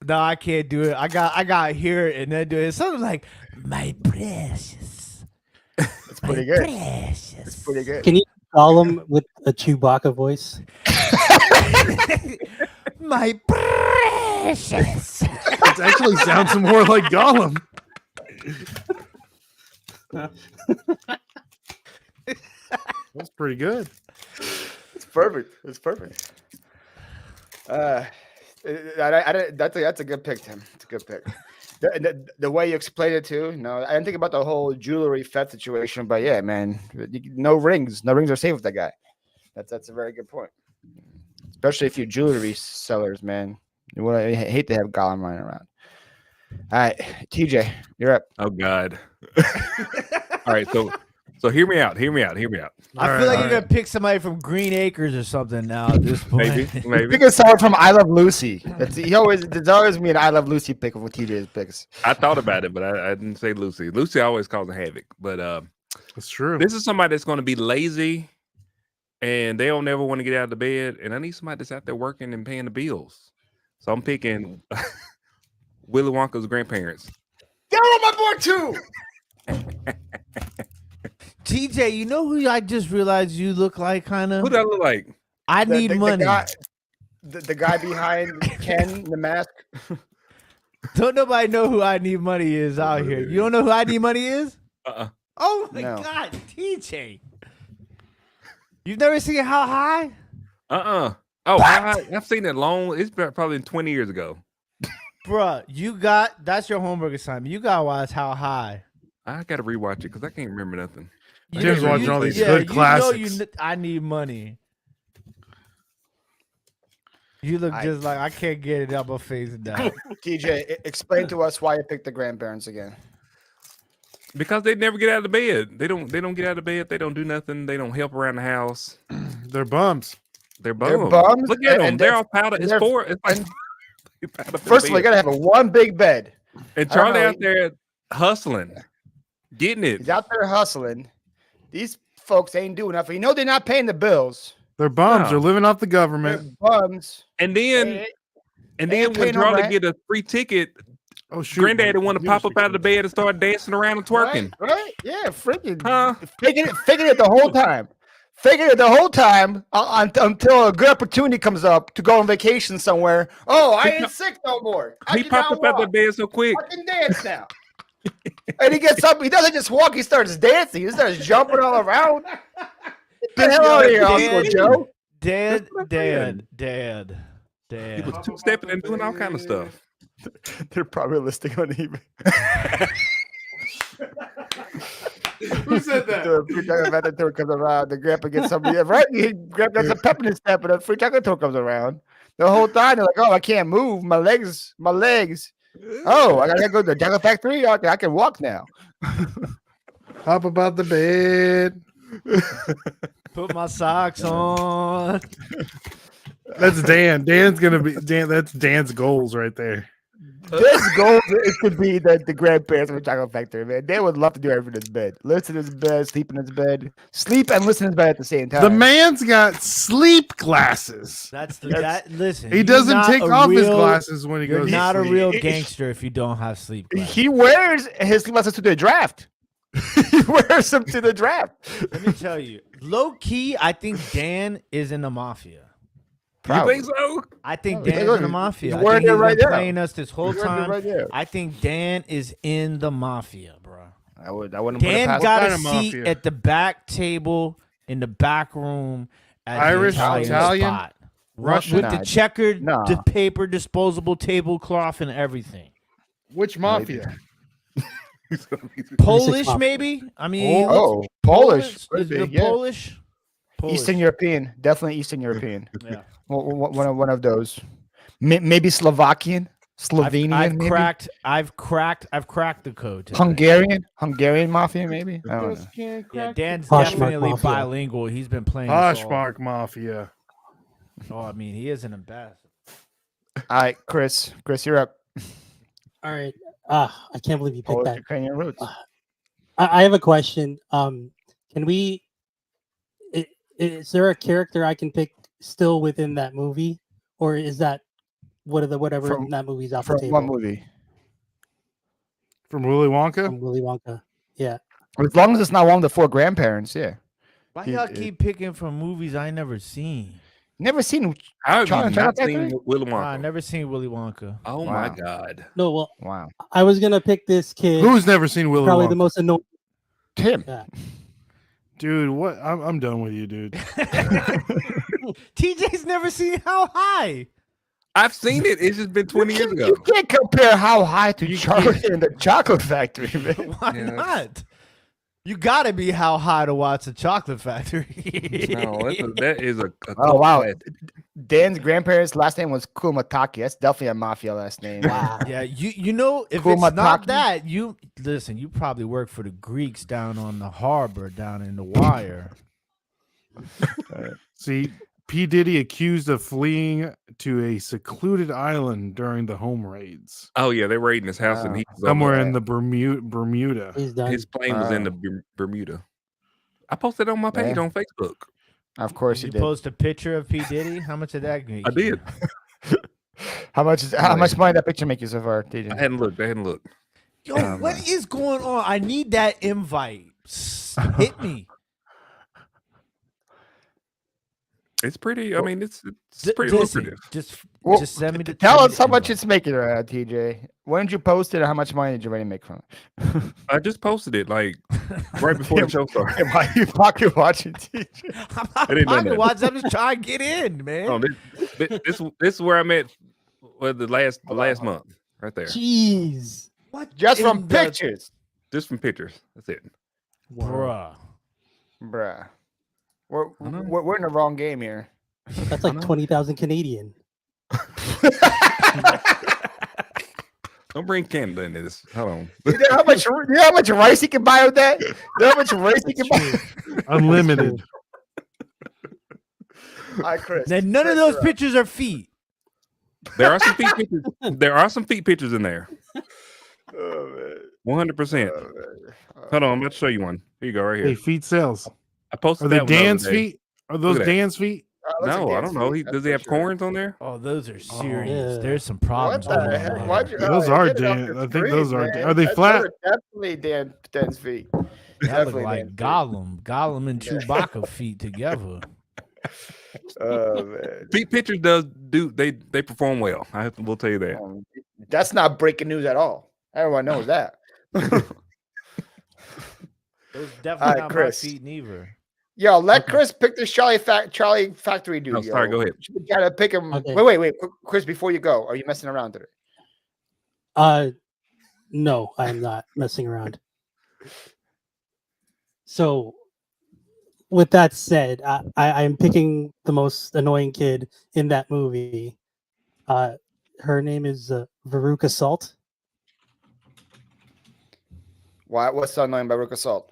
S3: no, I can't do it. I got to hear it and then do it. It's something like, my precious.
S2: It's pretty
S3: my
S2: good.
S3: Precious.
S2: It's pretty good.
S1: Can you call him with a Chewbacca voice?
S3: My precious.
S4: It actually sounds more like Gollum. That's pretty good.
S2: It's perfect. It's perfect. That's a good pick, Tim. It's a good pick. The way you explained it too. No, I didn't think about the whole jewelry theft situation, but yeah, man, no rings. No rings are safe with that guy. That's a very good point. Especially if you're jewelry sellers, man. I hate to have Gollum running around. All right, TJ, you're up.
S5: Oh God. All right, so hear me out.
S3: I feel like you're going to pick somebody from Green Acres or something now at this point.
S5: Maybe.
S2: Pick someone from I Love Lucy. There's always me an I Love Lucy pick with TJ's picks.
S5: I thought about it, but I didn't say Lucy. Lucy always causing havoc. But
S4: That's true.
S5: this is somebody that's going to be lazy, and they don't ever want to get out of the bed. And I need somebody that's out there working and paying the bills. So I'm picking Willy Wonka's grandparents.
S2: They're on my board too.
S3: TJ, you know who I just realized you look like, kind
S5: Who
S3: of?
S5: do I look like?
S3: I need money.
S2: The guy behind Ken, the mask.
S3: Don't nobody know who I Need Money is out here. You don't know who I Need Money is? Oh my
S2: No.
S3: God, TJ. You've never seen How High?
S5: Oh, I've seen it long. It's probably 20 years ago.
S3: Bruh, that's your homework assignment. You gotta watch How High.
S5: I got to rewatch it because I can't remember nothing.
S4: Tim's watching all these good classics.
S3: I Need Money. You look just like I can't get it out my face now.
S2: TJ, explain to us why you picked the grandparents again.
S5: Because they never get out of the bed. They don't get out of bed. They don't do nothing. They don't help around the house.
S4: They're bums.
S5: They're bums.
S2: bums,
S5: Look at them.
S2: and
S5: They're all powder. It's
S2: they're-
S5: four. It's like
S2: First of all, you gotta have one big bed.
S5: and
S2: I don't
S5: Charlie
S2: know.
S5: out there hustling, getting it.
S2: He's out there hustling. These folks ain't doing nothing. You know they're not paying the bills.
S4: They're bums.
S5: No.
S4: They're living off the
S2: They're
S4: government.
S2: bums.
S5: And then
S2: They-
S5: and
S2: they
S5: then
S2: ain't
S5: when
S2: paying no
S5: Charlie
S2: rent.
S5: get a free ticket,
S4: Oh shoot!
S5: Granddaddy want to pop up out of the bed and start dancing around and twerking.
S2: Right? Yeah, freaking
S5: Huh?
S2: faking it the whole time. Faking it the whole time until a good opportunity comes up to go on vacation somewhere. Oh, I ain't sick no more. I
S5: He
S2: can
S5: popped
S2: now
S5: up out the
S2: walk.
S5: bed so quick.
S2: I can dance now. And he gets up. He doesn't just walk. He starts dancing. He starts jumping all around. Get the hell out of here, Uncle Joe.
S3: Dad.
S5: He was two-stepping and doing all kind of stuff.
S2: They're probably listening on eBay.
S4: Who said that?
S2: The free chocolate tour comes around. The grandpa gets somebody. Right? Grandpa gets a pep in his step, and the free chocolate tour comes around. The whole time they're like, "Oh, I can't move. My legs. Oh, I gotta go to the chocolate factory. Okay, I can walk now."
S4: Hop about the bed.
S3: Put my socks on.
S4: That's Dan. Dan's gonna be Dan. That's Dan's goals right there.
S2: This goal is to be the grandparents of a chocolate factory, man. They would love to do everything in his bed. Listen in his bed, sleep in his bed, sleep and listen in his bed at the same time.
S4: The man's got sleep glasses.
S3: That's that. Listen,
S4: He
S3: you're
S4: doesn't
S3: not
S4: take
S3: a
S4: off his
S3: real-
S4: glasses when he
S3: You're
S4: goes
S3: not
S4: to
S3: a
S4: sleep.
S3: real gangster if you don't have sleep glasses.
S2: He wears his sleep glasses to the draft. He wears them to the draft.
S3: Let me tell you, low key, I think Dan is in the mafia.
S5: You think so?
S3: I think
S2: Oh,
S3: Dan's
S2: look,
S3: in the
S2: he's
S3: mafia. I
S2: wearing
S3: think
S2: it
S3: he's
S2: right
S3: been
S2: there.
S3: playing us this whole
S2: He's wearing it
S3: time.
S2: right there.
S3: I think Dan is in the mafia, bro.
S2: I wouldn't put it
S3: Dan
S2: past
S3: got
S4: kind
S3: a
S4: of
S3: seat
S4: mafia?
S3: at the back table in the back room at
S4: Irish,
S3: the Italian
S4: Italian,
S3: spot.
S4: Russian?
S3: With the
S2: Nah,
S3: checkered
S2: nah.
S3: the paper disposable tablecloth and everything.
S4: Which mafia?
S3: Polish,
S1: mafia.
S3: maybe? I mean,
S2: Oh, Polish.
S3: Is it
S2: Yeah.
S3: Polish?
S2: Eastern European. Definitely Eastern European.
S3: Yeah.
S2: One of those. Maybe Slovakian, Slovenian,
S3: I've
S2: maybe?
S3: cracked the code. today.
S2: Hungarian mafia, maybe. I don't know.
S3: Yeah, Dan's
S1: Poshmark
S3: definitely
S1: Mafia.
S3: bilingual. He's been playing. us all.
S4: Poshmark mafia.
S3: Oh, I mean, he is an ambassador.
S2: All right, Chris, you're up.
S1: All right. I can't believe you picked
S2: Polish
S1: that.
S2: Ukrainian roots.
S1: I have a question. Can we? Is there a character I can pick still within that movie, or is that whatever
S2: From-
S1: in that movie's off the
S2: From
S1: table?
S2: what movie?
S4: From Willy Wonka?
S1: From Willy Wonka. Yeah.
S2: As long as it's not one of the four grandparents, yeah.
S3: Why
S2: He-
S3: y'all
S2: it-
S3: keep picking from movies I never seen?
S2: Never seen.
S5: How have
S2: Charlie
S5: you
S2: Charlie
S5: not
S2: Factory?
S5: seen Willy
S3: Wow,
S5: Wonka?
S3: I never seen Willy Wonka.
S5: Oh my
S2: Wow.
S5: God.
S1: No, well,
S2: Wow.
S1: I was gonna pick this kid.
S4: Who's never seen Willy
S1: probably
S4: Wonka?
S1: the most annoying.
S2: Tim.
S1: Yeah.
S4: Dude, what? I'm done with you, dude.
S3: TJ's never seen How High.
S5: I've seen it. It's just been 20 years ago.
S2: You can't compare How High to Charlie and the Chocolate Factory, man.
S3: Why
S5: Yeah.
S3: not? You gotta be How High to watch the Chocolate Factory.
S5: No, that is a
S2: Oh
S5: cult
S2: wow.
S5: classic.
S2: Dan's grandparents' last name was Kumataki. That's definitely a mafia last name.
S1: Wow.
S3: Yeah, you know, if
S2: Cool
S3: it's not
S2: Mataki?
S3: that, you listen, you probably work for the Greeks down on the harbor, down in the wire.
S4: See, P. Diddy accused of fleeing to a secluded island during the home raids.
S5: Oh yeah, they raiding his house and he's
S4: Somewhere
S2: Okay.
S4: in the Bermuda.
S1: He's done.
S5: His plane was in the Bermuda. I posted it on my page
S2: Yeah.
S5: on Facebook.
S2: Of course
S3: You
S2: you did.
S3: post a picture of P. Diddy? How much did that get
S5: I
S3: you?
S5: did.
S2: How much money that picture make you so far, DJ?
S5: I hadn't looked.
S3: Yo, what is going on? I need that invite. Hit me.
S5: It's pretty. I mean, it's pretty
S3: Listen,
S5: lucrative.
S2: Well,
S3: just send me the
S2: Tell
S3: send me
S2: us
S3: the
S2: how much
S3: invite.
S2: it's making, TJ. When did you post it and how much money did you already make from it?
S5: I just posted it like right before the show started.
S2: Why you pocket watching, TJ?
S3: I'm not
S5: I didn't know
S3: pocket
S5: that.
S3: watching. I'm just trying to get in, man.
S5: Oh, this is where I met the last month right there.
S1: Jeez.
S3: What
S2: Just
S3: in
S2: from
S3: the-
S2: pictures.
S5: Just from pictures. That's it.
S3: Bruh.
S2: Bruh. We're,
S5: I know.
S2: we're in the wrong game here.
S1: That's like 20,000 Canadian.
S5: Don't bring Canada into this. Hold on.
S2: You know how much rice you can buy with that? You know how much rice you can buy?
S4: Unlimited.
S2: All right, Chris.
S3: Then none of
S2: Chris,
S3: those
S2: you're up.
S3: pictures are feet.
S5: There are some feet pictures. There are some feet pictures in there.
S2: Oh, man.
S5: 100%.
S2: Oh, man.
S5: Hold on, I'm about to show you one. Here you go, right
S4: Hey,
S5: here.
S4: feet sales.
S5: I posted
S4: Are they
S5: that one the other
S4: Dan's
S5: day.
S4: feet? Are those
S5: Look at that.
S4: Dan's feet?
S2: Oh, looks
S5: No,
S2: like
S5: I
S2: Dan's
S5: don't know.
S2: feet, that's
S5: Does he
S2: for
S5: have
S2: sure.
S5: corns on there?
S3: Oh, those are serious.
S1: yeah.
S3: There's some
S2: What
S3: problems
S2: the
S3: going
S2: heck?
S3: on.
S2: Why'd you,
S4: Those
S2: oh,
S4: are
S2: get it off
S4: Dan-
S2: your
S4: I think
S2: screen,
S4: those are-
S2: man.
S4: are they
S2: Those
S4: flat?
S2: Definitely Dan's feet.
S3: That look
S2: Definitely
S3: like
S2: Dan's feet.
S3: Gollum and Chewbacca feet together.
S2: Oh man.
S5: Feet pictures they perform well. We'll tell you that.
S2: That's not breaking news at all. Everyone knows that.
S3: Those definitely
S2: Alright,
S3: not
S2: Chris.
S3: my feet neither.
S2: Yo, let Chris pick the Charlie Factory dude.
S5: No, sorry, go ahead.
S2: You gotta pick him.
S1: Okay.
S2: Wait, Chris. Before you go, are you messing around today?
S1: No, I am not messing around. So, with that said, I am picking the most annoying kid in that movie. Her name is Veruca Salt.
S2: Why? What's so annoying about Rook Assault?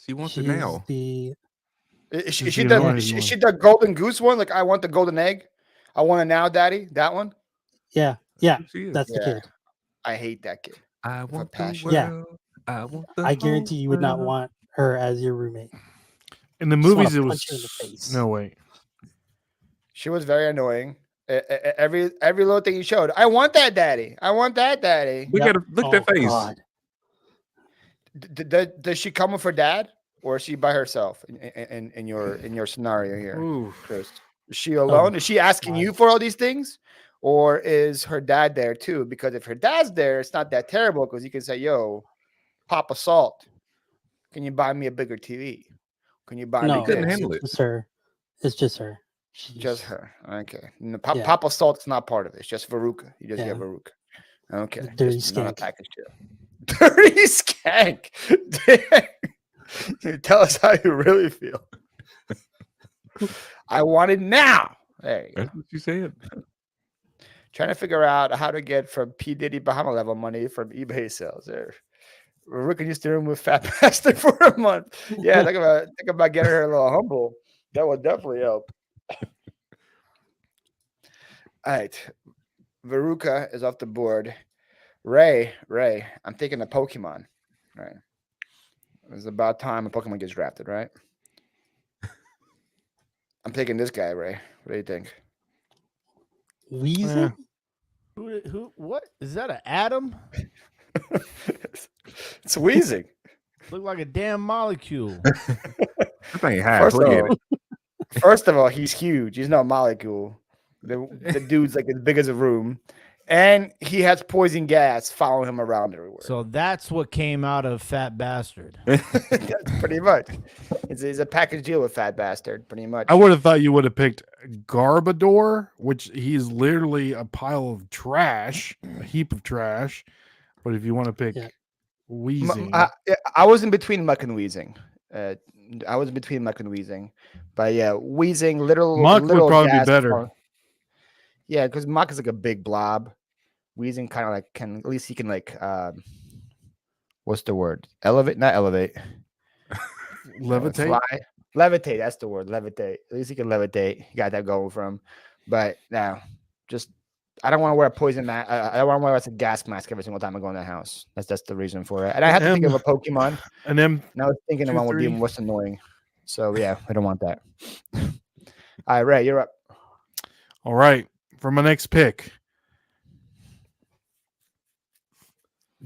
S5: She wants
S1: She's
S5: it now.
S1: the
S2: Is
S4: She's
S2: she
S4: the
S2: the
S4: annoying
S2: is
S4: one.
S2: she the golden goose one? Like I want the golden egg. I want it now, Daddy. That one.
S1: yeah. Yeah,
S5: She is.
S1: that's the
S2: Yeah.
S1: kid.
S2: I hate that kid.
S5: I
S2: With a
S5: want the
S2: passion.
S1: Yeah.
S5: world. I want the
S1: I guarantee
S5: whole
S1: you would not
S5: world.
S1: want her as your roommate.
S4: In the
S1: Just wanna
S4: movies, it was
S1: punch you in the face.
S4: no wait.
S2: She was very annoying. Every little thing you showed. I want that, daddy. I want that, daddy.
S5: Look
S1: Yep.
S5: at her. Look at that face.
S1: God.
S2: Does she come with her dad, or is she by herself in your scenario here,
S5: Ooh.
S2: Chris? Is she alone? Is she asking you for all these things, or is her dad there too? Because if her dad's there, it's not that terrible because you can say, "Yo, Papa Salt, can you buy me a bigger TV? Can you buy
S1: No,
S2: me
S5: couldn't
S2: this?"
S5: handle it.
S1: It's her. It's just her. She's
S2: Just her. Okay. No,
S1: Yeah.
S2: Papa Salt's not part of it. It's just Veruca. You just
S1: Yeah.
S2: get Veruca. Okay.
S1: The dirty
S2: Just not a
S1: skank.
S2: package deal. Dirty skank. Dang. Tell us how you really feel. I want it now. There you go.
S5: That's what you said.
S2: Trying to figure out how to get from P. Diddy Bahama level money from eBay sales. There. Veruca used to remove Fat Bastard for a month. Yeah, think about getting her a little humble. That would definitely help. All right. Veruca is off the board. Ray, I'm thinking a Pokemon. Right. It's about time a Pokemon gets drafted, right? I'm taking this guy, Ray. What do you think?
S1: Weezy?
S3: Who? What is that? An atom?
S2: It's wheezing.
S3: Look like a damn molecule.
S5: That thing high.
S2: First of,
S5: Look at
S2: all,
S5: it.
S2: first of all, he's huge. He's not a molecule. The dude's like as big as a room. And he has poison gas following him around everywhere.
S3: So that's what came out of Fat Bastard.
S2: That's pretty much. It's a package deal with Fat Bastard, pretty much.
S4: I would have thought you would have picked Garbador, which he's literally a pile of trash, a heap of trash. But if you want to pick
S1: Yeah.
S4: Wheezing,
S2: I was in between Muck and Wheezing. But yeah, Wheezing, little
S4: Muck would
S2: little
S4: probably be
S2: gas
S4: better.
S2: pump. Yeah, because Muck is like a big blob. Wheezing kind of like can at least he can like what's the word? Elevate, not elevate.
S4: levitate.
S2: Fly. Levitate, that's the word. Levitate. At least he can levitate. He got that going from. But now, just I don't want to wear a poison mask. I don't want to wear a gas mask every single time I go in the house. That's the reason for it. And I had to think of a Pokemon.
S4: And then
S2: And I was thinking of one would be
S4: 2-3.
S2: what's annoying. So yeah, I don't want that. All right, Ray, you're up.
S4: all right, for my next pick.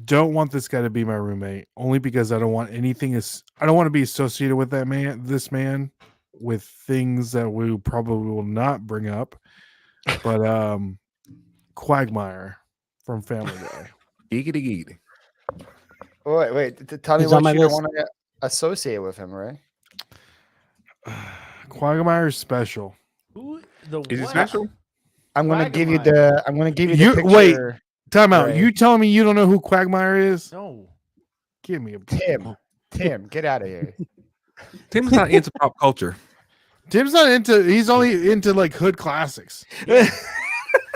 S4: Don't want this guy to be my roommate, only because I don't want anything. I don't want to be associated with this man, with things that we probably will not bring up. But Quagmire from Family Guy.
S5: Giggity giggity.
S2: Wait. Tell me
S1: He's on
S2: what
S1: my
S2: you don't
S1: list.
S2: want to associate with him, Ray.
S4: Quagmire's special.
S3: Who? The
S5: Is it
S3: what?
S5: special?
S2: I'm gonna give you
S3: Quagmire.
S2: the picture.
S4: Wait. Time out.
S2: Right.
S4: You telling me you don't know who Quagmire is?
S3: No.
S4: Give me a
S2: Tim, get out of here.
S5: Tim's not into pop culture.
S4: Tim's not into. He's only into like hood classics.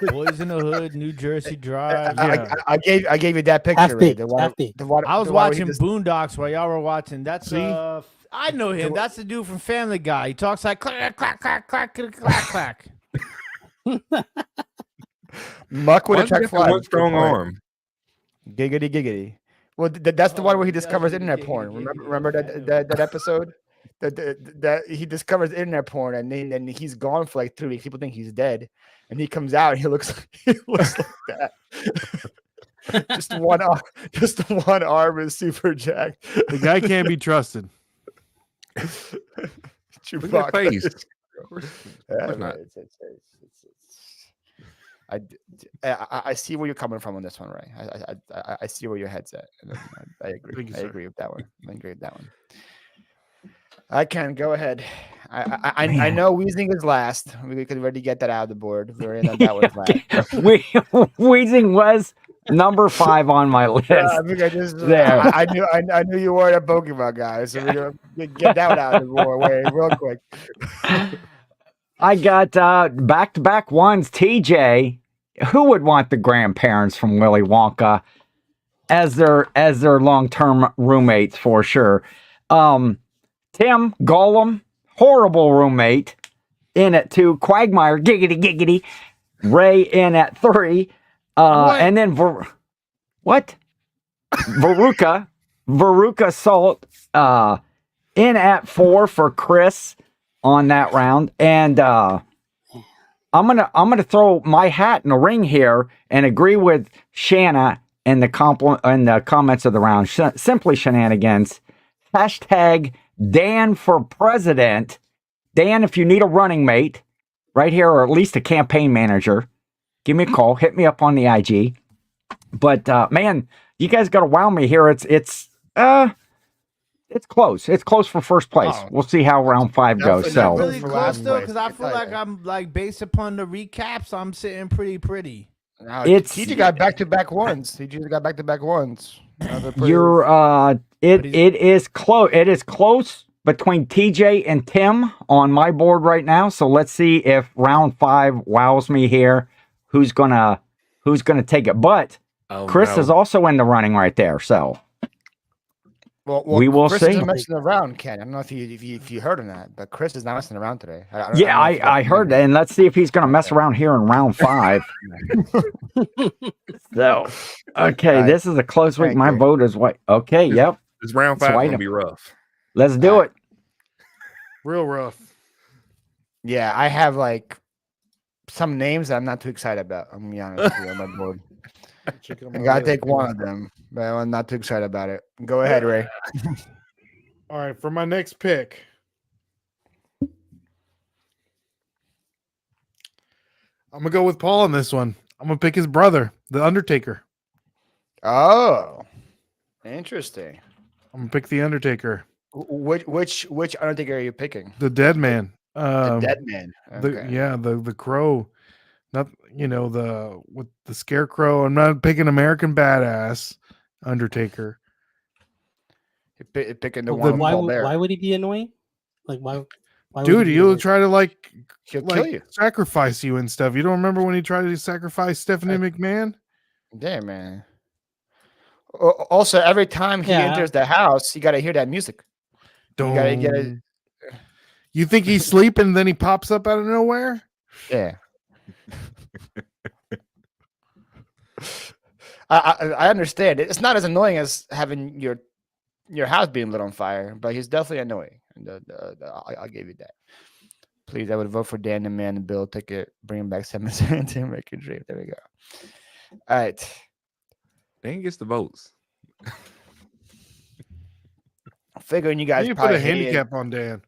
S3: Boys in the Hood, New Jersey Drive.
S4: Yeah.
S2: I gave you that picture.
S1: Half
S2: Ray.
S1: baked,
S2: The one-
S1: half baked.
S2: the one-
S3: I was
S2: the one where he
S3: watching
S2: just-
S3: Boondocks while y'all were watching. That's
S4: See?
S3: I know him. That's the dude from Family Guy. He talks like clack clack clack clack clack clack.
S2: Muck with
S5: Why
S2: a
S5: does he
S2: track
S5: have that
S2: fly.
S5: one strong arm.
S2: Giggity. Well, that's the one where he
S3: yeah,
S2: discovers
S3: giggity,
S2: internet
S3: giggity,
S2: porn.
S3: giggity.
S2: Remember that episode? That he discovers internet porn and then he's gone for like 3 weeks. People think he's dead, and he comes out and he looks like that. just one arm is super jacked.
S4: The guy can't be trusted.
S5: Look at that
S2: Chewbacca
S5: face.
S2: is- Yeah,
S5: course not.
S2: I see where you're coming from on this one, Ray. I see where your head's at. And I agree.
S4: Thank you,
S2: I
S4: sir.
S2: agree with that one. I can go ahead. I know Weezing is last. We could already get that out of the board. We already know that was last.
S7: Wheezing was number 5 on my list.
S2: I think
S7: There.
S2: I knew you weren't a Pokemon guy, so we're gonna get that one out of the board way real quick.
S7: I got back-to-back ones. TJ, who would want the grandparents from Willy Wonka as their long-term roommates for sure? Tim Gollum, horrible roommate, in at 2. Quagmire, giggity. Ray in at 3. And then what? Veruca Salt in at 4 for Chris on that round. And I'm gonna throw my hat in the ring here and agree with Shanna in the comments of the round. Simply shenanigans. Hashtag Dan for president. Dan, if you need a running mate right here, or at least a campaign manager, give me a call. Hit me up on the IG. But man, you guys got to wow me here. It's close. It's close for first place. We'll see how round 5 goes. So
S3: really close though, because I feel like I'm like based upon the recaps, I'm sitting pretty.
S2: No, TJ got back-to-back ones. TJ got back-to-back ones.
S7: It is close. It is close between TJ and Tim on my board right now. So let's see if round 5 wows me here. Who's gonna take it? But Chris is also in the running right there. So
S2: well
S7: we will
S2: Chris
S7: see.
S2: Isn't messing around, Ken. I don't know if you heard of that, but Chris is not messing around today.
S7: I heard that, and let's see if he's gonna mess around here in round 5. So okay, this is a close week. My vote is white. Okay, yep.
S5: This round 5 gonna be rough.
S7: Let's do it.
S4: Real rough.
S2: Yeah, I have like some names that I'm not too excited about. I'm gonna be honest with you on my board. I gotta take one of them, but I'm not too excited about it. Go ahead, Ray.
S4: All right, for my next pick, I'm gonna go with Paul on this one. I'm gonna pick his brother, the Undertaker.
S2: Oh, interesting.
S4: I'm gonna pick the Undertaker.
S2: Which Undertaker are you picking?
S4: The Dead Man.
S2: The Dead Man. Okay.
S4: The Crow. Not with the Scarecrow. I'm not picking American Badass Undertaker.
S2: You're picking the one.
S1: Why would he be annoying? Like why
S4: Dude, he'll try to
S2: he'll kill you,
S4: sacrifice you and stuff. You don't remember when he tried to sacrifice Stephanie McMahon?
S2: Yeah, man. Also, every time he enters the house, you got to hear that music.
S4: Don't.
S2: You got to get it.
S4: You think he's sleeping, then he pops up out of nowhere?
S2: Yeah. I understand. It's not as annoying as having your house being lit on fire, but he's definitely annoying. I'll give you that. Please, I would vote for Dan the Man and Bill ticket. Bring back 717 Record Dream. There we go. All right.
S5: Dan gets the votes.
S2: I'm figuring you guys
S4: You
S2: probably
S4: put a handicap on Dan.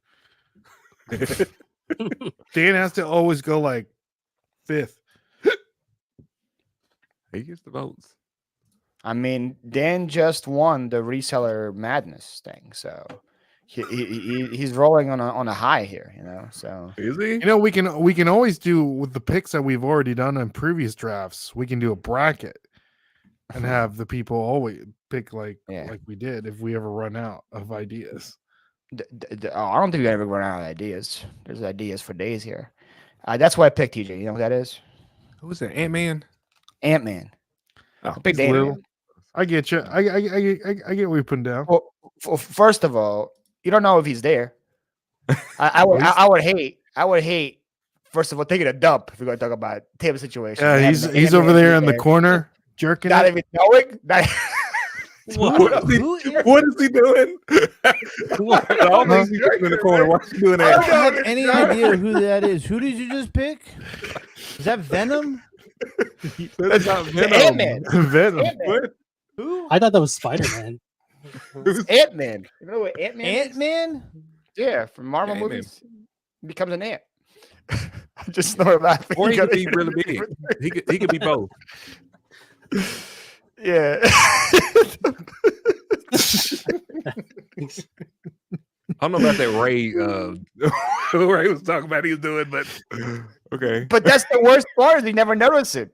S4: Dan has to always go like 5th.
S5: He gets the votes.
S2: I mean, Dan just won the reseller madness thing, so he's rolling on a high here, So
S5: Is he?
S4: We can always do with the picks that we've already done in previous drafts. We can do a bracket and have the people always pick like we did if we ever run out of ideas.
S2: I don't think we ever run out of ideas. There's ideas for days here. That's why I picked TJ. You know what that is?
S5: Who's that? Ant-Man?
S2: Ant-Man.
S5: Oh,
S2: Big Ant-Man.
S4: I get you. I get what you're putting down.
S2: Well, first of all, you don't know if he's there. I would hate. First of all, taking a dump if we're going to talk about table situation.
S4: Yeah, he's over there in the corner jerking.
S2: Not even knowing.
S5: What is he doing? All these people in the corner. What's he doing
S3: I
S5: that?
S3: don't have any idea who that is. Who did you just pick? Is that Venom?
S5: That's not Venom.
S2: Ant-Man.
S4: Venom.
S5: What?
S3: Who?
S1: I thought that was Spider-Man.
S2: Ant-Man. You know what Ant-Man is?
S3: Ant-Man?
S2: Yeah, from Marvel
S5: Ant-Man.
S2: movies. He becomes an ant. I just started laughing.
S5: Or he could be really big. He could be both.
S2: Yeah.
S5: I don't know about that Ray. Ray was talking about he was doing, but okay.
S2: But that's the worst part is you never notice it.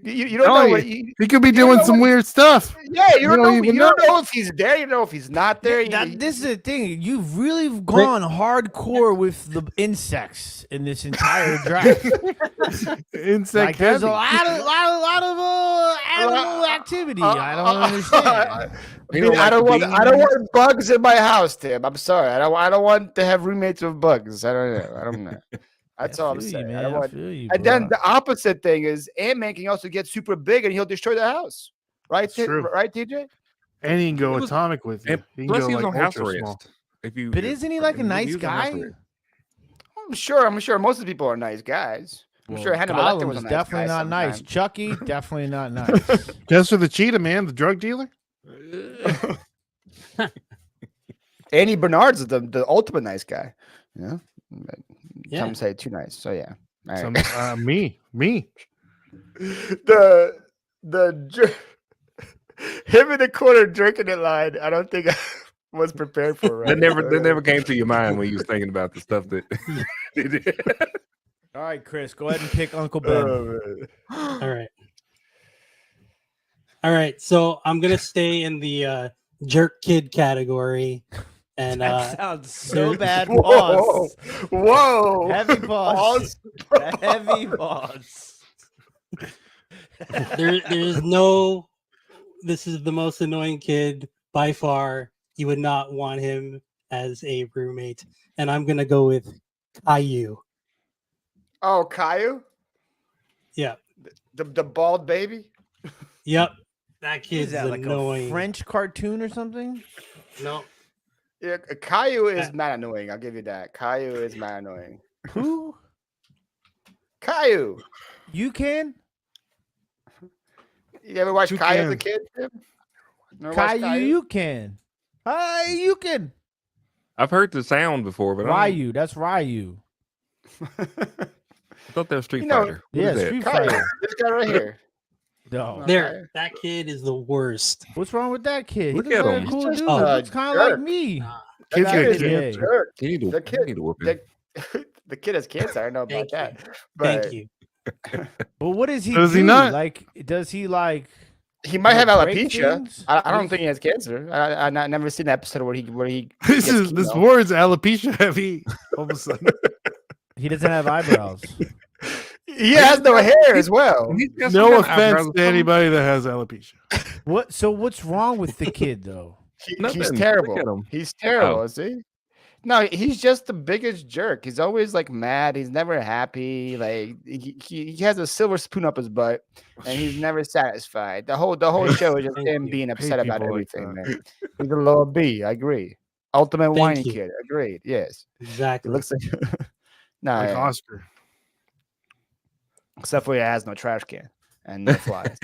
S2: You don't know what
S4: he could be doing some weird stuff.
S2: Yeah, you don't know.
S4: even
S2: You don't know if he's there. You know if he's not there.
S3: This is the thing. You've really gone hardcore with the insects in this entire draft.
S4: Insect
S3: There's
S4: heavy.
S3: a lot of animal activity. I don't understand.
S2: I don't want bugs in my house, Tim. I'm sorry. I don't want to have roommates with bugs. I don't know. That's
S3: I
S2: all I'm
S3: feel you,
S2: saying.
S3: man. I feel you,
S2: And
S3: bro.
S2: then the opposite thing is Ant-Man can also get super big and he'll destroy the house. Right?
S4: That's true.
S2: Right, TJ?
S4: And he can go
S5: It was-
S4: atomic with you.
S5: And
S4: He can
S5: plus,
S4: go
S5: he was
S4: like
S5: on house
S4: ultra
S5: arrest.
S4: small.
S3: But isn't he like a nice
S5: he was on house
S3: guy?
S5: arrest.
S2: I'm sure most of the people are nice guys. I'm
S3: Well,
S2: sure Hannibal Lecter
S3: Gollum
S2: was a
S3: is
S2: nice
S3: definitely
S2: guy
S3: not nice.
S2: sometime.
S3: Chucky, definitely not nice.
S4: Just for the cheetah, man, the drug dealer.
S2: Andy Bernard's the ultimate nice guy. You know? But
S1: Yeah.
S2: some say too nice. So yeah. All right.
S4: Me.
S2: the him in the corner drinking it line. I don't think I was prepared for. Right?
S5: That never came to your mind when you was thinking about the stuff that.
S3: All right, Chris, go ahead and pick Uncle Ben.
S1: All right. So I'm gonna stay in the jerk kid category, and
S3: That sounds so
S1: there-
S3: bad.
S2: Whoa,
S3: Pause.
S2: whoa,
S3: Heavy pause. Heavy pause.
S1: there's no. This is the most annoying kid by far. You would not want him as a roommate, and I'm gonna go with Caillou.
S2: Oh, Caillou,
S1: Yeah.
S2: the bald baby.
S1: Yep. That
S3: Is
S1: kid's
S3: that like
S1: annoying.
S3: a French cartoon or something?
S1: No.
S2: Yeah, Caillou is mad annoying. I'll give you that. Caillou is mad annoying.
S3: Who?
S2: Caillou.
S3: You can?
S2: You ever watch
S4: You
S2: Caillou as a
S4: can.
S2: kid? Tim? Never watched
S3: Caillou, you can. Hi, you can.
S5: I've heard the sound before, but
S3: Ryu, that's Ryu.
S5: I thought that was Street
S2: You know-
S5: Fighter. What
S3: Yeah,
S5: is that?
S3: Street
S2: Caillou.
S3: Fighter.
S2: This guy right here.
S3: No.
S1: There. That kid is the worst.
S3: What's wrong with that kid?
S5: Look
S3: He looks
S5: at
S3: like
S5: him.
S3: a cool
S2: He's
S3: dude.
S2: just
S1: a
S3: Looks kind of like
S2: jerk.
S3: me.
S4: Kid's
S2: That
S4: got
S2: kid is
S3: Yeah.
S2: a jerk.
S5: You need to,
S2: The kid-
S5: you need to whoop him.
S2: The kid has cancer. I know about
S1: Thank
S2: that. But
S1: Thank you.
S3: But what does he
S4: Does
S3: do?
S4: he not?
S3: Like, does he like?
S2: he might have
S3: break
S2: alopecia.
S3: things?
S2: I don't think he has cancer. I never seen an episode where he.
S4: This
S2: gets
S4: is this
S2: chemo.
S4: word's alopecia heavy. All of a sudden,
S3: He doesn't have eyebrows.
S2: He has no hair as well.
S5: He's got some
S4: no
S5: kind of eyebrows
S4: offense
S5: or
S4: to
S5: something.
S4: anybody that has alopecia.
S3: What? So what's wrong with the kid though?
S2: He's
S5: Nothing. Look
S2: terrible.
S5: at him.
S2: He's terrible.
S5: Oh.
S2: See? No, he's just the biggest jerk. He's always like mad. He's never happy. Like he has a silver spoon up his butt, and he's never satisfied. The whole show is just
S1: Thank
S2: him
S1: you.
S2: being
S4: Hate
S2: upset about
S4: people like
S2: everything,
S4: that.
S2: man. He's a lower B. I agree. Ultimate
S1: Thank
S2: whiny
S1: you.
S2: kid. Agreed. Yes. He
S1: Exactly.
S2: looks like no,
S4: Like
S2: yeah.
S4: Oscar.
S2: Except for he has no trash can and no flies.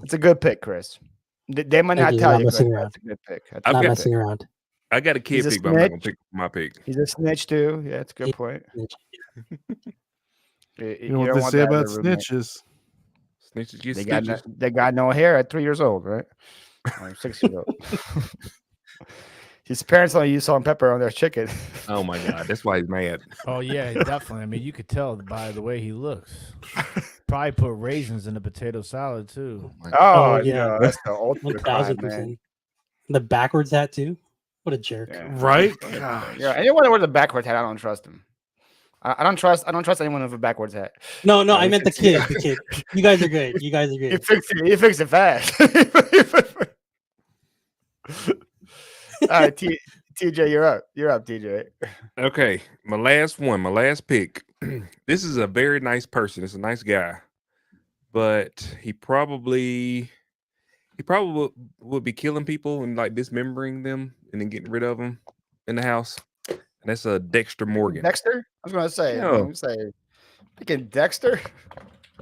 S2: It's a good pick, Chris. They might
S1: Thank
S2: not
S1: you.
S2: tell
S1: Not
S2: you,
S1: messing
S2: but
S1: around.
S2: that's a good pick. That's
S5: I've
S2: a
S1: Not
S2: good
S5: got-
S1: messing around.
S5: I got a kid
S2: He's a
S5: pick, but I'm not gonna
S2: snitch.
S5: pick my pick.
S2: He's a snitch too. Yeah, that's a good point.
S4: You know what they say about snitches?
S5: Snitches get
S2: They
S5: stitches.
S2: got no hair at 3 years old, right? Or 6 years old. His parents only use salt and pepper on their chicken.
S5: Oh my god, that's why he's mad.
S3: Oh yeah, definitely. I mean, you could tell by the way he looks. Probably put raisins in the potato salad too.
S5: my God.
S2: Oh,
S1: yeah.
S2: no, that's the ultimate crime,
S1: 1000%.
S2: man.
S1: The backwards hat too. What a jerk.
S2: Yeah.
S4: Right? Gosh.
S2: Yeah, anyone that wears a backwards hat, I don't trust him. I don't trust anyone with a backwards hat.
S1: No,
S2: Yeah,
S1: I
S2: you
S1: meant the
S2: can see
S1: kid. The kid. You guys are good. You guys are
S2: He
S1: good.
S2: fixed it fast. All right, TJ, you're up. You're up, TJ.
S5: Okay, my last pick. This is a very nice person. It's a nice guy, but he probably would be killing people and like dismembering them and then getting rid of them in the house. And that's Dexter Morgan.
S2: Dexter? I was gonna say.
S5: Yeah.
S2: I was gonna say. Picking Dexter.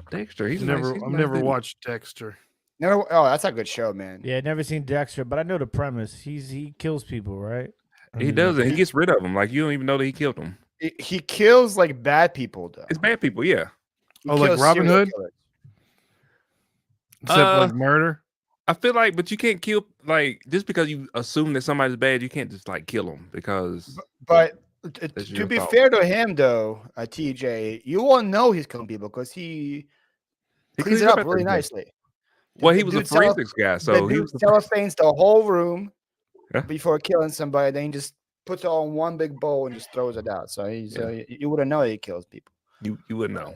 S5: Dexter, he's
S4: I've
S5: nice.
S4: never,
S5: He's a
S4: I've
S5: nice
S4: never
S5: dude.
S4: watched Dexter.
S2: No, oh, that's a good show, man.
S3: Yeah, never seen Dexter, but I know the premise. He kills people, right? I
S5: He
S3: mean,
S5: doesn't. He gets rid of them. Like you don't even know that he killed them.
S2: He kills like bad people though.
S5: It's bad people. Yeah.
S2: He
S4: Oh, like
S2: kills
S4: Robin
S2: serial
S4: Hood?
S2: killers.
S4: Except like murder.
S5: I feel like, but you can't kill like just because you assume that somebody's bad, you can't just like kill them because
S2: But
S5: That's
S2: to
S5: your
S2: be
S5: fault.
S2: fair to him, though, TJ, you won't know he's killing people because he cleans it up
S5: after
S2: really
S5: everything.
S2: nicely.
S5: Well,
S2: The
S5: he was a
S2: dude
S5: forensics guy, so
S2: the
S5: he
S2: dude
S5: was.
S2: cellophanes the whole room
S5: Yeah.
S2: before killing somebody. Then he just puts it all in one big bowl and just throws it out. So he's you wouldn't know he kills people.
S5: You wouldn't know.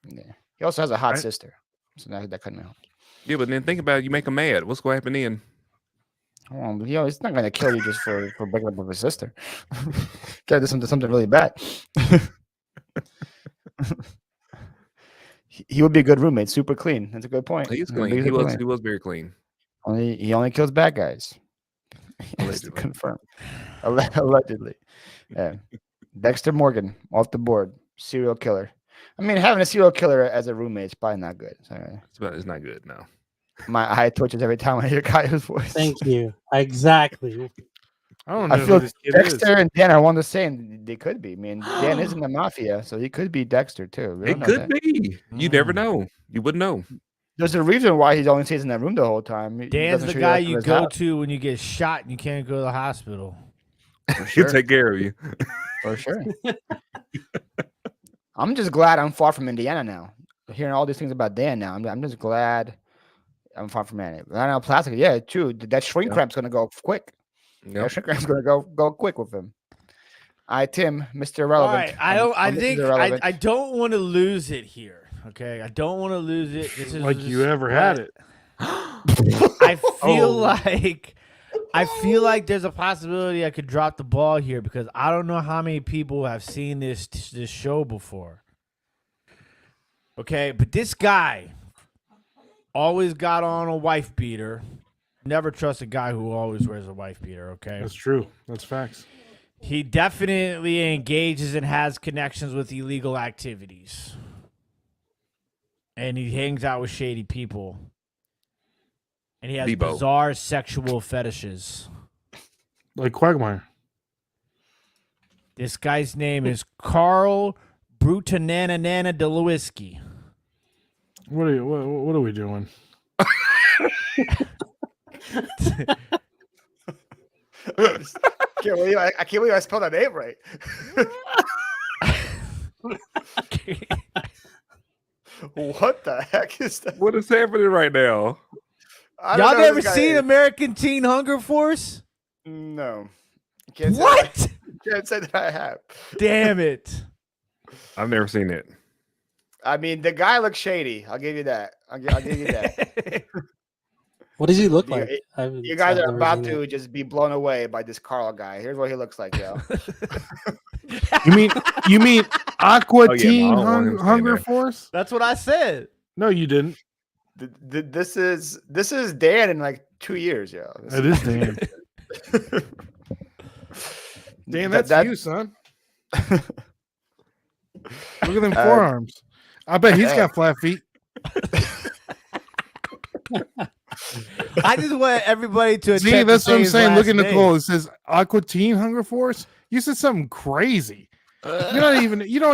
S2: Yeah. He also has a hot
S4: Right.
S2: sister, so that couldn't help.
S5: Yeah, but then think about it. You make him mad. What's going to happen then?
S2: Oh, he's not gonna kill you just for breaking up with his sister. Gotta do something really bad. He would be a good roommate. Super clean. That's a good point.
S5: He is
S2: He would
S5: clean.
S2: be a good
S5: He
S2: roommate.
S5: was very clean.
S2: He only kills bad guys. Yes, to
S5: Allegedly.
S2: confirm. Allegedly. Yeah. Dexter Morgan off the board. Serial killer. I mean, having a serial killer as a roommate is probably not good. So,
S5: It's not good. No.
S2: my eye twitches every time I hear Kaio's voice.
S1: Thank you. Exactly.
S4: I don't know
S2: I
S4: who
S2: feel
S4: this kid is.
S2: Dexter and Dan are one the same. They could be. I mean, Dan is in the mafia, so he could be Dexter too. We
S5: It
S2: don't know
S5: could
S2: that.
S5: be. You never know. You wouldn't know.
S2: There's a reason why he only stays in that room the whole time. He
S3: Dan's
S2: doesn't
S3: the
S2: show
S3: guy
S2: rest of
S3: you
S2: his
S3: go
S2: house.
S3: to when you get shot and you can't go to the hospital.
S2: For
S5: He'll
S2: sure.
S5: take care of you.
S2: For sure. I'm just glad I'm far from Indiana now. Hearing all these things about Dan now, I'm just glad I'm far from Indiana. I know plastic. Yeah, true. That shrink
S5: Yeah.
S2: ramp's gonna go quick.
S5: Yep.
S2: That shrink ramp's gonna go quick with him. All right, Tim, Mr.
S3: All
S2: Irrelevant.
S3: right, I
S2: This is
S3: think
S2: irrelevant.
S3: I don't want to lose it here. Okay, I don't want to lose it. This is
S4: Like you ever had it.
S3: I feel
S4: Oh.
S3: feel like there's a possibility I could drop the ball here because I don't know how many people have seen this show before. Okay, but this guy always got on a wife beater. Never trust a guy who always wears a wife beater. Okay,
S4: That's true. That's facts.
S3: he definitely engages and has connections with illegal activities, and he hangs out with shady people. And he has
S5: Debo.
S3: bizarre sexual fetishes.
S4: Like Quagmire.
S3: This guy's name is Carl Brutanana Delowiski.
S4: What are we doing?
S2: I can't believe I spelled that name right. What the heck is that?
S5: What is happening right now?
S2: I don't
S3: Y'all
S2: know who
S3: never
S2: this guy
S3: seen
S2: is.
S3: American Teen Hunger Force?
S2: No. Can't say
S3: What?
S2: that- Can't say that I have.
S3: Damn it.
S5: I've never seen it.
S2: I mean, the guy looks shady. I'll give you that. I'll give you that.
S1: What does he look
S2: You-
S1: like?
S2: You guys
S1: I've
S2: are
S1: never
S2: about
S1: seen
S2: to
S1: that.
S2: just be blown away by this Carl guy. Here's what he looks like, yo.
S4: You mean Aqua
S5: Oh, yeah,
S4: Teen
S5: no, I don't want him staying
S4: Hunger
S5: there.
S4: Force?
S3: That's what I said.
S4: No, you didn't.
S2: This is Dan in like 2 years, yo.
S4: It is Dan. Dan, that's
S2: That-
S4: you, son. Look at them forearms. I bet he's got flat feet.
S3: I just want everybody to
S4: See,
S3: attempt to
S4: that's
S3: say
S4: what I'm
S3: his
S4: saying. Look
S3: last
S4: at
S3: name.
S4: Nicole. It says Aqua Teen Hunger Force. You said something crazy. You don't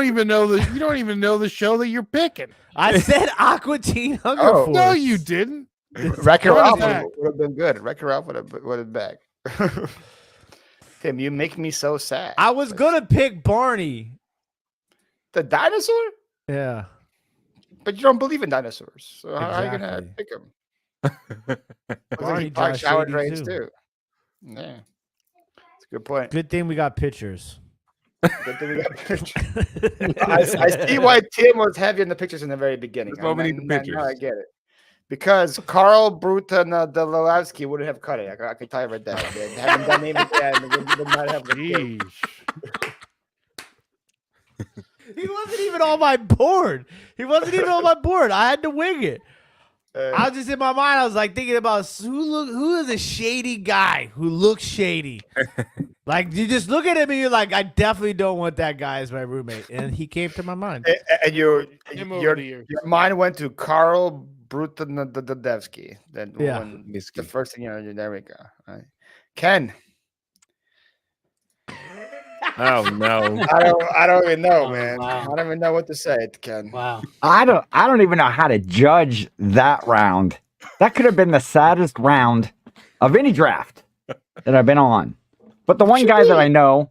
S4: even know the show that you're picking.
S3: I said Aqua Teen Hunger
S2: Oh.
S3: Force.
S4: No, you didn't.
S2: Wreck-It
S4: Run
S2: Ralph
S4: it back.
S2: would have been good. Wreck-It Ralph would have back. Tim, you make me so sad.
S3: I was gonna pick Barney.
S2: The dinosaur?
S3: Yeah.
S2: But you don't believe in dinosaurs. So how are you gonna
S3: Exactly.
S2: pick him?
S3: Barney
S2: He probably
S3: Josh
S2: showered
S3: 82.
S2: drains too. Yeah. That's a good point.
S3: Good thing we got pictures.
S2: Good thing we got pictures. I see why Tim was heavy in the pictures in the very beginning.
S5: That's why we need the
S2: Now I
S5: pictures.
S2: get it. Because Carl Brutanadolowski wouldn't have cut it. I can tell you right there. Having that name again would not have been good.
S4: Jeez.
S3: He wasn't even on my board. I had to wing it. I was just in my mind. I was like thinking about who is a shady guy who looks shady. Like you just look at him and you're like, I definitely don't want that guy as my roommate. And he came to my mind.
S2: And your
S4: over
S2: your mind went to Carl Brutanadolowski. Then
S3: Yeah.
S2: when the
S5: Nisky.
S2: first thing there we go. All right. Ken.
S5: Oh no.
S2: I don't even know,
S1: Oh,
S2: man.
S1: wow.
S2: I don't even know what to say, Ken.
S1: Wow.
S7: I don't even know how to judge that round. That could have been the saddest round of any draft that I've been on. But the one guy that I know,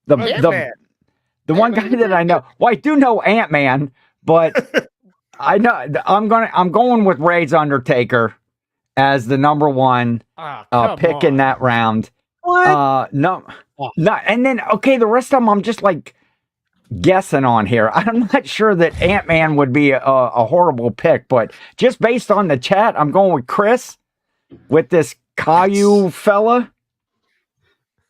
S7: the one guy that I know, well, I do know Ant-Man, but I know I'm going with Ray's Undertaker as the number one pick in that round. No, and then okay, the rest of them I'm just like guessing on here. I'm not sure that Ant-Man would be a horrible pick, but just based on the chat, I'm going with Chris with this Caillou fella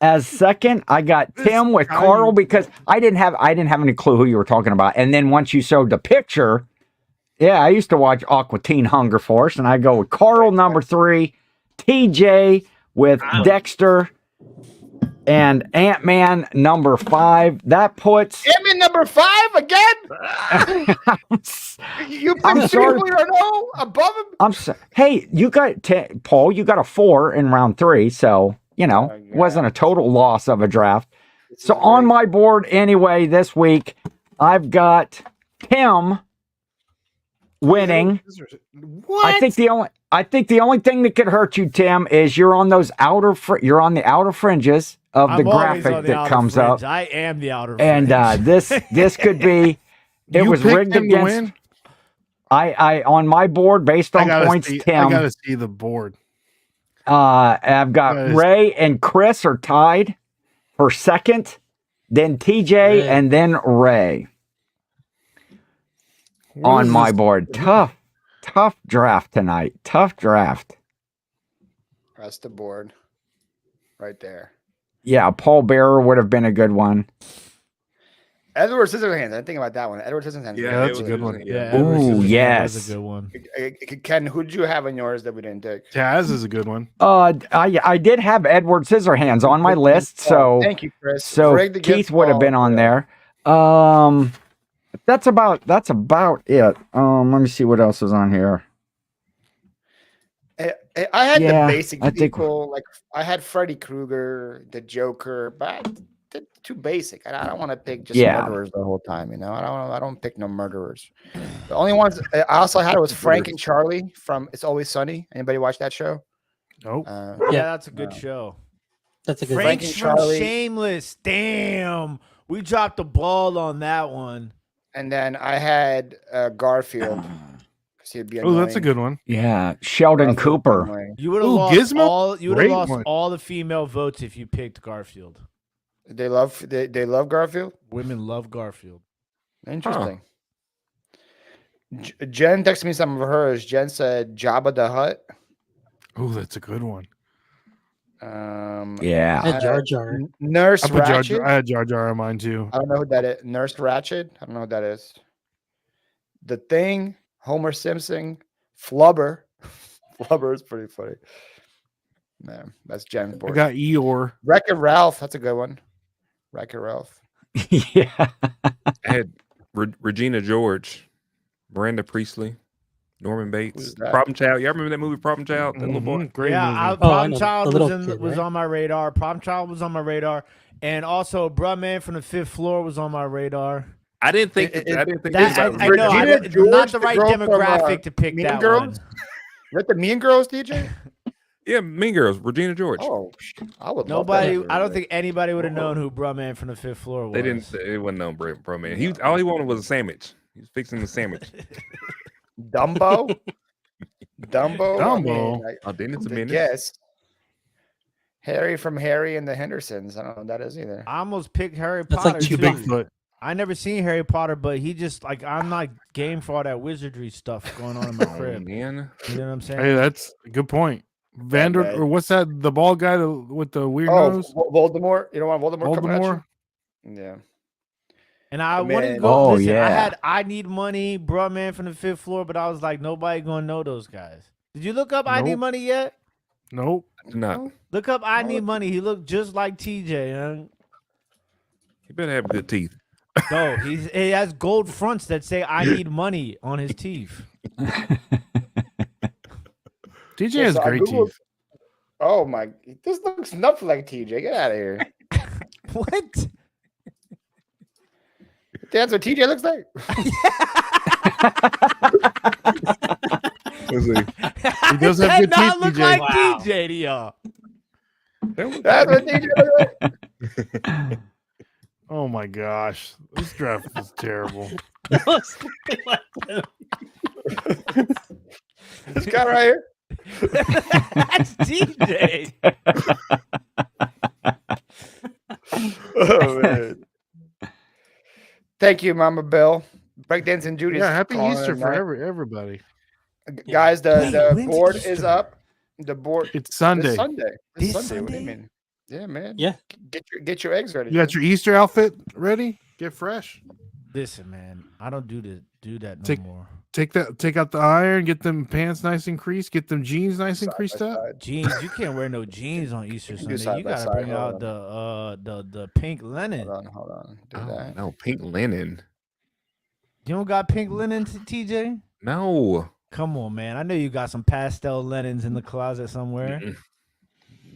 S7: as second. I got Tim with Carl because I didn't have any clue who you were talking about. And then once you showed the picture, yeah, I used to watch Aqua Teen Hunger Force, and I go with Carl number 3, TJ with Dexter, and Ant-Man number 5. That puts
S2: Ant-Man number 5 again. You picked people you don't know above him.
S7: Hey, you got Paul. You got a 4 in round 3, so wasn't a total loss of a draft. So on my board anyway this week, I've got Tim winning.
S4: What?
S7: I think the only thing that could hurt you, Tim, is you're on the outer fringes of the
S3: I'm always
S7: graphic
S3: on the
S7: that
S3: outer
S7: comes
S3: fringe.
S7: up.
S3: I am the outer
S7: And
S3: fringe.
S7: this could be. It
S4: You
S7: was
S4: picked
S7: rigged
S4: him to
S7: against.
S4: win?
S7: I on my board based on points.
S4: I
S7: Tim.
S4: gotta see the board.
S7: I've got Ray and Chris are tied for second, then TJ, and then Ray on my board. Tough draft tonight. Tough draft.
S2: That's the board right there.
S7: Yeah, Paul Bearer would have been a good one.
S2: Edward Scissorhands. I didn't think about that one. Edward Scissorhands.
S4: Yeah, that's a good one.
S3: Yeah,
S7: Ooh, yes.
S3: That's a good one.
S2: Ken, who did you have on yours that we didn't take?
S4: Taz is a good one.
S7: I did have Edward Scissorhands on my list, so
S2: Thank you, Chris.
S7: so
S2: Rigged against
S7: Keith would have
S2: Paul.
S7: been on there. That's about it. Let me see what else is on here.
S2: I had
S7: Yeah,
S2: the basic
S7: I think-
S2: people. Like I had Freddy Krueger, the Joker, but they're too basic. I don't want to pick just murderers the whole time. I don't pick no murderers. The only ones I also had was Frank and Charlie from It's Always Sunny. Anybody watch that show?
S4: Nope.
S3: Yeah, that's a good show.
S1: That's a good
S3: Frank
S2: and
S3: from
S2: Charlie.
S3: Shameless. Damn, we dropped the ball on that one.
S2: And then I had Garfield. 'Cause he'd be
S4: Oh, that's a
S2: annoying.
S4: good one.
S7: Yeah, Sheldon
S2: Garfield would be
S7: Cooper.
S2: annoying.
S3: You would have
S4: Ooh,
S3: lost
S4: Gizmo?
S3: all. You would have
S4: Great
S3: lost
S4: one.
S3: all the female votes if you picked Garfield.
S2: They love Garfield.
S3: Women love Garfield.
S2: Interesting. Jen texted me some of hers. Jen said Jabba the Hutt.
S4: Oh, that's a good one.
S7: Yeah.
S1: And Jar Jar.
S2: Nurse
S4: I put Jar
S2: Ratchet.
S4: Jar, I had Jar Jar on mine too.
S2: I don't know who that is. Nurse Ratchet. I don't know who that is. The Thing. Homer Simpson. Flubber. Flubber is pretty funny. Man, that's Jen's
S4: I
S2: board.
S4: got Eeyore.
S2: Wreck-It Ralph. That's a good one. Wreck-It Ralph.
S7: Yeah.
S5: I had Regina George, Miranda Priestley, Norman Bates,
S2: Who's that?
S5: Problem Child. Y'all remember that movie, Problem Child? That little boy.
S4: Mhm, Great
S3: Yeah,
S4: movie.
S1: Oh, I
S3: Problem
S1: know,
S3: Child
S1: the
S3: was,
S1: little kid,
S3: was
S1: right?
S3: on my radar. Problem Child was on my radar, and also Bruh Man from the Fifth Floor was on my radar.
S5: I didn't think.
S2: It-
S5: I didn't think.
S3: That, I,
S5: about
S3: I know,
S2: Regina
S3: not
S2: George,
S3: the
S2: the
S3: right
S2: girl from,
S3: demographic to pick
S2: Mean
S3: that
S2: Girls?
S3: one.
S2: Is that the Mean Girls, DJ?
S5: Yeah, Mean Girls, Regina George.
S2: Oh, I would.
S3: Nobody,
S2: love that.
S3: I don't think anybody would have known who Bruh Man from the Fifth Floor was.
S5: They didn't. It wasn't no bro, man. All he wanted was a sandwich. He was fixing the sandwich.
S2: Dumbo. Dumbo.
S4: Dumbo.
S5: Oh, then it's a minute.
S2: Yes. Harry from Harry and the Hendersons. I don't know what that is either.
S3: I almost picked Harry
S1: That's
S3: Potter
S1: like
S3: too.
S4: Bigfoot.
S3: I never seen Harry Potter, but he just like I'm not game for all that wizardry stuff going on in my
S5: Oh,
S3: crib.
S5: man.
S3: You know what I'm saying?
S4: Hey, that's a good point. Vander,
S2: man.
S4: or what's that? The bald guy with the weird
S2: Oh,
S4: nose?
S2: Voldemort. You don't want Voldemort, coming at
S4: Voldemort?
S2: you? Yeah.
S3: And I
S2: Man.
S3: wanted to go.
S7: Oh,
S3: Listen, I
S7: yeah.
S3: had I Need Money, Bruh Man from the Fifth Floor, but I was like, nobody gonna know those guys. Did you look up I Need
S4: Nope.
S3: Money yet?
S4: Nope.
S5: Not.
S3: Look up I Need Money. He looked just like TJ. Huh?
S5: He better have good teeth.
S3: No, he has gold fronts that say I Need Money on his teeth.
S4: DJ
S2: Yeah,
S4: has
S2: so I
S4: great
S2: Googled-
S4: teeth.
S2: Oh my! This looks nothing like TJ. Get out of here.
S3: What?
S2: That's what TJ looks like.
S5: Let's see.
S4: He does have
S3: That
S4: good
S3: not
S4: teeth,
S3: look
S4: TJ.
S3: like
S1: Wow.
S3: TJ to y'all.
S2: That's what TJ looks like.
S4: Oh my gosh. This draft is terrible.
S2: This guy right here.
S3: That's TJ.
S2: Oh man! Thank you, Mama Bill. Breakdancing Judy.
S4: Yeah, happy Easter for everybody.
S2: Guys. The
S3: When's
S2: board
S3: Easter?
S2: is up. The board.
S4: It's Sunday.
S2: This Sunday.
S3: This
S2: What do you
S3: Sunday?
S2: mean? Yeah, man.
S1: Yeah.
S2: Get your eggs ready.
S4: You got your Easter outfit ready? Get fresh.
S3: Listen, man, I don't do that no
S4: Take-
S3: more.
S4: Take out the iron. Get them pants nice and creased. Get them jeans nice and
S2: Side
S4: creased
S2: by
S4: up.
S2: side.
S3: Jeans, you can't wear no jeans on Easter
S2: You can do
S3: Sunday.
S2: side
S3: You
S2: by
S3: gotta
S2: side,
S3: bring
S2: hold
S3: out the pink linen.
S2: Hold on. Do
S5: Oh,
S2: that.
S5: no, pink linen.
S3: You don't got pink linen, TJ?
S5: No.
S3: Come on, man. I know you got some pastel linens in the closet somewhere.
S5: Mm-mm.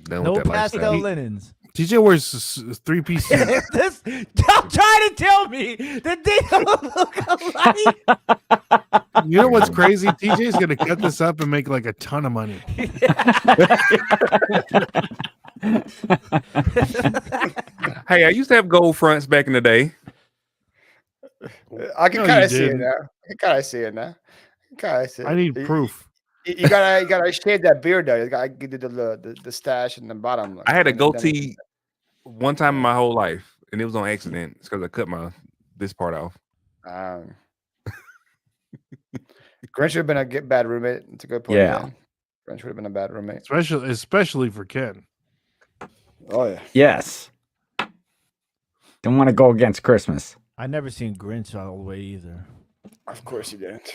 S5: Done
S3: No
S5: with that
S3: pastel
S5: lifestyle.
S3: linens.
S4: TJ wears a three-piece suit.
S3: Stop trying to tell me that they don't look alike.
S4: You know what's crazy? TJ's gonna cut this up and make like a ton of money.
S5: Hey, I used to have gold fronts back in the day.
S2: I can
S4: No,
S2: kind
S4: you
S2: of see it
S4: didn't.
S2: now. I can kind of see it now.
S4: I need proof.
S2: You gotta shave that beard though. You gotta do the stash in the bottom.
S5: I had a
S2: and then-
S5: goatee one time in my whole life, and it was on accident. It's because I cut this part off.
S2: Grinch would have been a bad roommate. It's a good point.
S7: Yeah.
S2: Dan. Grinch would have been a bad roommate.
S4: Especially for Ken.
S2: Oh yeah.
S7: Yes. Don't want to go against Christmas.
S3: I never seen Grinch all the way either.
S2: Of course you didn't.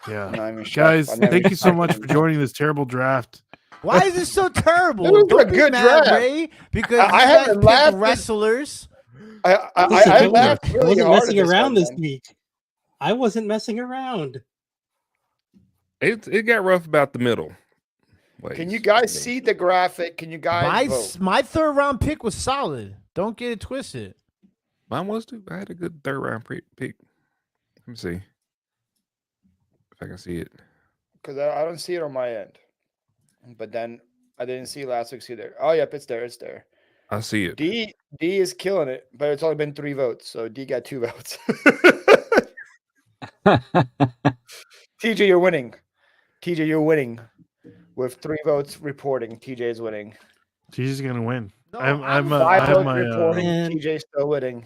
S4: Yeah.
S2: I'm not even shocked.
S4: Guys,
S2: I'm not
S4: thank
S2: even
S4: you so
S2: shocked.
S4: much for joining this terrible draft.
S3: Why is this so terrible?
S2: It was
S3: Don't
S2: a
S3: be
S2: good
S3: mad,
S2: draft.
S3: Ray, because
S2: I
S3: you guys
S2: haven't
S3: picked
S2: laughed.
S3: wrestlers.
S1: Listen,
S2: I laughed
S1: I
S2: really
S1: wasn't
S2: hard
S1: messing
S2: at this
S1: around
S2: one,
S1: this
S2: man.
S1: week. I wasn't messing around.
S5: It got rough about the middle.
S2: Can you guys see the graphic? Can you guys vote?
S3: My third round pick was solid. Don't get it twisted.
S5: Mine was too. I had a good third round pick. Let me see if I can see it.
S2: Because I don't see it on my end. But then I didn't see last week's either. Oh, yep, it's there. It's there.
S5: I see it.
S2: D is killing it, but it's only been 3 votes, so D got 2 votes. TJ, you're winning. TJ, you're winning with 3 votes reporting. TJ is winning.
S4: TJ's gonna win.
S3: No,
S4: I
S2: 5
S4: have
S2: votes
S4: my
S2: reporting.
S1: Man.
S2: TJ still winning.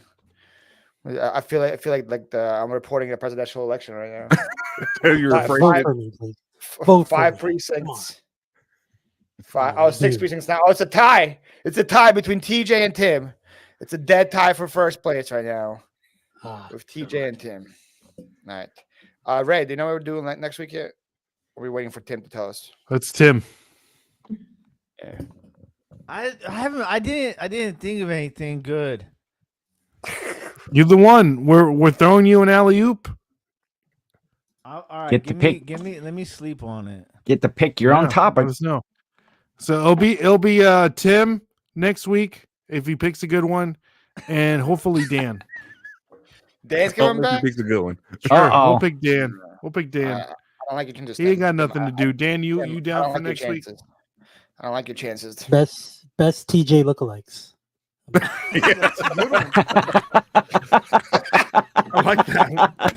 S2: I feel like I'm reporting a presidential election right now.
S5: You're
S2: Five-
S5: afraid.
S1: Vote
S5: of-
S1: for me, please. Vote for
S2: 5
S1: me.
S2: precincts.
S1: Come on.
S2: 5. Oh, 6
S1: Dude.
S2: precincts now. Oh, it's a tie. It's a tie between TJ and Tim. It's a dead tie for first place right now
S1: Ah,
S2: with TJ and Tim. All right. Ray, do you know what we're doing next week yet? Or are we waiting for Tim to tell us?
S4: That's Tim.
S2: Yeah.
S3: I didn't think of anything good.
S4: You're the one. We're throwing you an alley oop.
S3: All right,
S7: Get the pick.
S3: let me sleep on it.
S7: Get to pick your own
S4: Let
S7: topic.
S4: us know. So it'll be Tim next week if he picks a good one, and hopefully Dan.
S2: Dan's coming
S5: Hopefully he
S2: back?
S5: picks a good one.
S4: Sure,
S7: Uh-oh.
S4: we'll pick Dan. We'll pick Dan.
S2: I don't like your chances.
S4: He ain't got
S2: Tim.
S4: nothing to do. Dan, you
S2: Tim, I
S4: down
S2: don't
S4: for
S2: like your
S4: next week?
S2: chances. I don't like your chances.
S1: best TJ lookalikes.
S5: I like that.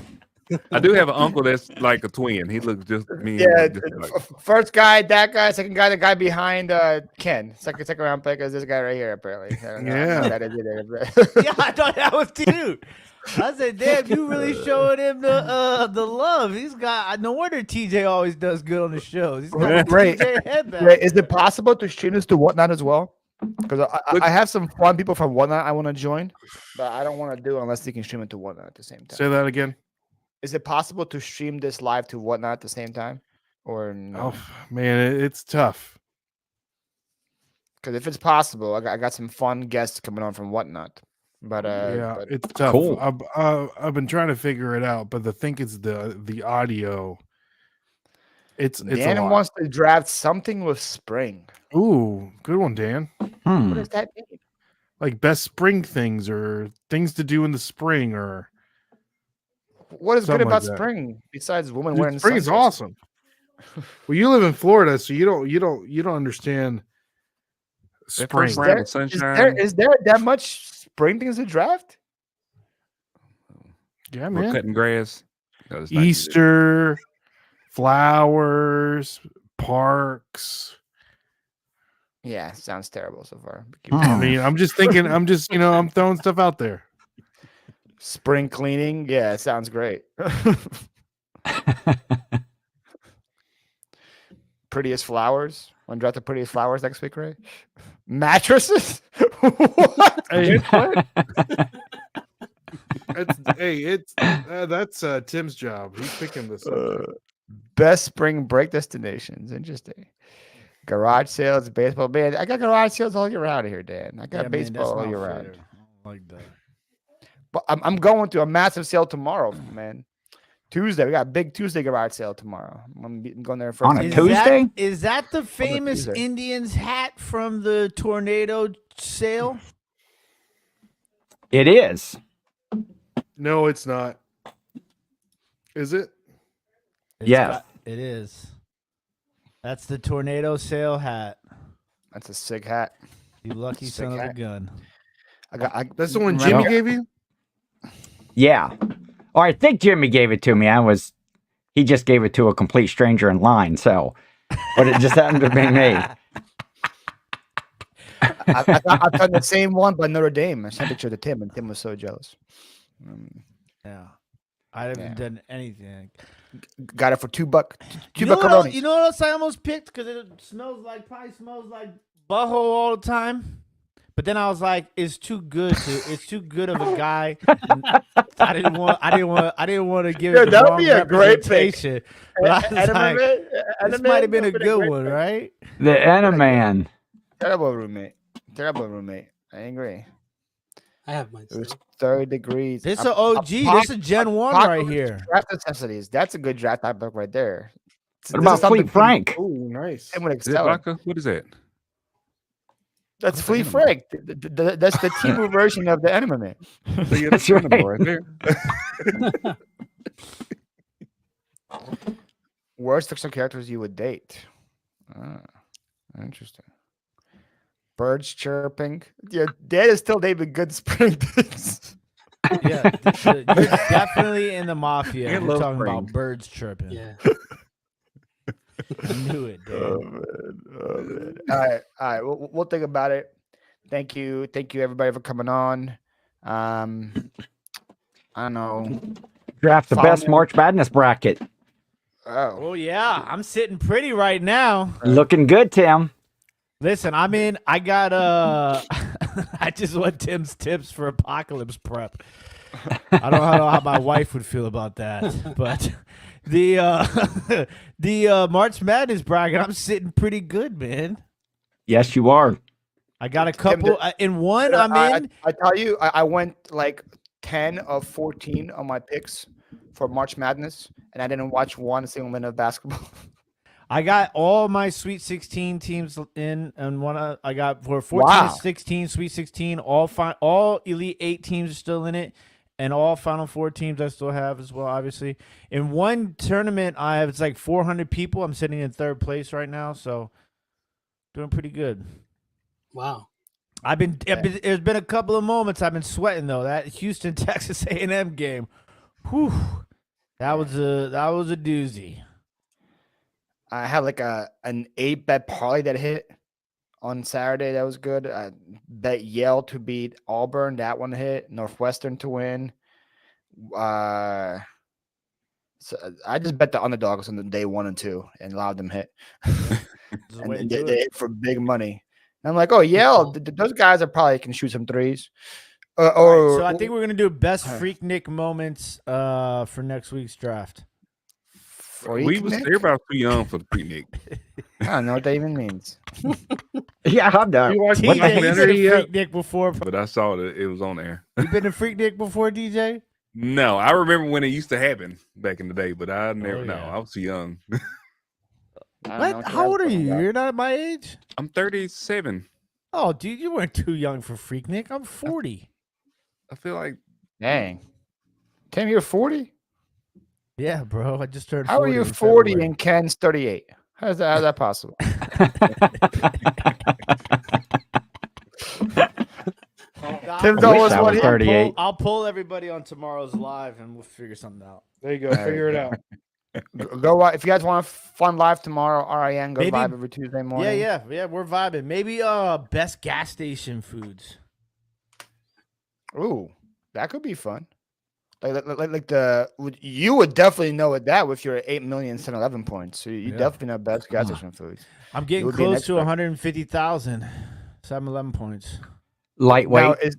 S5: I do have an uncle that's like a twin. He looks just me.
S2: Yeah,
S5: just like,
S2: first guy, that guy. Second guy, the guy behind Ken. Second round pick is this guy right here, apparently. I don't know
S4: Yeah.
S2: how that is either.
S3: Yeah, I thought that was cute. I said, "Damn, you really showing him the love. He's got. No wonder TJ always does good on the shows. He's got a
S2: Right.
S3: TJ headband.
S2: Ray, is it possible to stream this to Whatnot as well? Because I have some fun people from Whatnot I want to join, but I don't want to do it unless they can stream it to Whatnot at the same time.
S4: Say that again.
S2: Is it possible to stream this live to Whatnot at the same time, or no?
S4: Oh man, it's tough.
S2: Because if it's possible, I got some fun guests coming on from Whatnot. But
S4: Yeah,
S2: but
S4: it's tough.
S7: Cool.
S4: I've been trying to figure it out, but the thing is the audio. It's
S2: Dan
S4: a lot.
S2: wants to draft something with spring.
S4: Ooh, good one, Dan.
S2: What
S7: Hmm.
S2: does that mean?
S4: Like best spring things or things to do in the spring or
S2: What is good
S4: Something like
S2: about
S4: that.
S2: spring besides women
S4: Dude,
S2: wearing
S4: spring is
S2: sundresses?
S4: awesome. Well, you live in Florida, so you don't understand
S5: that
S4: spring.
S5: first
S2: Is
S5: round
S2: there,
S5: of
S2: is,
S5: sunshine.
S2: there, is there that much spring things to draft?
S4: Yeah,
S5: Or
S4: man.
S5: cutting grass. No, it's not
S4: Easter, flowers, parks.
S2: Yeah, sounds terrible so far. But keep
S7: Hmm.
S4: I
S2: going.
S4: mean, I'm just thinking. I'm just I'm throwing stuff out there.
S2: Spring cleaning, yeah, it sounds great. Prettiest flowers. Want to draft the prettiest flowers next week, Ray? Mattresses? What?
S4: Hey,
S5: What?
S4: That's Tim's job. He's picking this up.
S2: Best spring break destinations. Interesting. Garage sales, baseball. Man, I got garage sales all year round here, Dan. I got baseball all year round.
S3: Like that.
S2: But I'm going to a massive sale tomorrow, man. Tuesday. We got a big Tuesday garage sale tomorrow. I'm going there first.
S7: On a
S3: Is
S7: Tuesday?
S3: Is that the famous
S2: Tuesday.
S3: Indians hat from the tornado sale?
S7: It is.
S4: No, it's not. Is it?
S7: Yes.
S3: It is. That's the tornado sale hat.
S2: That's a sick hat.
S3: You lucky
S2: Sick
S3: son of a
S2: hat.
S3: gun.
S4: That's the one
S2: remember-
S4: Jimmy gave you?
S7: Yeah. Or I think Jimmy gave it to me. He just gave it to a complete stranger in line. So, but it just happened to be me.
S2: I've done the same one by Notre Dame. I sent it to Tim, and Tim was so jealous.
S3: Yeah. I haven't
S2: Yeah.
S3: done anything.
S2: Got it for $2.
S3: You
S2: $2
S3: know, what,
S2: Coronis.
S3: you know what else I almost picked? Because it probably smells like butthole all the time. But then I was like, it's too good of a guy. I didn't want to give it
S2: Dude,
S3: the
S2: that would
S3: wrong
S2: be a great pick.
S3: representation. But I was like, this might have been a good one, right?
S7: The Enaman.
S2: Terrible roommate. I agree.
S1: I have mine.
S2: It was
S1: still.
S2: 30 degrees.
S3: This is an OG. This is Gen 1 right
S2: Apocalypse
S3: here.
S2: Draft necessities. That's a good draft I book right there.
S7: What about Fleet Frank?
S4: Oh, nice.
S2: Tim would
S5: Is it
S2: excel.
S5: vodka? What is that?
S2: That's Fleet Frank. That's the Timu version of the Enema Man.
S5: So yeah,
S7: That's
S5: that's
S7: right.
S5: right there.
S2: Worst fictional characters you would date. Interesting. Birds chirping. Yeah, Dad is still dating good spring things.
S3: Yeah, you're definitely in the mafia.
S5: And
S3: We're
S5: love
S3: talking
S5: spring.
S3: about birds chirping.
S1: Yeah.
S3: I knew it, dude.
S2: Oh man. All right. We'll think about it. Thank you, everybody, for coming on. I don't know.
S7: Draft the
S2: Follow
S7: best
S2: me.
S7: March Madness bracket.
S2: Oh,
S3: Oh yeah, I'm sitting pretty right now.
S7: Looking good, Tim.
S3: Listen, I got I just want Tim's tips for apocalypse prep. I don't know how my wife would feel about that, but the March Madness bracket, I'm sitting pretty good, man.
S7: Yes, you are.
S3: I got a couple in one. I'm in.
S2: I tell you, I went like 10 of 14 on my picks for March Madness, and I didn't watch one single minute of basketball.
S3: I got all my Sweet 16 teams in, and one I got for 14
S2: Wow.
S3: to 16, Sweet 16, all Elite 8 teams are still in it, and all Final Four teams I still have as well, obviously. In one tournament, it's like 400 people. I'm sitting in third place right now, so doing pretty good.
S1: Wow.
S3: There's been a couple of moments I've been sweating though. That Houston Texas A&M game, whew, that was a doozy.
S2: I had like an 8-bet parlay that hit on Saturday. That was good. Bet Yale to beat Auburn. That one hit. Northwestern to win. So I just bet the underdogs on the day 1 and 2 and allowed them hit.
S3: There's a way to
S2: And
S3: do
S2: they
S3: it.
S2: hit for big money. And I'm like, oh, Yale, those guys are probably can shoot some threes. Or
S3: So I think we're gonna do best Freaknik moments for next week's draft.
S5: Everybody was too young for the pre-Nick.
S2: I don't know what that even means.
S7: Yeah, I'm done.
S4: You watch the
S3: TJ, you been
S4: documentary
S3: a
S4: yet?
S3: Freaknik before?
S5: But I saw that it was on there.
S3: You been a Freaknik before, DJ?
S5: No, I remember when it used to happen back in the day, but I never. No,
S3: yeah.
S5: I was too young.
S2: I don't know
S3: What?
S2: what
S3: How old are
S2: you're
S3: you?
S2: talking
S3: You're not my age.
S5: I'm 37.
S3: Oh, dude, you weren't too young for Freaknik. I'm 40.
S5: I feel like
S2: Dang. Tim, you're 40?
S3: Yeah, bro. I just turned 40.
S2: How are you
S3: in
S2: 40
S3: February.
S2: and Ken's 38? How's that possible? Tim's
S7: I wish
S2: always
S7: I
S2: what
S7: was
S2: he
S7: 38.
S3: I'll pull everybody on tomorrow's live and we'll figure something out.
S4: There you go. Figure it out.
S2: Go if you guys want a fun live tomorrow, RIN go
S3: Maybe-
S2: live every Tuesday morning.
S3: Yeah, we're vibing. Maybe best gas station foods.
S2: Ooh, that could be fun. You would definitely know that with your 8 million 7-Eleven points. So you
S3: Yeah.
S2: definitely know best gas station foods.
S3: I'm
S2: You
S3: getting
S2: would be an
S3: close to
S2: expert.
S3: 150,000 7-Eleven points.
S7: Lightweight.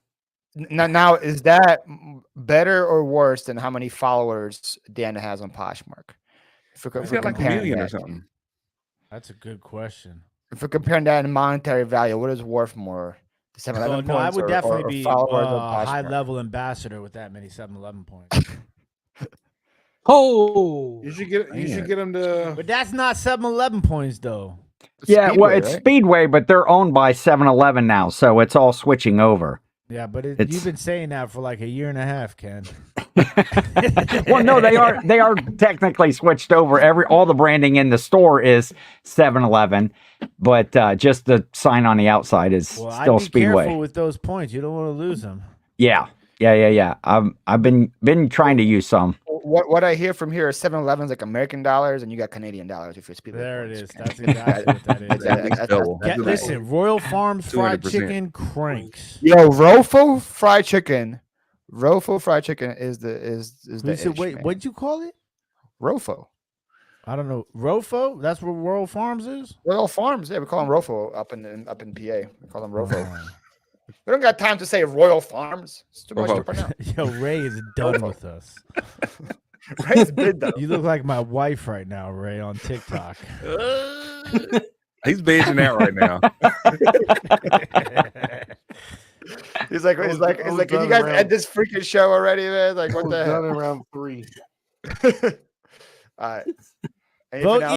S2: Now is that better or worse than how many followers Dan has on Poshmark? If we're,
S5: He's
S2: if we're
S5: got like a
S2: comparing
S5: million or
S2: that,
S5: something.
S3: That's a good question.
S2: if we're comparing that in monetary value, what is worth more? The 7-Eleven
S3: Oh, no, I
S2: points
S3: would definitely
S2: or
S3: be
S2: followers on
S3: a high
S2: Poshmark?
S3: level ambassador with that many 7-Eleven points.
S1: Oh,
S4: You should get him to.
S3: But that's not 7-Eleven points, though.
S7: Yeah, well,
S2: Speedway,
S7: it's
S2: right?
S7: Speedway, but they're owned by 7-Eleven now, so it's all switching over.
S3: Yeah, but
S7: It's-
S3: you've been saying that for like a year and a half, Ken.
S7: Well, no, they are technically switched over. All the branding in the store is 7-Eleven, but just the sign on the outside is
S3: Well,
S7: still
S3: I'd be
S7: Speedway.
S3: careful with those points. You don't want to lose them.
S7: Yeah. I've been trying to use some.
S2: What I hear from here is 7-Eleven's like American dollars, and you got Canadian dollars if you're Speedway.
S3: There it
S2: points.
S3: is. That's exactly what that is.
S5: At least double.
S3: Listen, Royal Farms fried
S5: 200%.
S3: chicken cranks.
S2: Yo, Rofo fried chicken. Rofo fried chicken is the
S3: Wait,
S2: man.
S3: what'd you call it?
S2: Rofo.
S3: I don't know. Rofo? That's where Royal Farms is?
S2: Royal Farms. Yeah, we call them Rofo up in PA. We call them Rofo.
S3: Oh.
S2: We don't got time to say Royal Farms. It's too much to
S5: Rofo.
S2: pronounce.
S3: Yo, Ray is done with us.
S2: Ray's big though.
S3: You look like my wife right now, Ray, on TikTok.
S5: He's begging out right now.
S2: He's like,
S4: was
S2: can you
S4: done
S2: guys
S4: around-
S2: end this freaking show already, man? Like, what
S4: We're
S2: the
S4: done
S2: hell?
S4: in round 3.
S2: All right. Anything
S3: Vote
S2: else?